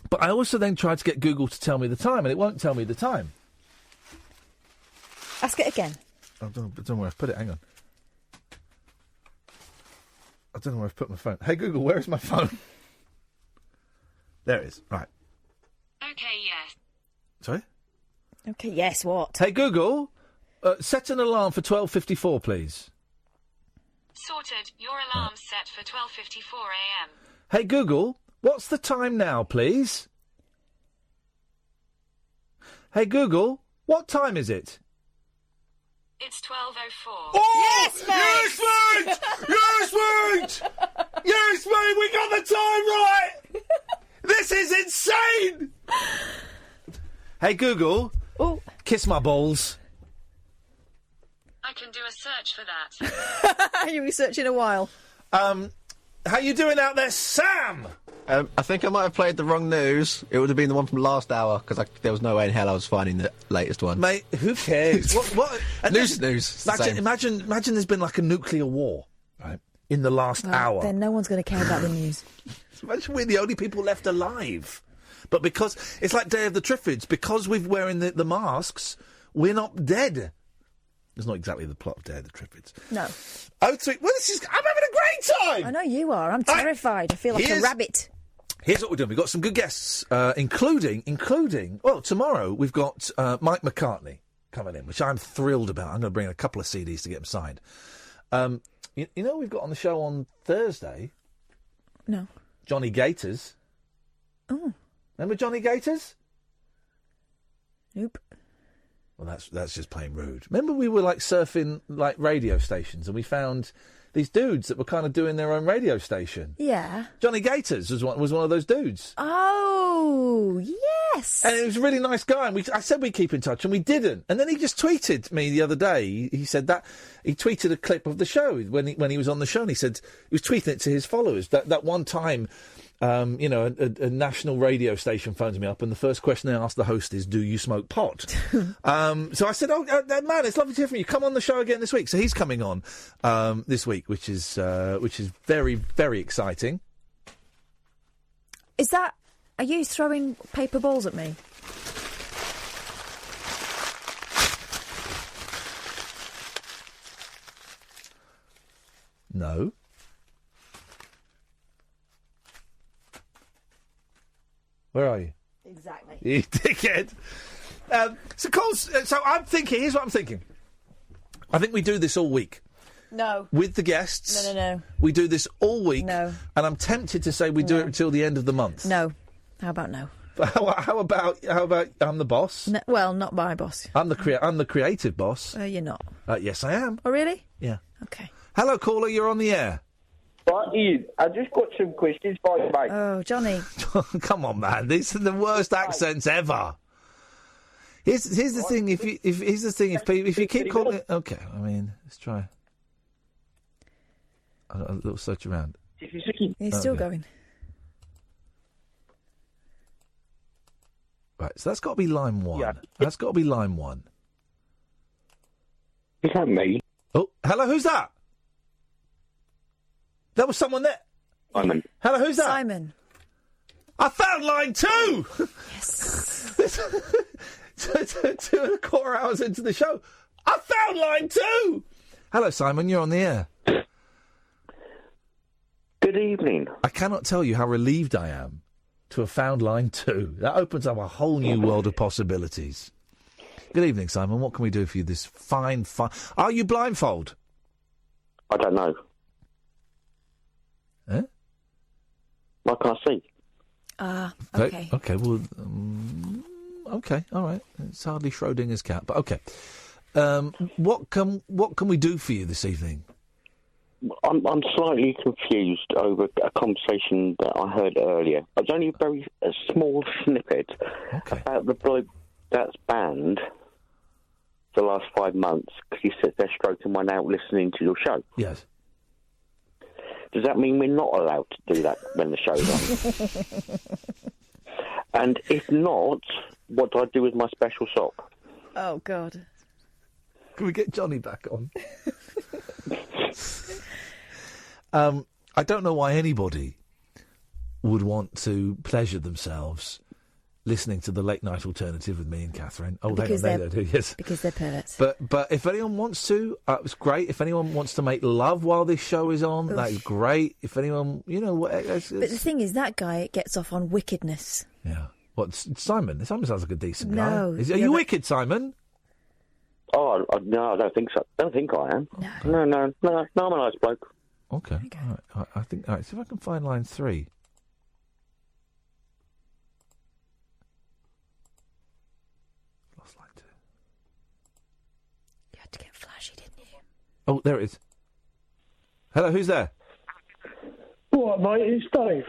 But I also then tried to get Google to tell me the time, and it won't tell me the time. Ask it again. I don't know where I've put it, hang on. I don't know where I've put my phone. Hey, Google, where is my phone? There it is. Right. Okay, yes. Sorry? Okay, yes, what? Hey, Google, set an alarm for 12:54, please. Sorted. Your alarm's set for 12:54 a.m. Hey, Google, what's the time now, please? Hey, Google, what time is it? It's 12:04. Oh! Yes, mate! Yes, mate! Yes, mate! Yes, mate, we got the time right! This is insane! Hey, Google, kiss my balls. I can do a search for that. You'll be searching a while. How you doing out there, Sam? I think I might have played the wrong news. It would have been the one from last hour, because there was no way in hell I was finding the latest one. Mate, who cares? what? News. Imagine there's been like a nuclear war, right, in the last hour. Then no one's going to care about the news. Imagine we're the only people left alive. But because it's like Day of the Triffids, because we're wearing the masks, we're not dead. It's not exactly the plot of Day of the Triffids. No. I'm having a great time! I know you are. I'm terrified. I feel like a rabbit. Here's what we're doing. We've got some good guests, including, well, tomorrow we've got Mike McCartney coming in, which I'm thrilled about. I'm going to bring a couple of CDs to get them signed. You know what we've got on the show on Thursday? No. Johnny Gators. Oh. Remember Johnny Gators? Nope. Well, that's just plain rude. Remember we were like surfing like radio stations and we found these dudes that were kind of doing their own radio station. Yeah. Johnny Gators was one of those dudes. Oh, yes. And he was a really nice guy. And I said we'd keep in touch, and we didn't. And then he just tweeted me the other day. He said that he tweeted a clip of the show when he was on the show, and he said he was tweeting it to his followers. That one time, a national radio station phones me up, and the first question they ask the host is, "Do you smoke pot?" So I said, "Oh, man, it's lovely to hear from you. Come on the show again this week." So he's coming on this week, which is very, very exciting. Are you throwing paper balls at me? No. Where are you? Exactly. You dickhead. So I'm thinking, here's what I'm thinking. I think we do this all week. No. With the guests. No. We do this all week. No. And I'm tempted to say we do it until the end of the month. No. How about no? How about I'm the boss? No, well, not my boss. I'm the creative boss. You're not. Yes, I am. Oh, really? Yeah. Okay. Hello, caller. You're on the air. Right, Ian, I just got some questions for you, mate. Oh, Johnny. Come on, man. These are the worst accents ever. Here's the thing. If you keep calling, okay. I mean, let's try. A little search around. He's still going. Right, so that's got to be line 1. Yeah. That's got to be line 1. Is that me? Oh, hello, who's that? There was someone there. Simon. Hello, who's that? Simon. I found line 2! Yes. 2.25 hours into the show. I found line 2! Hello, Simon, you're on the air. Good evening. I cannot tell you how relieved I am to have found line 2. That opens up a whole new world of possibilities. Good evening, Simon. What can we do for you this fine... Are you blindfold? I don't know. Eh? I can't see. Okay. Okay, well... okay, all right. It's hardly Schrodinger's cat, but okay. What can we do for you this evening? I'm slightly confused over a conversation that I heard earlier. It was only a small snippet about the bloke that's banned for the last 5 months because he sits there stroking one out listening to your show. Yes. Does that mean we're not allowed to do that when the show's on? And if not, what do I do with my special sock? Oh, God. Can we get Johnny back on? I don't know why anybody would want to pleasure themselves listening to the late night alternative with me and Katherine. Oh, because they do, yes. Because they're perverts. But if anyone wants to, it's great. If anyone wants to make love while this show is on, that is great. If anyone, But the thing is, that guy gets off on wickedness. Yeah. What, Simon? Simon sounds like a decent guy. No. Are you wicked, Simon? Oh, no, I don't think so. I don't think I am. No, I'm a nice bloke. Okay. All right. I think. All right. See if I can find line 3. Lost line 2. You had to get flashy, didn't you? Oh, there it is. Hello, who's there? All right, mate. It's Dave.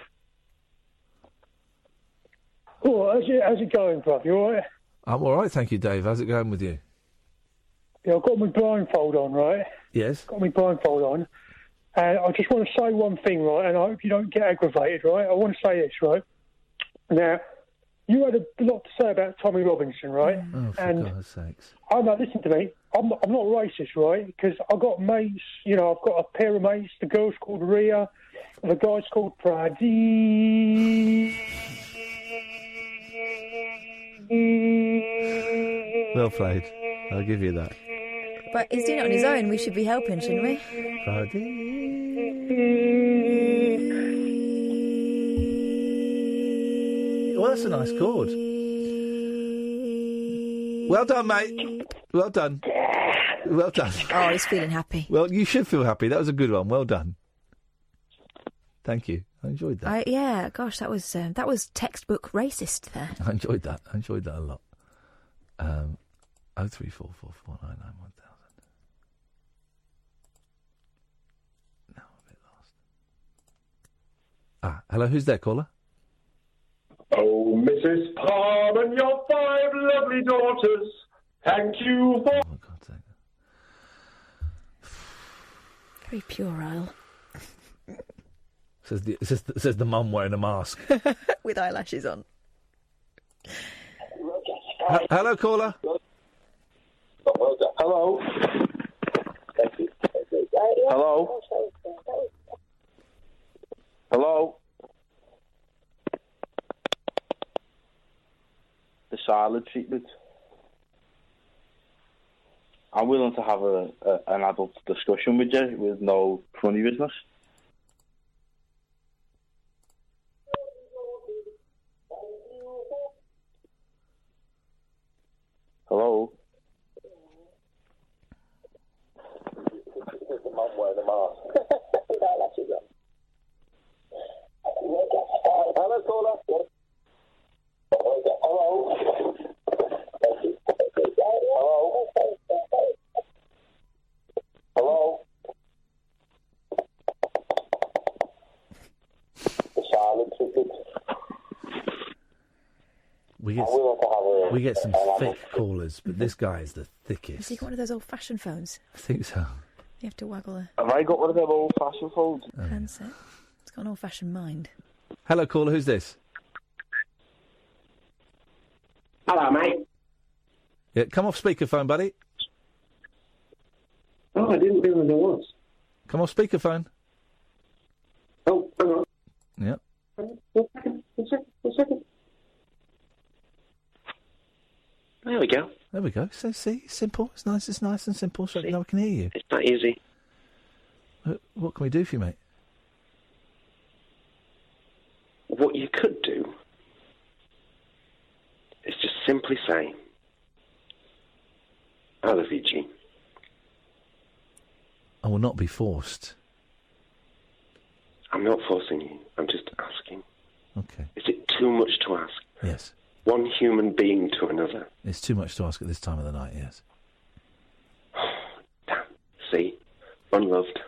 All right, how's it going, bruv? You all right? I'm all right, thank you, Dave. How's it going with you? Yeah, I've got my blindfold on, right? Yes. Got my blindfold on. And I just want to say one thing, right? And I hope you don't get aggravated, right? I want to say this, right? Now, you had a lot to say about Tommy Robinson, right? Oh, for God's sakes. Oh, no, listen to me. I'm not racist, right? Because I've got mates, I've got a pair of mates. The girl's called Rhea. The guy's called Pradi. Well played. I'll give you that. But he's doing it on his own. We should be helping, shouldn't we? Well, that's a nice chord. Well done, mate. Well done. Well done. Oh, he's feeling happy. Well, you should feel happy. That was a good one. Well done. Thank you. I enjoyed that. Yeah, gosh, that was textbook racist there. I enjoyed that. I enjoyed that a lot. 03444991000. Now I'm a bit lost. Hello, who's there, caller? Oh, Mrs. Palm and your 5 lovely daughters, thank you for... Oh, God's sake. Very puerile. Says the mum wearing a mask. With eyelashes on. Hello, caller. Hello. Hello. Hello? The silent treatment. I'm willing to have an adult discussion with you with no funny business. Hello? The mum wearing the mask. Hello, caller. Hello. Hello. The silence is good. We get some thick callers, but this guy is the thickest. Has he got one of those old-fashioned phones? I think so. You have to waggle the Have I got one of them old-fashioned phones? handset. It's got an old-fashioned mind. Hello, caller. Who's this? Hello, mate. Yeah, come off speakerphone, buddy. Oh, I didn't realise there was. Come off speakerphone. Oh, hang on. Yeah. One second. There we go. There we go. So, see, simple. It's nice and simple, so now we can hear you. It's not easy. What can we do for you, mate? What you could do is just simply say, I love you, Gene. I will not be forced. I'm not forcing you. I'm just asking. Okay. Is it too much to ask? Yes. One human being to another. It's too much to ask at this time of the night, yes. Damn. See? Unloved.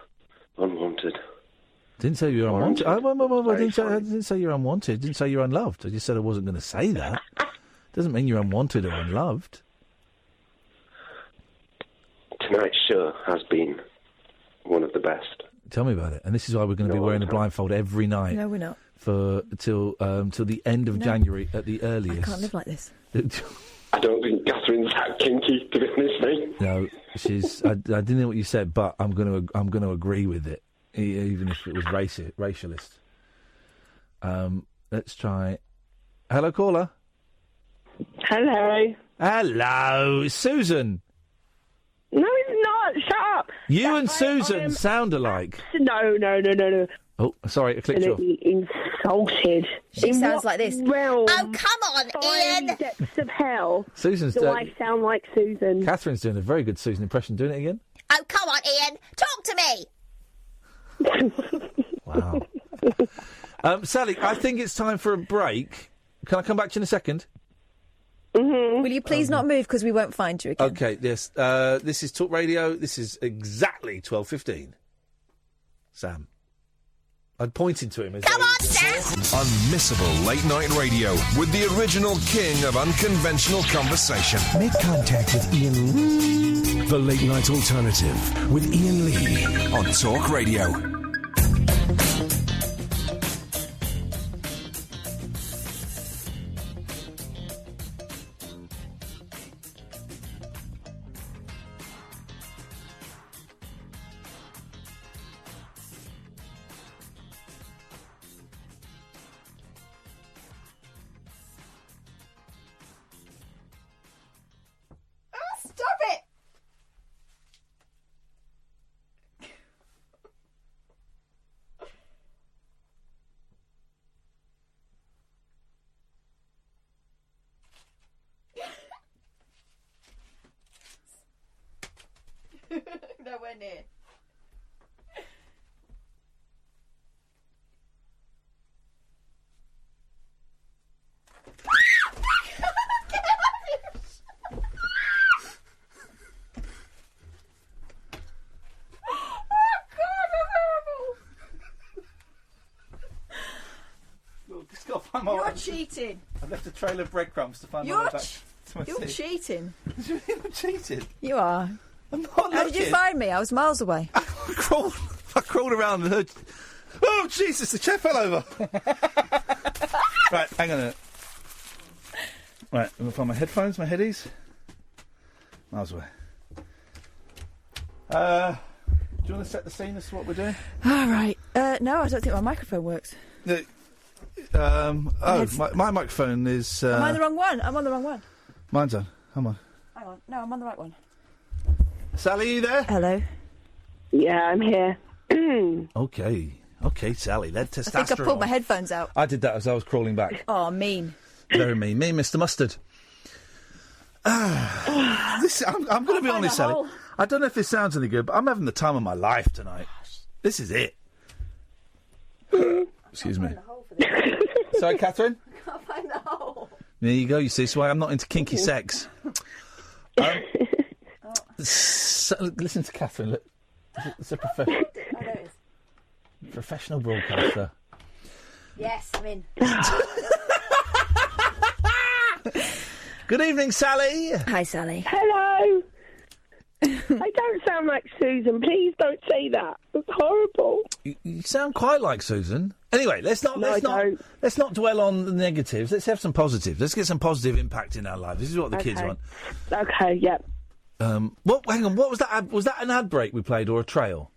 Unwanted. Didn't say you were unwanted. I didn't say you're unwanted. Didn't say you're unloved. I just said I wasn't going to say that. Doesn't mean you're unwanted or unloved. Tonight's show has been one of the best. Tell me about it. And this is why we're going to be wearing a blindfold every night. No, we're not. For till the end of January at the earliest. I can't live like this. I don't think Catherine's that kinky, to be honest, mate. No, she's. I didn't know what you said, but I'm going to agree with it, even if it was racialist. Let's try. Hello, caller. Hello. Hello, Susan. No, it's not. Shut up. You and Susan sound alike. No. Oh, sorry, I clicked you off. Insulted. She sounds like this. Realm, oh, come on, Ian. Depths of hell. Susan's. Do I sound like Susan? Catherine's doing a very good Susan impression. Doing it again. Oh, come on, Ian. Talk to me. Wow. Sally, I think it's time for a break. Can I come back to you in a second? Mm-hmm. Will you please not move because we won't find you again? Okay, yes. This is Talk Radio. This is exactly 12:15. Sam. I'm pointing to him. Come on, Sam! Unmissable late night radio with the original king of unconventional conversation. Make contact with Ian Lee. The Late Night Alternative with Ian Lee on Talk Radio. Nowhere near. Just got to find my You're way. cheating. I've left a trail of breadcrumbs to find my You're way back to my You're seat. cheating. You're cheating. You are. I'm not How did you looking. find me? I was miles away. I crawled around and heard. Oh Jesus! The chair fell over. Right, hang on a minute. Right, I'm gonna find my headphones, my headies. Miles away. Do you want to set the scene as to what we're doing? All right. No, I don't think my microphone works. My microphone is. Am I the wrong one? I'm on the wrong one. Mine's on. Come on. Hang on. No, I'm on the right one. Sally, you there? Hello. Yeah, I'm here. Okay, Sally. That testosterone. I think I pulled my headphones out. I did that as I was crawling back. Oh, mean. Very mean. Me, Mr. Mustard. I'm going to be honest, Sally. I don't know if this sounds any good, but I'm having the time of my life tonight. This is it. Excuse me. Sorry, Catherine? I can't find the hole. There you go, you see. So I'm not into kinky sex. Listen to Catherine. Look. It's a professional broadcaster. Yes, I'm in. Good evening, Sally. Hi, Sally. Hello. I don't sound like Susan. Please don't say that. It's horrible. You sound quite like Susan. Anyway, let's not dwell on the negatives. Let's have some positives. Let's get some positive impact in our lives. This is what the kids want. Okay, yep. Hang on. What was that? Was that an ad break we played or a trail?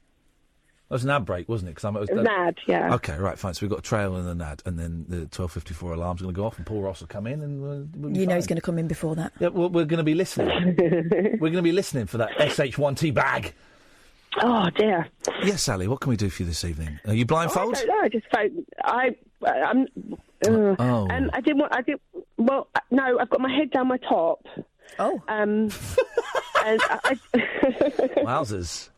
It was an ad break, wasn't it? It was an ad, yeah. Okay, right, fine. So we've got a trail and an ad, and then the 12:54 alarm's going to go off, and Paul Ross will come in, and we'll be You know fine. he's going to come in before that. Yeah, we're going to be listening. We're going to be listening for that SH1T bag. Oh dear. Yes, Sally. What can we do for you this evening? Are you blindfold? I don't know. I just phoned. I didn't want. Well, no. I've got my head down my top. Oh. And Wowzers.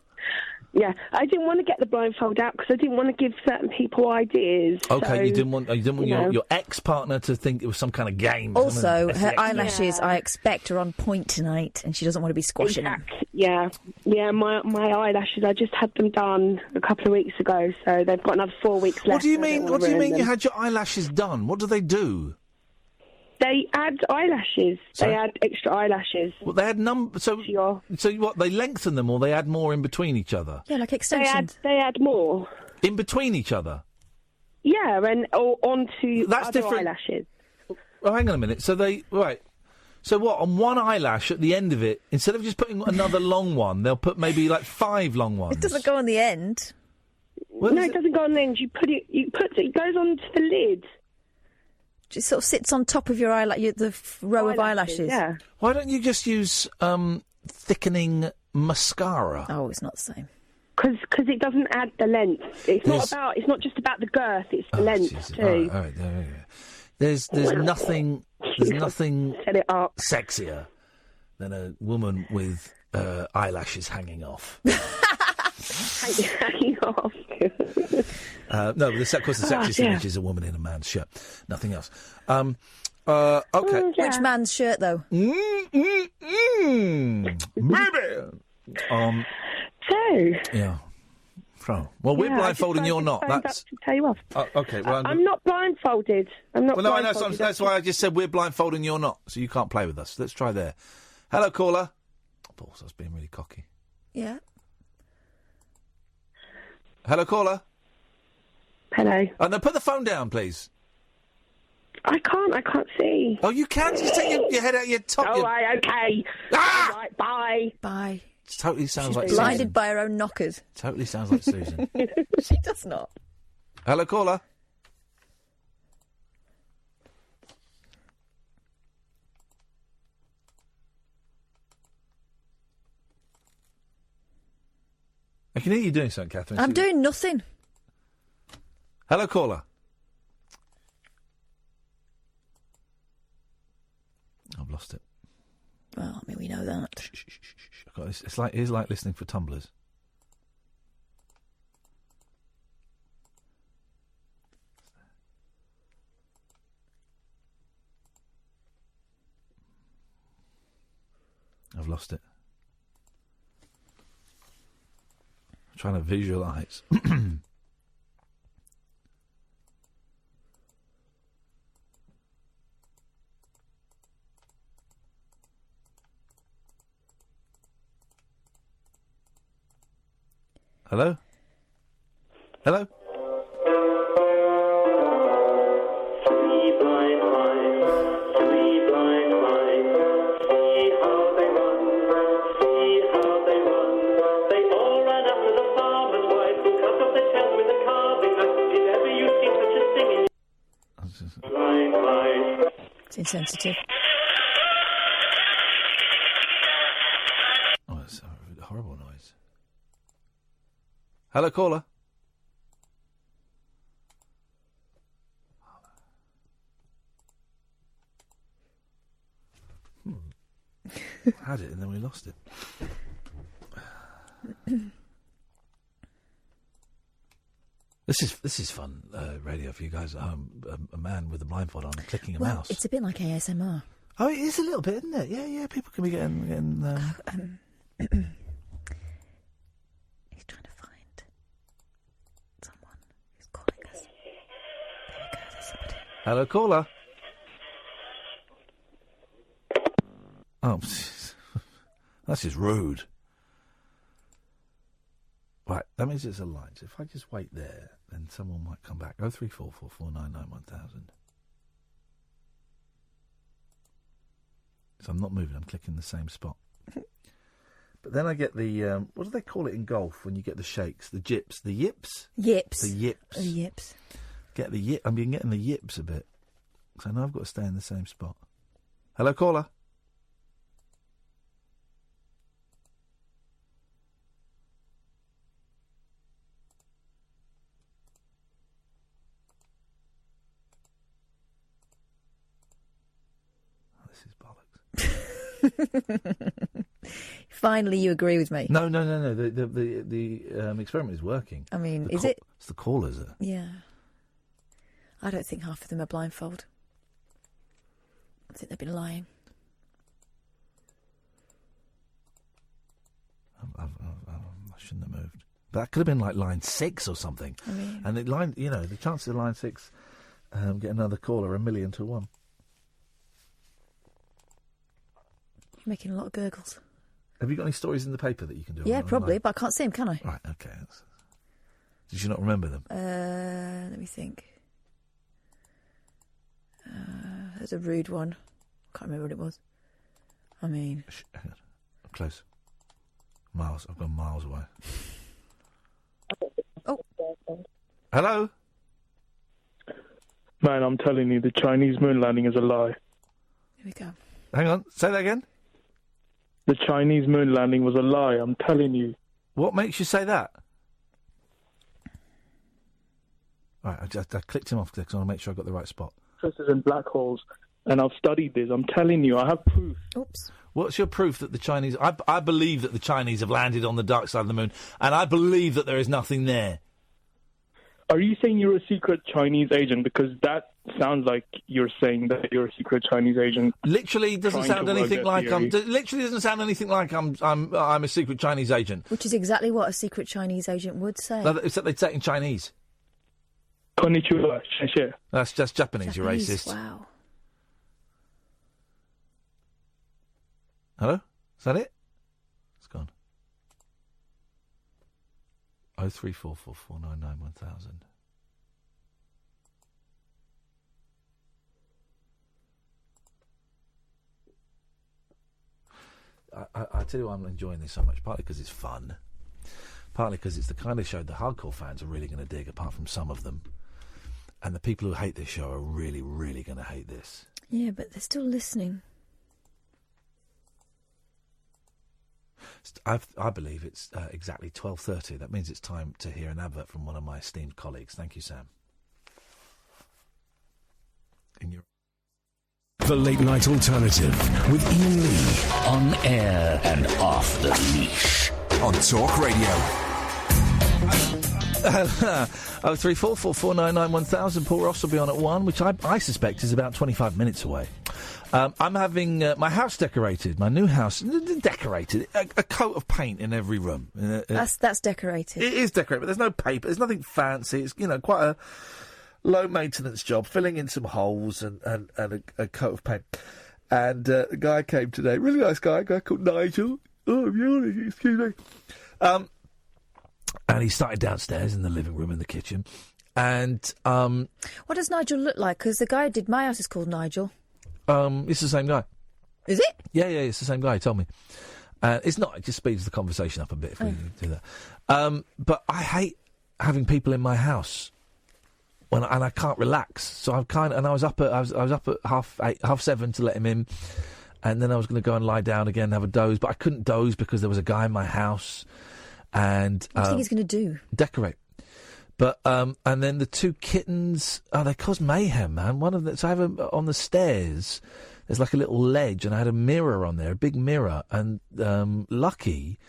Yeah, I didn't want to get the blindfold out because I didn't want to give certain people ideas. Okay, so, you didn't want your ex-partner to think it was some kind of game. Also, her eyelashes, I expect, are on point tonight, and she doesn't want to be squashing them. Yeah. My eyelashes. I just had them done a couple of weeks ago, so they've got another 4 weeks left. What do you mean? What do you mean you had your eyelashes done? What do they do? They add eyelashes. Sorry? They add extra eyelashes. Well, they add So what? They lengthen them, or they add more in between each other? Yeah, like extensions. They add more in between each other. Yeah, or onto That's other different. eyelashes. Well, hang on a minute. So what? On one eyelash at the end of it, instead of just putting another long one, they'll put maybe like 5 long ones. It doesn't go on the end. No, it doesn't go on the end. It goes onto the lid. It sort of sits on top of your the row of eyelashes. Yeah. Why don't you just use thickening mascara? Oh, it's not the same. Because it doesn't add the length. It's not just about the girth. It's the length too. All right, there we go. There's nothing sexier than a woman with eyelashes hanging off. Hanging off. No, but of course the sexiest image is a woman in a man's shirt. Nothing else. Okay. Which man's shirt, though? Baby! Yeah. So, well, we're blindfolded and you're not. That's to tell you off. Okay. Well, I'm not blindfolded. I'm not. Well, no, I know. blindfolded. That's why I just said we're blindfolded and you're not. So you can't play with us. Let's try there. Hello, caller. Paul, I was being really cocky. Yeah. Hello, caller. Hello. Oh, no, put the phone down, please. I can't see. Oh, you can? Just take your head out your top. Oh, right, okay. Ah! All right, bye. Bye. It totally sounds She's like blinded Susan. by her own knockers. Totally sounds like Susan. She does not. Hello, caller. I can hear you doing something, Catherine. I'm doing nothing. Hello, caller. I've lost it. Well, I mean, we know that. I God, it's like listening for tumblers. I've lost it. I'm trying to visualise. Hello? Hello? It's insensitive. Oh, it's a horrible noise. Hello, caller. Had it and then we lost it. This is fun radio for you guys at home. A man with a blindfold on clicking a mouse. It's a bit like ASMR. Oh, it is a little bit, isn't it? Yeah. People can be getting. He's trying to find someone who's calling us. There we go. There's somebody. Hello, caller. Oh, that's just rude. Right, that means it's a line. So if I just wait there, then someone might come back. 03444991000. So I'm not moving. I'm clicking the same spot. But then I get the what do they call it in golf when you get the shakes? The jips, the yips. Yips. The yips. The yips. Get the yip. I've been getting the yips a bit. So now I've got to stay in the same spot. Hello, caller. Finally, you agree with me. No. The experiment is working. I mean, is it? It's the callers. Yeah. I don't think half of them are blindfold. I think they've been lying. I shouldn't have moved. But that could have been like line 6 or something. I mean, and the chances of line 6 get another caller 1,000,000 to 1. You're making a lot of gurgles. Have you got any stories in the paper that you can do? Yeah, probably, but I can't see them, can I? Right, okay. Did you not remember them? Let me think. There's a rude one. Can't remember what it was. I mean... Hang on. I'm close. Miles. I've gone miles away. Oh. Hello? Man, I'm telling you, the Chinese moon landing is a lie. Here we go. Hang on. Say that again? The Chinese moon landing was a lie, I'm telling you. What makes you say that? Right, I clicked him off because I want to make sure I got the right spot. Crystals and black holes, and I've studied this. I'm telling you, I have proof. Oops. What's your proof that the Chinese... I believe that the Chinese have landed on the dark side of the moon, and I believe that there is nothing there. Are you saying you're a secret Chinese agent? Because that sounds like you're saying that you're a secret Chinese agent. Literally doesn't sound anything like I'm. Literally doesn't sound anything like I'm a secret Chinese agent. Which is exactly what a secret Chinese agent would say. Except they'd say it in Chinese. Konnichiwa, shishie. That's just Japanese. You're racist. Wow. Hello? Is that it? It's gone. 03444991000. I tell you why I'm enjoying this so much, partly because it's fun, partly because it's the kind of show the hardcore fans are really going to dig, apart from some of them. And the people who hate this show are really, really going to hate this. Yeah, but they're still listening. I believe it's exactly 12:30. That means it's time to hear an advert from one of my esteemed colleagues. Thank you, Sam. The Late Night Alternative with Iain Lee. On air and off the leash. On Talk Radio. 03444991000. Paul Ross will be on at 1, which I suspect is about 25 minutes away. I'm having my house decorated, my new house decorated. A coat of paint in every room. That's decorated. It is decorated, but there's no paper. There's nothing fancy. It's quite a low maintenance job, filling in some holes and a coat of paint. And the guy came today, really nice guy, a guy called Nigel. Oh, I'm yawning, excuse me. And he started downstairs in the living room and the kitchen. And what does Nigel look like? Because the guy who did my house is called Nigel. It's the same guy. Is it? Yeah, it's the same guy. He told me. It's not. It just speeds the conversation up a bit if we do that. But I hate having people in my house and I can't relax. So I was up at 7:30 to let him in, and then I was going to go and lie down again and have a doze, but I couldn't doze because there was a guy in my house. And what do you think he's going to do? Decorate. But and then the two kittens, they cause mayhem, man. One of them, so I have on the stairs. There's like a little ledge, and I had a mirror on there, a big mirror. And Lucky,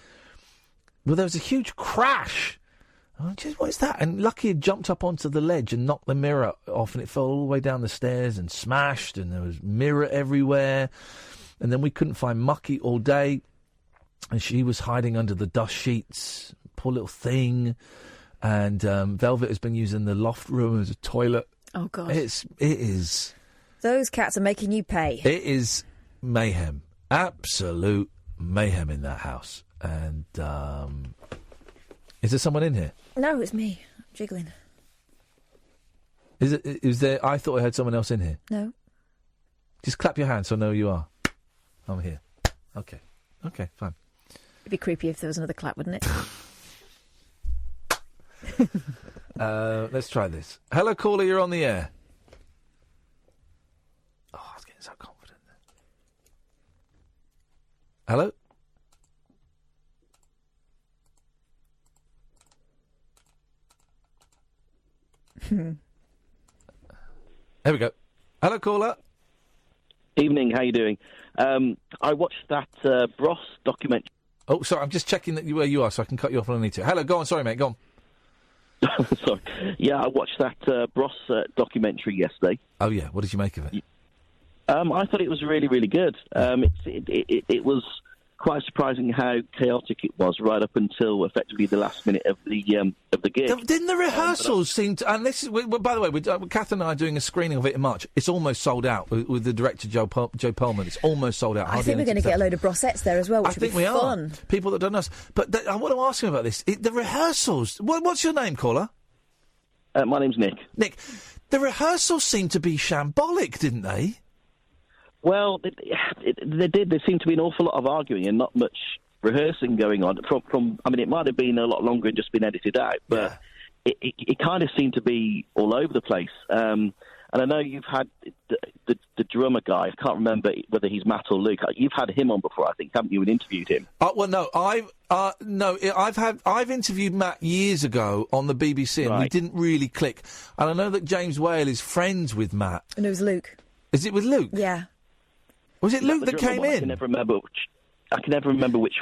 well, there was a huge crash. Oh, geez, what is that? And Lucky had jumped up onto the ledge and knocked the mirror off, and it fell all the way down the stairs and smashed. And there was mirror everywhere. And then we couldn't find Mucky all day, and she was hiding under the dust sheets. Poor little thing. And Velvet has been using the loft room as a toilet. Oh, God. It is. Those cats are making you pay. It is mayhem. Absolute mayhem in that house. And is there someone in here? No, it's me. I'm jiggling. Is there? I thought I heard someone else in here. No. Just clap your hands so I know who you are. I'm here. Okay, fine. It'd be creepy if there was another clap, wouldn't it? Let's try this. Hello, caller, you're on the air. Oh, I was getting so confident then. Hello? There we go. Hello, caller. Evening, how you doing? I watched that Bros documentary. Oh, sorry, I'm just checking where you are so I can cut you off when I need to. Hello, go on, sorry, mate, go on. Sorry. Yeah, I watched that Bros documentary yesterday. Oh, yeah, what did you make of it? I thought it was really, really good. It was quite surprising how chaotic it was right up until effectively the last minute of the gig. Didn't the rehearsals seem to... And this is, by the way, Katherine and I are doing a screening of it in March. It's almost sold out with the director, Joe Perlman. It's almost sold out. I think we're going to get a load of Brossettes there as well, which will be fun. Are. People that don't know us. But I want to ask you about this. The rehearsals... What's your name, caller? My name's Nick. Nick, the rehearsals seemed to be shambolic, didn't they? Well, they did. There seemed to be an awful lot of arguing and not much rehearsing going on. I mean, it might have been a lot longer and just been edited out, but it kind of seemed to be all over the place. And I know you've had the drummer guy. I can't remember whether he's Matt or Luke. You've had him on before, I think, haven't you? And interviewed him. Well, no, I've interviewed Matt years ago on the BBC, and we didn't really click. And I know that James Whale is friends with Matt. And it was Luke. Is it with Luke? Yeah. Was it Luke that came in? I can never remember which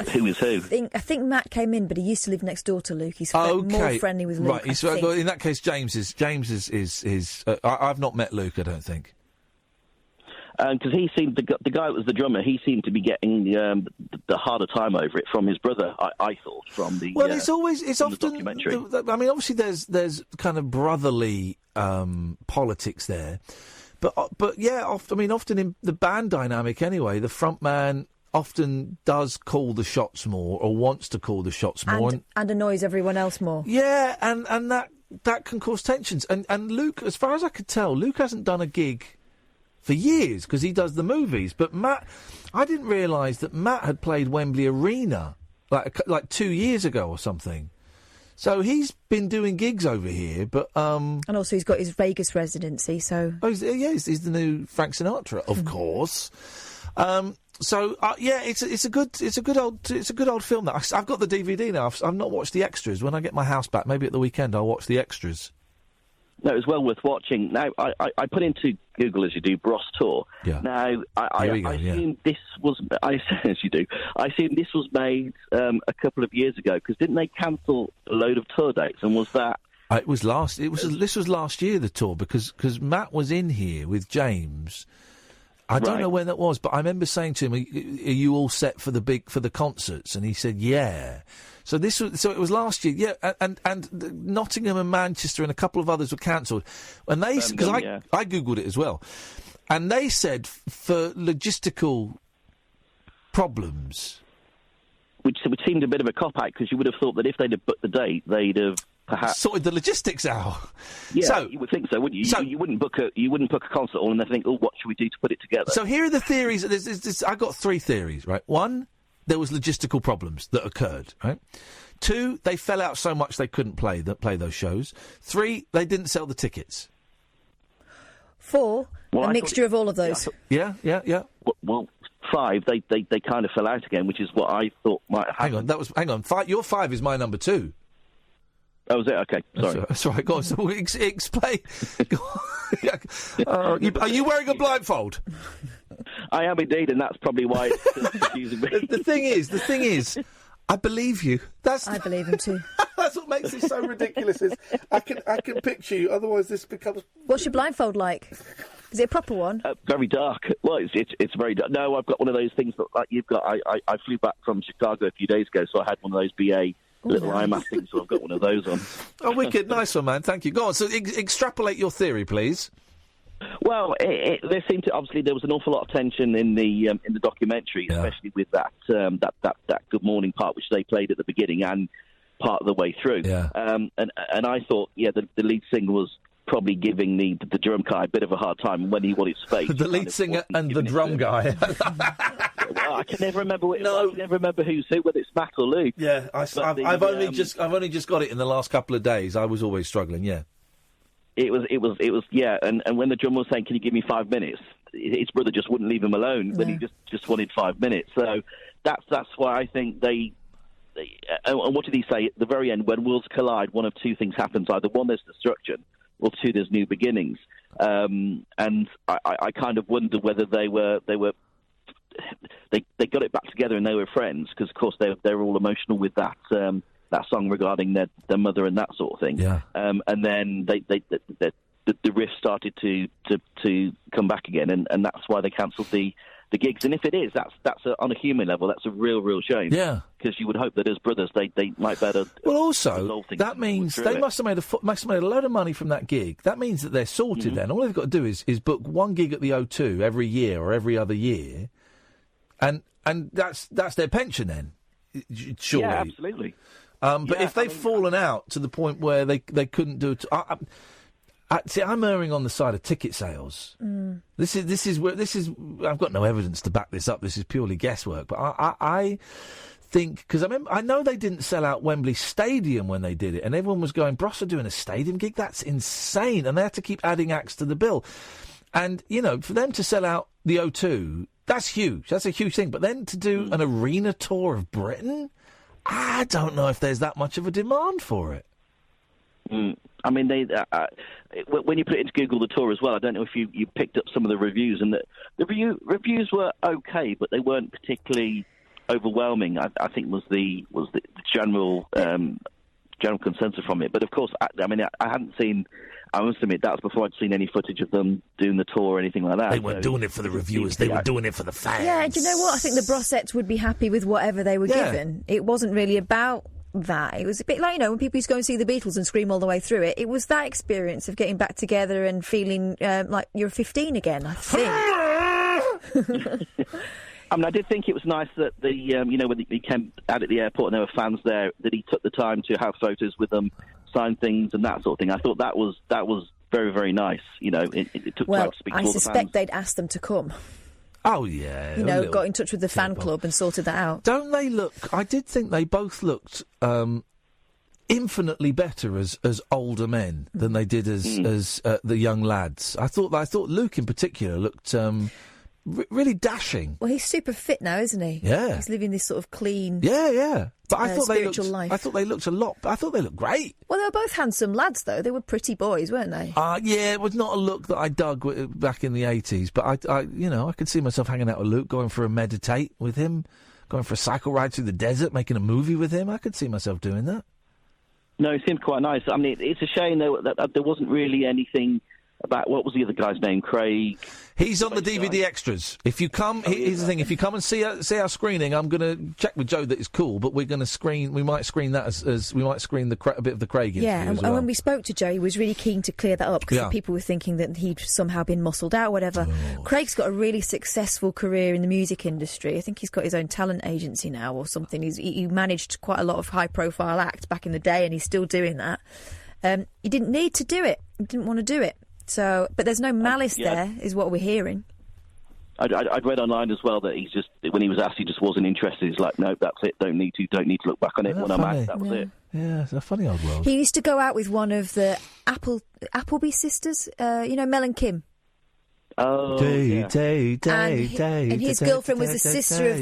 who is who. I think Matt came in, but he used to live next door to Luke. He's more friendly with Luke. Right. In that case, James is. I've not met Luke. I don't think. Because he seemed the guy that was the drummer. He seemed to be getting the harder time over it from his brother. I thought from the it's often documentary. I mean, obviously there's kind of brotherly politics there. But yeah, often in the band dynamic anyway, the front man often does call the shots more or wants to call the shots more. And annoys everyone else more. Yeah, and that can cause tensions. And Luke, as far as I could tell, Luke hasn't done a gig for years because he does the movies. But Matt, I didn't realise that Matt had played Wembley Arena like 2 years ago or something. So he's been doing gigs over here, but... And also he's got his Vegas residency, so... Oh, he's the new Frank Sinatra, of course. It's a good old film. That I've got the DVD now. I've not watched the extras. When I get my house back, maybe at the weekend, I'll watch the extras. No, it was well worth watching. Now, I put into Google, as you do, Bros Tour. Yeah. Now, I assume this was, as you do, I assume this was made a couple of years ago, because didn't they cancel a load of tour dates, and was that... This was last year, the tour, because Matt was in here with James. I don't know when that was, but I remember saying to him, "Are you all set for the concerts?" And he said, "Yeah." So it was last year, yeah. And Nottingham and Manchester and a couple of others were cancelled, and I googled it as well, and they said for logistical problems, which seemed a bit of a cop out, because you would have thought that if they'd have booked the date, they'd have perhaps sorted the logistics out. Yeah, so, you would think so, wouldn't you? So, you wouldn't book a concert hall and then think, oh, what should we do to put it together? So here are the theories. I got 3 theories, right? 1, there was logistical problems that occurred, right? 2, they fell out so much they couldn't play those shows. 3, they didn't sell the tickets. 4, a mixture of all of those. Yeah. Well, 5, they kind of fell out again, which is what I thought might have happened. Hang on. 5, your 5 is my number 2. That was it. Okay, sorry. That's all right. Go on. So explain. Are you wearing a blindfold? I am indeed, and that's probably why it's confusing me. The thing is, I believe you. I believe him too. That's what makes it so ridiculous. Is I can picture you. Otherwise, this becomes. What's your blindfold like? Is it a proper one? Very dark. Well, it's very dark. No, I've got one of those things that like you've got. I flew back from Chicago a few days ago, so I had one of those BA little eye mask things, so I've got one of those on. Oh, wicked. Nice one, man. Thank you. Go on. So extrapolate your theory, please. Well, there seemed to obviously there was an awful lot of tension in the documentary, especially with that Good Morning part, which they played at the beginning and part of the way through. Yeah. And I thought, the lead singer was probably giving the drum guy a bit of a hard time when he wanted space. The lead singer and the drum guy. Well, I can never remember. I can never remember who's who, whether it's Matt or Luke. Yeah, I've only just got it in the last couple of days. I was always struggling. Yeah. It was, yeah. And when the drummer was saying, "Can you give me 5 minutes?" his brother just wouldn't leave him alone. When he just wanted 5 minutes. So that's why I think they. And what did he say at the very end? When worlds collide, one of 2 things happens: either 1, there's destruction, or 2, there's new beginnings. And I kind of wonder whether they got it back together and they were friends, because of course they were all emotional with that song regarding their mother and that sort of thing. Yeah. And then the riff started to come back again, and that's why they cancelled the gigs. And if it is, that's on a human level, that's a real shame. Yeah. Because you would hope that as brothers they might better. Well, also that means they must have made a load of money from that gig. That means that they're sorted. Then all they've got to do is book 1 gig at the O2 every year or every other year, and that's their pension then. Surely. Yeah, absolutely. But if they've fallen out to the point where they couldn't do it, see, I'm erring on the side of ticket sales. Mm. This is. I've got no evidence to back this up. This is purely guesswork. But I think, because I know they didn't sell out Wembley Stadium when they did it, and everyone was going, "Bros are doing a stadium gig. That's insane!" And they had to keep adding acts to the bill. And for them to sell out the O2, that's huge. That's a huge thing. But then to do an arena tour of Britain, I don't know if there's that much of a demand for it. I mean, when you put it into Google the tour as well, I don't know if you picked up some of the reviews, and the reviews were okay, but they weren't particularly overwhelming. I think was the general consensus from it. But of course, I hadn't seen. I must admit, that was before I'd seen any footage of them doing the tour or anything like that. They weren't doing it for the reviewers. They were doing it for the fans. Yeah, do you know what? I think the Brossettes would be happy with whatever they were given. It wasn't really about that. It was a bit like, when people used to go and see the Beatles and scream all the way through it. It was that experience of getting back together and feeling like you're 15 again, I think. I mean, I did think it was nice that when he came out at the airport and there were fans there, that he took the time to have photos with them, sign things and that sort of thing. I thought that was very, very nice. It took time to speak to all the fans. I suspect they'd asked them to come. Oh, yeah. Got in touch with the fan club and sorted that out. Don't they look... I did think they both looked infinitely better as older men than they did as the young lads. I thought Luke in particular looked really dashing. Well, he's super fit now, isn't he? Yeah. He's living this sort of clean... Yeah. But I thought spiritual life. I thought they looked I thought they looked great. Well, they were both handsome lads, though. They were pretty boys, weren't they? Yeah, it was not a look that I dug back in the 80s, but I could see myself hanging out with Luke, going for a meditate with him, going for a cycle ride through the desert, making a movie with him. I could see myself doing that. No, it seemed quite nice. I mean, it's a shame, though, that there wasn't really anything about, what was the other guy's name? Craig? He's on the DVD extras. If you come, here's the thing, if you come and see our screening, I'm going to check with Joe that it's cool, but we might screen that as we might screen a bit of the Craig interview and as well. when we spoke to Joe, he was really keen to clear that up, because people were thinking that he'd somehow been muscled out or whatever. Craig's got a really successful career in the music industry. I think he's got his own talent agency now or something. He managed quite a lot of high-profile acts back in the day, and he's still doing that. He didn't need to do it. He didn't want to do it. So, but there's no malice there, is what we're hearing. I'd read online as well that he's just, when he was asked, he just wasn't interested. He's like, nope, that's it. Don't need to look back on it. When I'm asked, that was it. Yeah, it's a funny old world. He used to go out with one of the Appleby sisters, Mel and Kim. Oh, and his girlfriend was the sister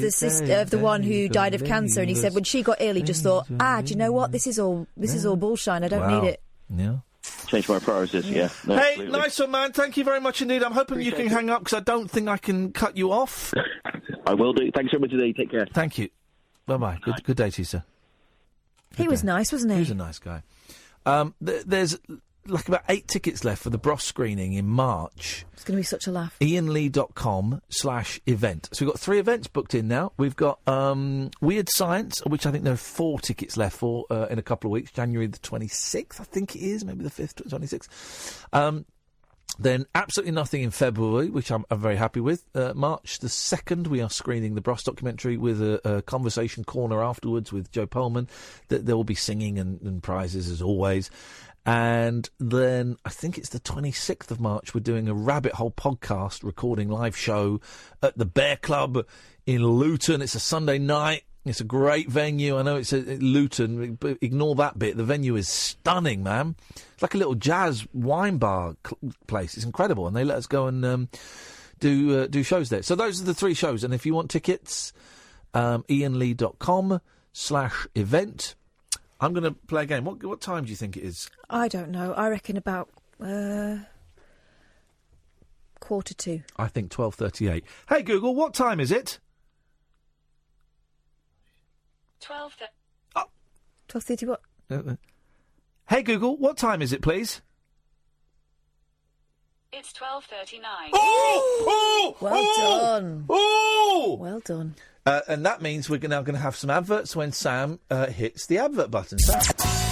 of the one who died of cancer. And he said when she got ill, he just thought, do you know what? This is all bullshine. I don't need it. Yeah. Change my priorities, No, hey, absolutely. nice one, man. Thank you very much indeed. I'm hoping you can hang up, because I don't think I can cut you off. I will do. Thanks so much indeed. Take care. Thank you. Bye-bye. Good day to you, sir. He was nice, wasn't he? He was a nice guy. There's like about 8 tickets left for the Bros screening in March. It's going to be such a laugh. IanLee.com/event. So we've got 3 events booked in now. We've got Weird Science, which I think there are 4 tickets left for in a couple of weeks. January the 26th, I think it is. Maybe the 5th, 26th. Then Absolutely Nothing in February, which I'm very happy with. March the 2nd, we are screening the Bros documentary with a conversation corner afterwards with Joe Pullman. There will be singing and prizes, as always. And then I think it's the 26th of March, we're doing a Rabbit Hole podcast recording live show at the Bear Club in Luton. It's a Sunday night. It's a great venue. I know it's at Luton, but ignore that bit. The venue is stunning, man. It's like a little jazz wine bar place. It's incredible. And they let us go and do shows there. So those are the 3 shows. And if you want tickets, IanLee.com/event. I'm going to play a game. What time do you think it is? I don't know. I reckon about 1:45. I think 12:38. Hey, Google, what time is it? 12:30. Oh. 12:30 what? Hey, Google, what time is it, please? It's 12:39. Oh! Well done. Oh! Well done. And that means we're now going to have some adverts when Sam hits the advert button. Sam.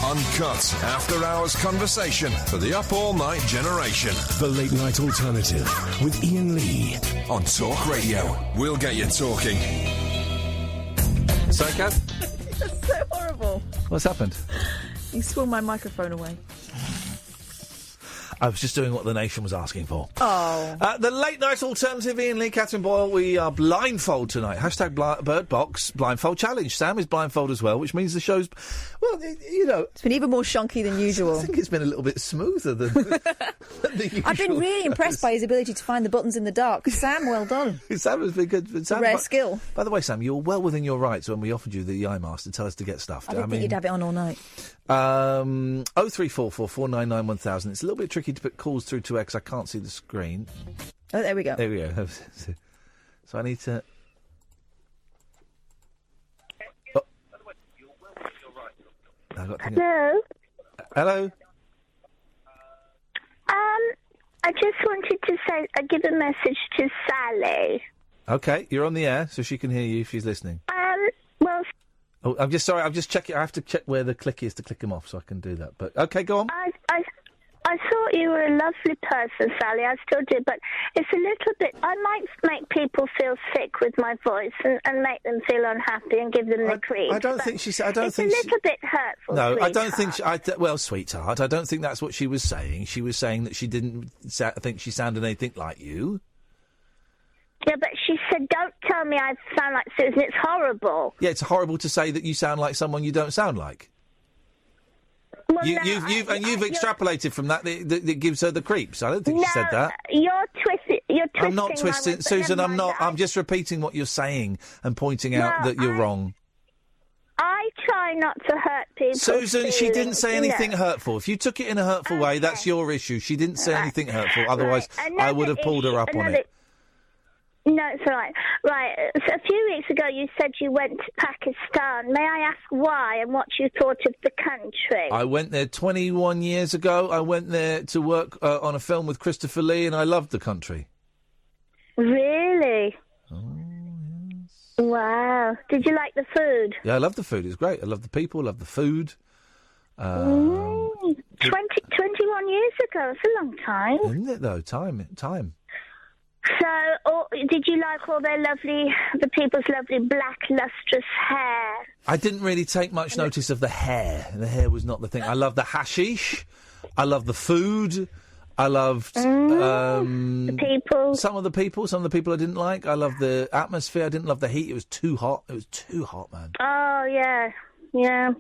Uncut, after-hours conversation for the up-all-night generation. The Late Night Alternative with Iain Lee on Talk Radio. We'll get you talking. Sorry, Kath? That's so horrible. What's happened? You swung my microphone away. I was just doing what the nation was asking for. Oh. The Late Night Alternative, Iain Lee, Catherine Boyle. We are blindfold tonight. Hashtag Bird Box Blindfold Challenge. Sam is blindfold as well, which means the show's, well, you know... It's been even more shonky than usual. I think it's been a little bit smoother than the usual. I've been really impressed by his ability to find the buttons in the dark. Sam, well done. Sam has been good. It's a rare skill. By the way, Sam, you were well within your rights when we offered you the iMask to tell us to get stuffed. I didn't think you'd have it on all night. 0344 499 1000. It's a little bit tricky to put calls through to X. I can't see the screen. Oh, there we go. There we go. So I need to... Oh. Hello? Hello? I just wanted to say, give a message to Sally. Okay, you're on the air, so she can hear you if she's listening. Well... Oh, I'm just sorry, I'm just checking. I have to check where the click is to click them off so I can do that. But, okay, go on. I thought you were a lovely person, Sally. I still do, but it's a little bit... I might make people feel sick with my voice and make them feel unhappy and give them the creeps. I don't think she said... It's a little bit hurtful, No, sweetheart. I don't think... well, sweetheart, I don't think that's what she was saying. She was saying that she didn't think she sounded anything like you. Yeah, but she said, don't tell me I sound like Susan. It's horrible. Yeah, it's horrible to say that you sound like someone you don't sound like. Well, you've extrapolated from that that gives her the creeps. I don't think she said that. You're twisting. I'm not twisting, Susan. I'm not. I'm just repeating what you're saying and pointing out that you're wrong. I try try not to hurt people. Susan, she didn't say anything hurtful. If you took it in a hurtful way, that's your issue. She didn't say anything hurtful. Otherwise, I would have pulled her up on it. No, it's all right. Right, so a few weeks ago you said you went to Pakistan. May I ask why and what you thought of the country? I went there 21 years ago. I went there to work on a film with Christopher Lee, and I loved the country. Really? Oh, yes. Wow. Did you like the food? Yeah, I loved the food. It was great. I loved the people, I loved the food. 21 years ago. It's a long time. Isn't it, though? Time. So, did you like all the people's lovely black, lustrous hair? I didn't really take much notice of the hair. The hair was not the thing. I loved the hashish. I loved the food. I loved the people. Some of the people I didn't like. I loved the atmosphere. I didn't love the heat. It was too hot. It was too hot, man. Oh, yeah. Yeah.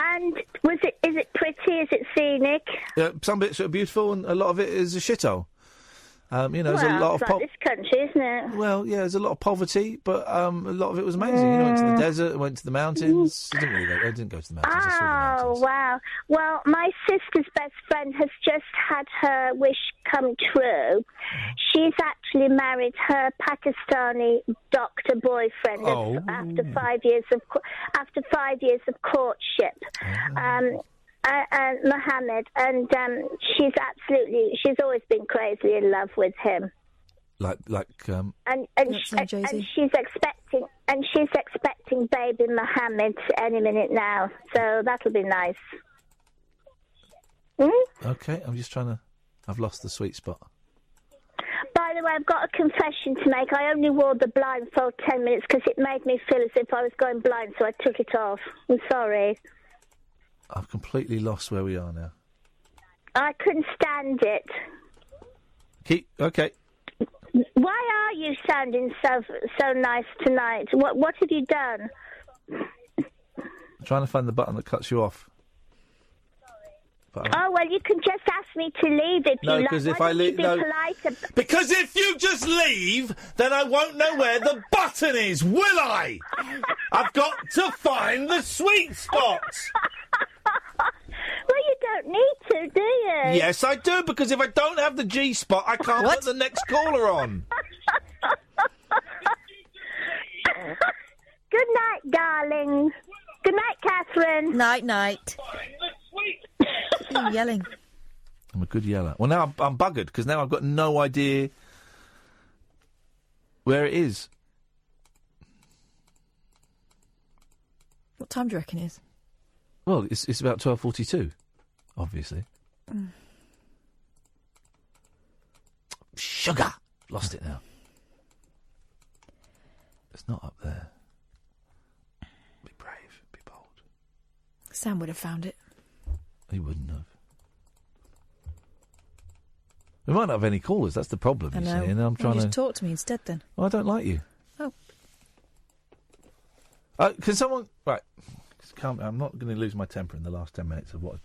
And is it pretty? Is it scenic? Some bits are beautiful, and a lot of it is a shithole. There's a lot of it's like this country, isn't it? Well, yeah, there's a lot of poverty, but a lot of it was amazing. Went to the desert, went to the mountains. I didn't go to the mountains. I saw the mountains. Oh, wow. Well, my sister's best friend has just had her wish come true. She's actually married her Pakistani doctor boyfriend after 5 years of courtship. And Mohammed, and she's always been crazily in love with him. And she's expecting baby Mohammed any minute now, so that'll be nice. Okay, I'm just I've lost the sweet spot. By the way, I've got a confession to make. I only wore the blindfold 10 minutes because it made me feel as if I was going blind, so I took it off. I'm sorry. I've completely lost where we are now. I couldn't stand it. Okay. Why are you sounding so nice tonight? What have you done? I'm trying to find the button that cuts you off. Oh, well, you can just ask me to leave if you like. No, because if I leave... Because if you just leave, then I won't know where the button is, will I? I've got to find the sweet spot. Well, you don't need to, do you? Yes, I do, because if I don't have the G spot, I can't put the next caller on. Good night, darling. Good night, Catherine. Night. You're yelling. I'm a good yeller. Well, now I'm buggered, because now I've got no idea where it is. What time do you reckon it is? Well, it's about 12:42, obviously. Sugar! Lost it now. It's not up there. Be brave, be bold. Sam would have found it. He wouldn't have. We might not have any callers, that's the problem, I you know. see. And I'm trying just talk to me instead, then. Well, I don't like you. Oh. Can someone... Right. I'm not going to lose my temper in the last 10 minutes of what has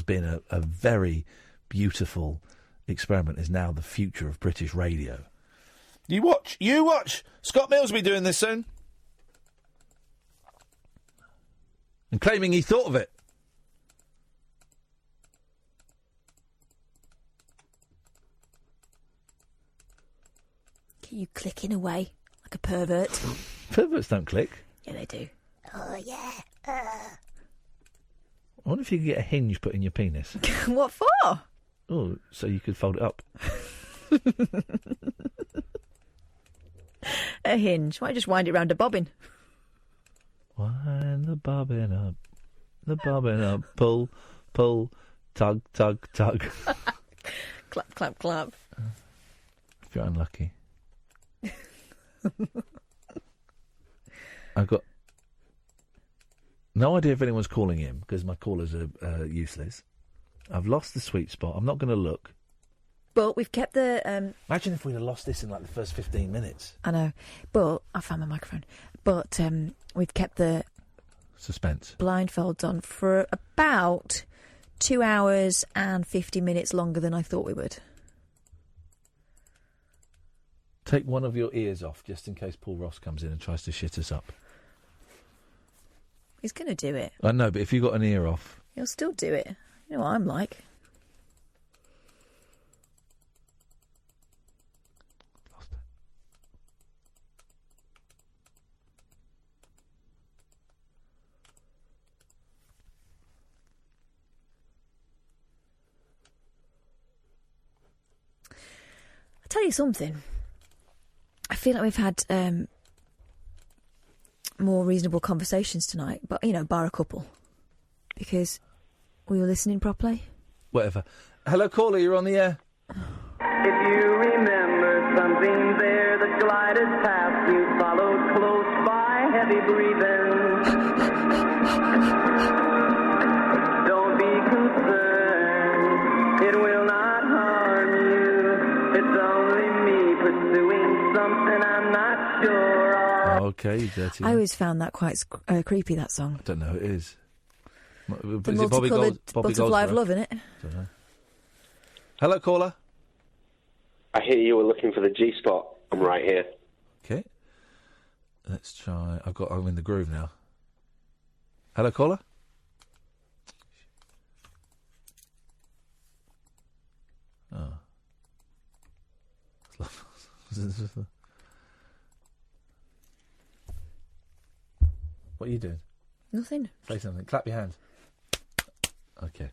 been a very beautiful experiment is now the future of British radio. You watch! Scott Mills will be doing this soon. And claiming he thought of it. Keep you clicking away like a pervert. Perverts don't click. Yeah, they do. Oh, yeah. I wonder if you could get a hinge put in your penis. What for? Oh, so you could fold it up. A hinge. Why don't you just wind it round a bobbin? Wind the bobbin up. The bobbin up. Pull, tug. Clap, clap, clap. If you're unlucky. I've got no idea if anyone's calling in because my callers are useless. I've lost the sweet spot. I'm not going to look. But we've kept the... Imagine if we'd have lost this in like the first 15 minutes. I know. But... I found my microphone. But we've kept the... Suspense. Blindfolds on for about 2 hours and 50 minutes longer than I thought we would. Take one of your ears off just in case Paul Ross comes in and tries to shit us up. He's going to do it. I know, but if you got an ear off... He'll still do it. You know what I'm like. I'll tell you something. I feel like we've had more reasonable conversations tonight, but, bar a couple. Because we were listening properly. Whatever. Hello, caller, you're on the air. If you remember something there that glided past you, followed close by, heavy breathing. Don't be concerned, it will not harm you. It's only me pursuing something I'm not sure of. Okay, you dirty. I always found that quite creepy, that song. I don't know who it is. The multicoloured butterfly of love, innit? Don't know. Hello, caller. I hear you were looking for the G-spot. I'm right here. Okay. Let's try... I'm in the groove now. Hello, caller. Oh. What are you doing? Nothing. Say something. Clap your hands. Okay.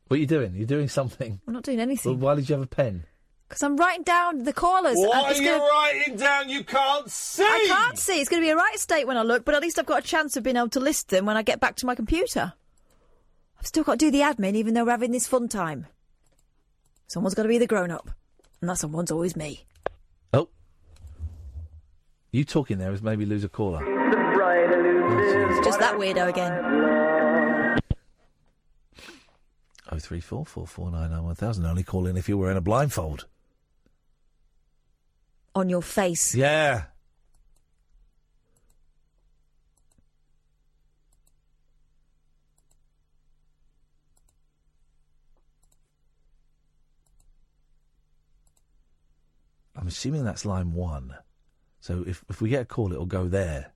What are you doing? You're doing something. I'm not doing anything. Well, why did you have a pen? Because I'm writing down the callers. What are you writing down? You can't see! I can't see. It's going to be a right state when I look, but at least I've got a chance of being able to list them when I get back to my computer. I've still got to do the admin, even though we're having this fun time. Someone's got to be the grown-up. And that someone's always me. Oh. You talking there is maybe lose a caller. It's just that weirdo again. 034 449 1000. Only call in if you're wearing a blindfold. On your face. Yeah. I'm assuming that's line 1. So if we get a call, it'll go there.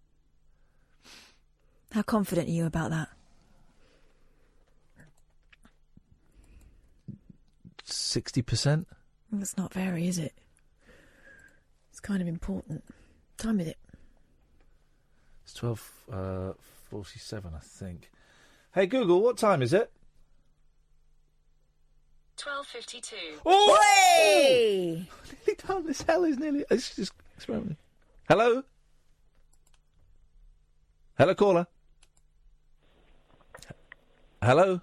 How confident are you about that? 60%? That's not very, is it? It's kind of important. Time is it? It's 12:47, I think. Hey, Google, what time is it? 12:52. Oh! Hey! Nearly done. This hell is nearly... It's just experimenting. Hello? Hello, caller? Hello?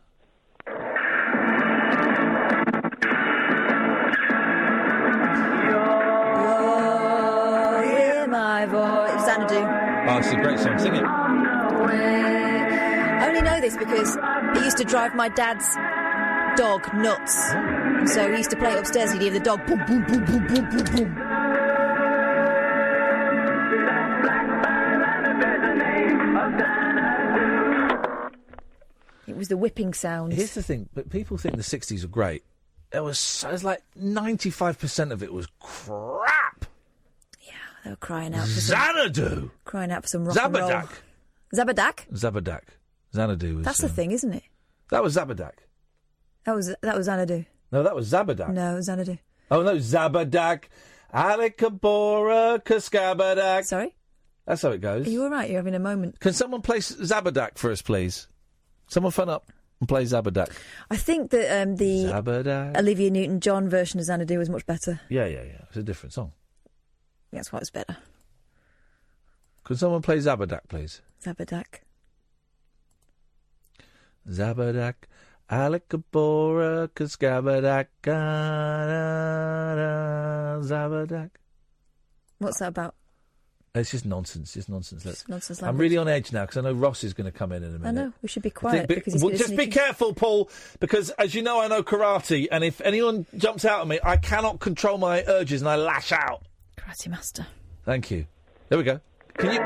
Hear my voice. Xanadu. Oh, it's a great song. Sing it. I only know this because it used to drive my dad's dog nuts. And so he used to play it upstairs. He'd hear the dog boom, boom, boom, boom, boom, boom, boom. It was the whipping sounds. Here's the thing, but people think the 60s were great. It was like 95% of it was crap. Yeah, they were crying out for Xanadu! Crying out for some rock and roll. Zabadak? Zabadak. Xanadu was... That's the thing, isn't it? That was Zabadak. That was Xanadu. No, that was Zabadak. No, it was Xanadu. Oh, no, Zabadak. Alikabora Kaskabadak. Sorry? That's how it goes. Are you all right? You're having a moment. Can someone play Zabadak for us, please? Someone phone up and play Zabadak. I think that the Zabadak. Olivia Newton-John version of Xanadu was much better. Yeah. It's a different song. That's why it's better. Could someone play Zabadak, please? Zabadak. Zabadak. Alikabora Kaskabadak. Zabadak. What's that about? It's just nonsense. Nonsense I'm really on edge now because I know Ross is going to come in a minute. I know. We should be quiet. Because he's just be careful, Paul, because as you know, I know karate, and if anyone jumps out at me, I cannot control my urges and I lash out. Karate master. Thank you. There we go. Can you...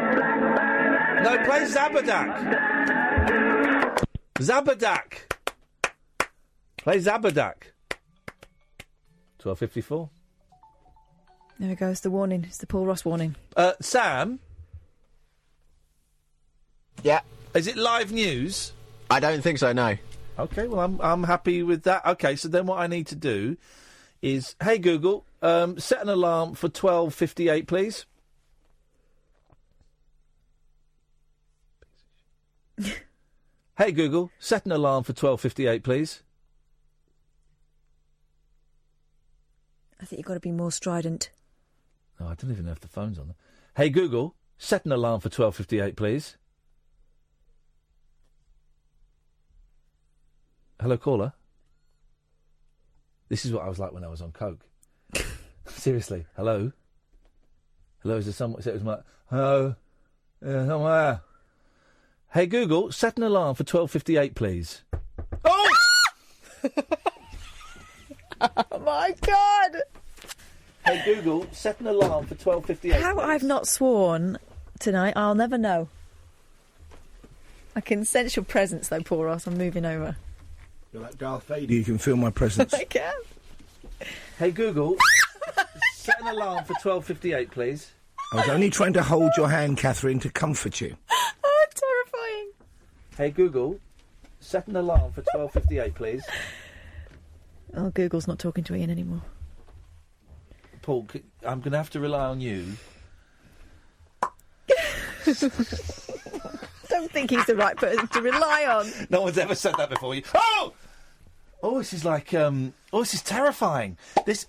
No, play Zabadak. Zabadak. Play Zabadak. 12:54. There we go. It's the warning. It's the Paul Ross warning. Sam? Yeah. Is it live news? I don't think so, no. Okay, well, I'm happy with that. Okay, so then what I need to do is, hey, Google, set an alarm for 12:58, please. Hey, Google, set an alarm for 12:58, please. I think you've got to be more strident. Oh, I don't even know if the phone's on there. Hey, Google, set an alarm for 12:58, please. Hello, caller. This is what I was like when I was on coke. Seriously. Hello? Hello, is there someone... It was my... Hello? Yeah, somewhere. Hey, Google, set an alarm for 12:58, please. Oh! Oh, my God! Hey, Google, set an alarm for 12:58. How I've not sworn tonight, I'll never know. I can sense your presence, though, Paul Ross. I'm moving over. You're like Darth Vader. You can feel my presence. I can. Hey, Google, set an alarm for 12:58, please. I was only trying to hold your hand, Catherine, to comfort you. Oh, terrifying. Hey, Google, set an alarm for 12:58, please. Oh, Google's not talking to Ian anymore. Paul, I'm going to have to rely on you. Don't think he's the right person to rely on. No one's ever said that before. Oh! Oh, this is like, this is terrifying. This,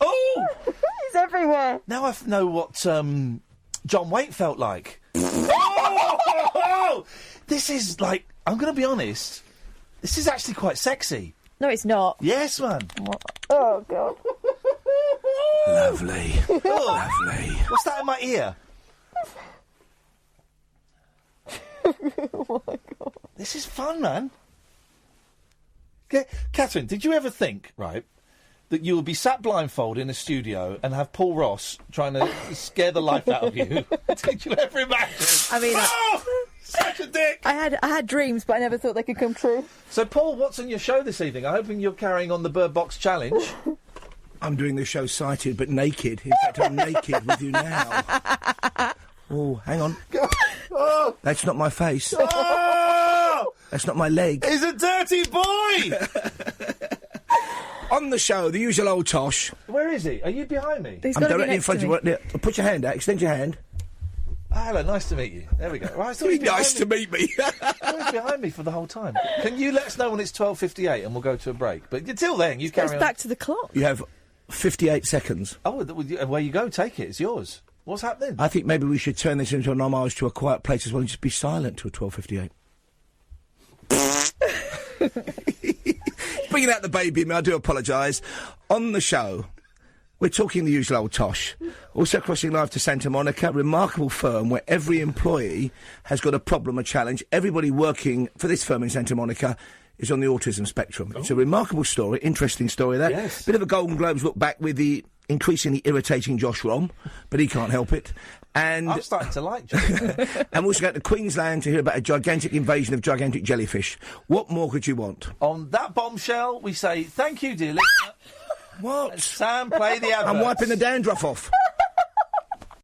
He's everywhere. Now I know what, John Waite felt like. Oh! This is like, I'm going to be honest, this is actually quite sexy. No, it's not. Yes, man. Oh, God. Lovely. Lovely. What's that in my ear? Oh, my God. This is fun, man. Katherine, did you ever think, right, that you would be sat blindfolded in a studio and have Paul Ross trying to scare the life out of you? Did you ever imagine? I mean... such a dick! I had dreams, but I never thought they could come true. So, Paul, what's on your show this evening? I'm hoping you're carrying on the Bird Box Challenge. I'm doing the show sighted but naked. In fact, I'm naked with you now. Oh, hang on. Oh. That's not my face. Oh. That's not my leg. He's a dirty boy! On the show, the usual old tosh. Where is he? Are you behind me? I'm directly in front of you. Put your hand out. Extend your hand. Hello, nice to meet you. There we go. Well, Nice to meet me. He's behind me for the whole time. Can you let us know when it's 12:58 and we'll go to a break? But until then, you carry on. It's back to the clock. You have 58 seconds. Oh, where you go, take it. It's yours. What's happening? I think maybe we should turn this into an homage to A Quiet Place as well and just be silent till 12:58. Bringing out the baby in me, I do apologise. On the show, we're talking the usual old tosh. Also crossing live to Santa Monica, a remarkable firm where every employee has got a problem, a challenge. Everybody working for this firm in Santa Monica is on the autism spectrum. It's a remarkable story, interesting story there. Yes. Bit of a Golden Globes look back with the increasingly irritating Josh Rom, but he can't help it. And I'm starting to like Josh. and we're also going to Queensland to hear about a gigantic invasion of gigantic jellyfish. What more could you want? On that bombshell, we say thank you, dear listener. What? Sam, play the adverts. I'm wiping the dandruff off.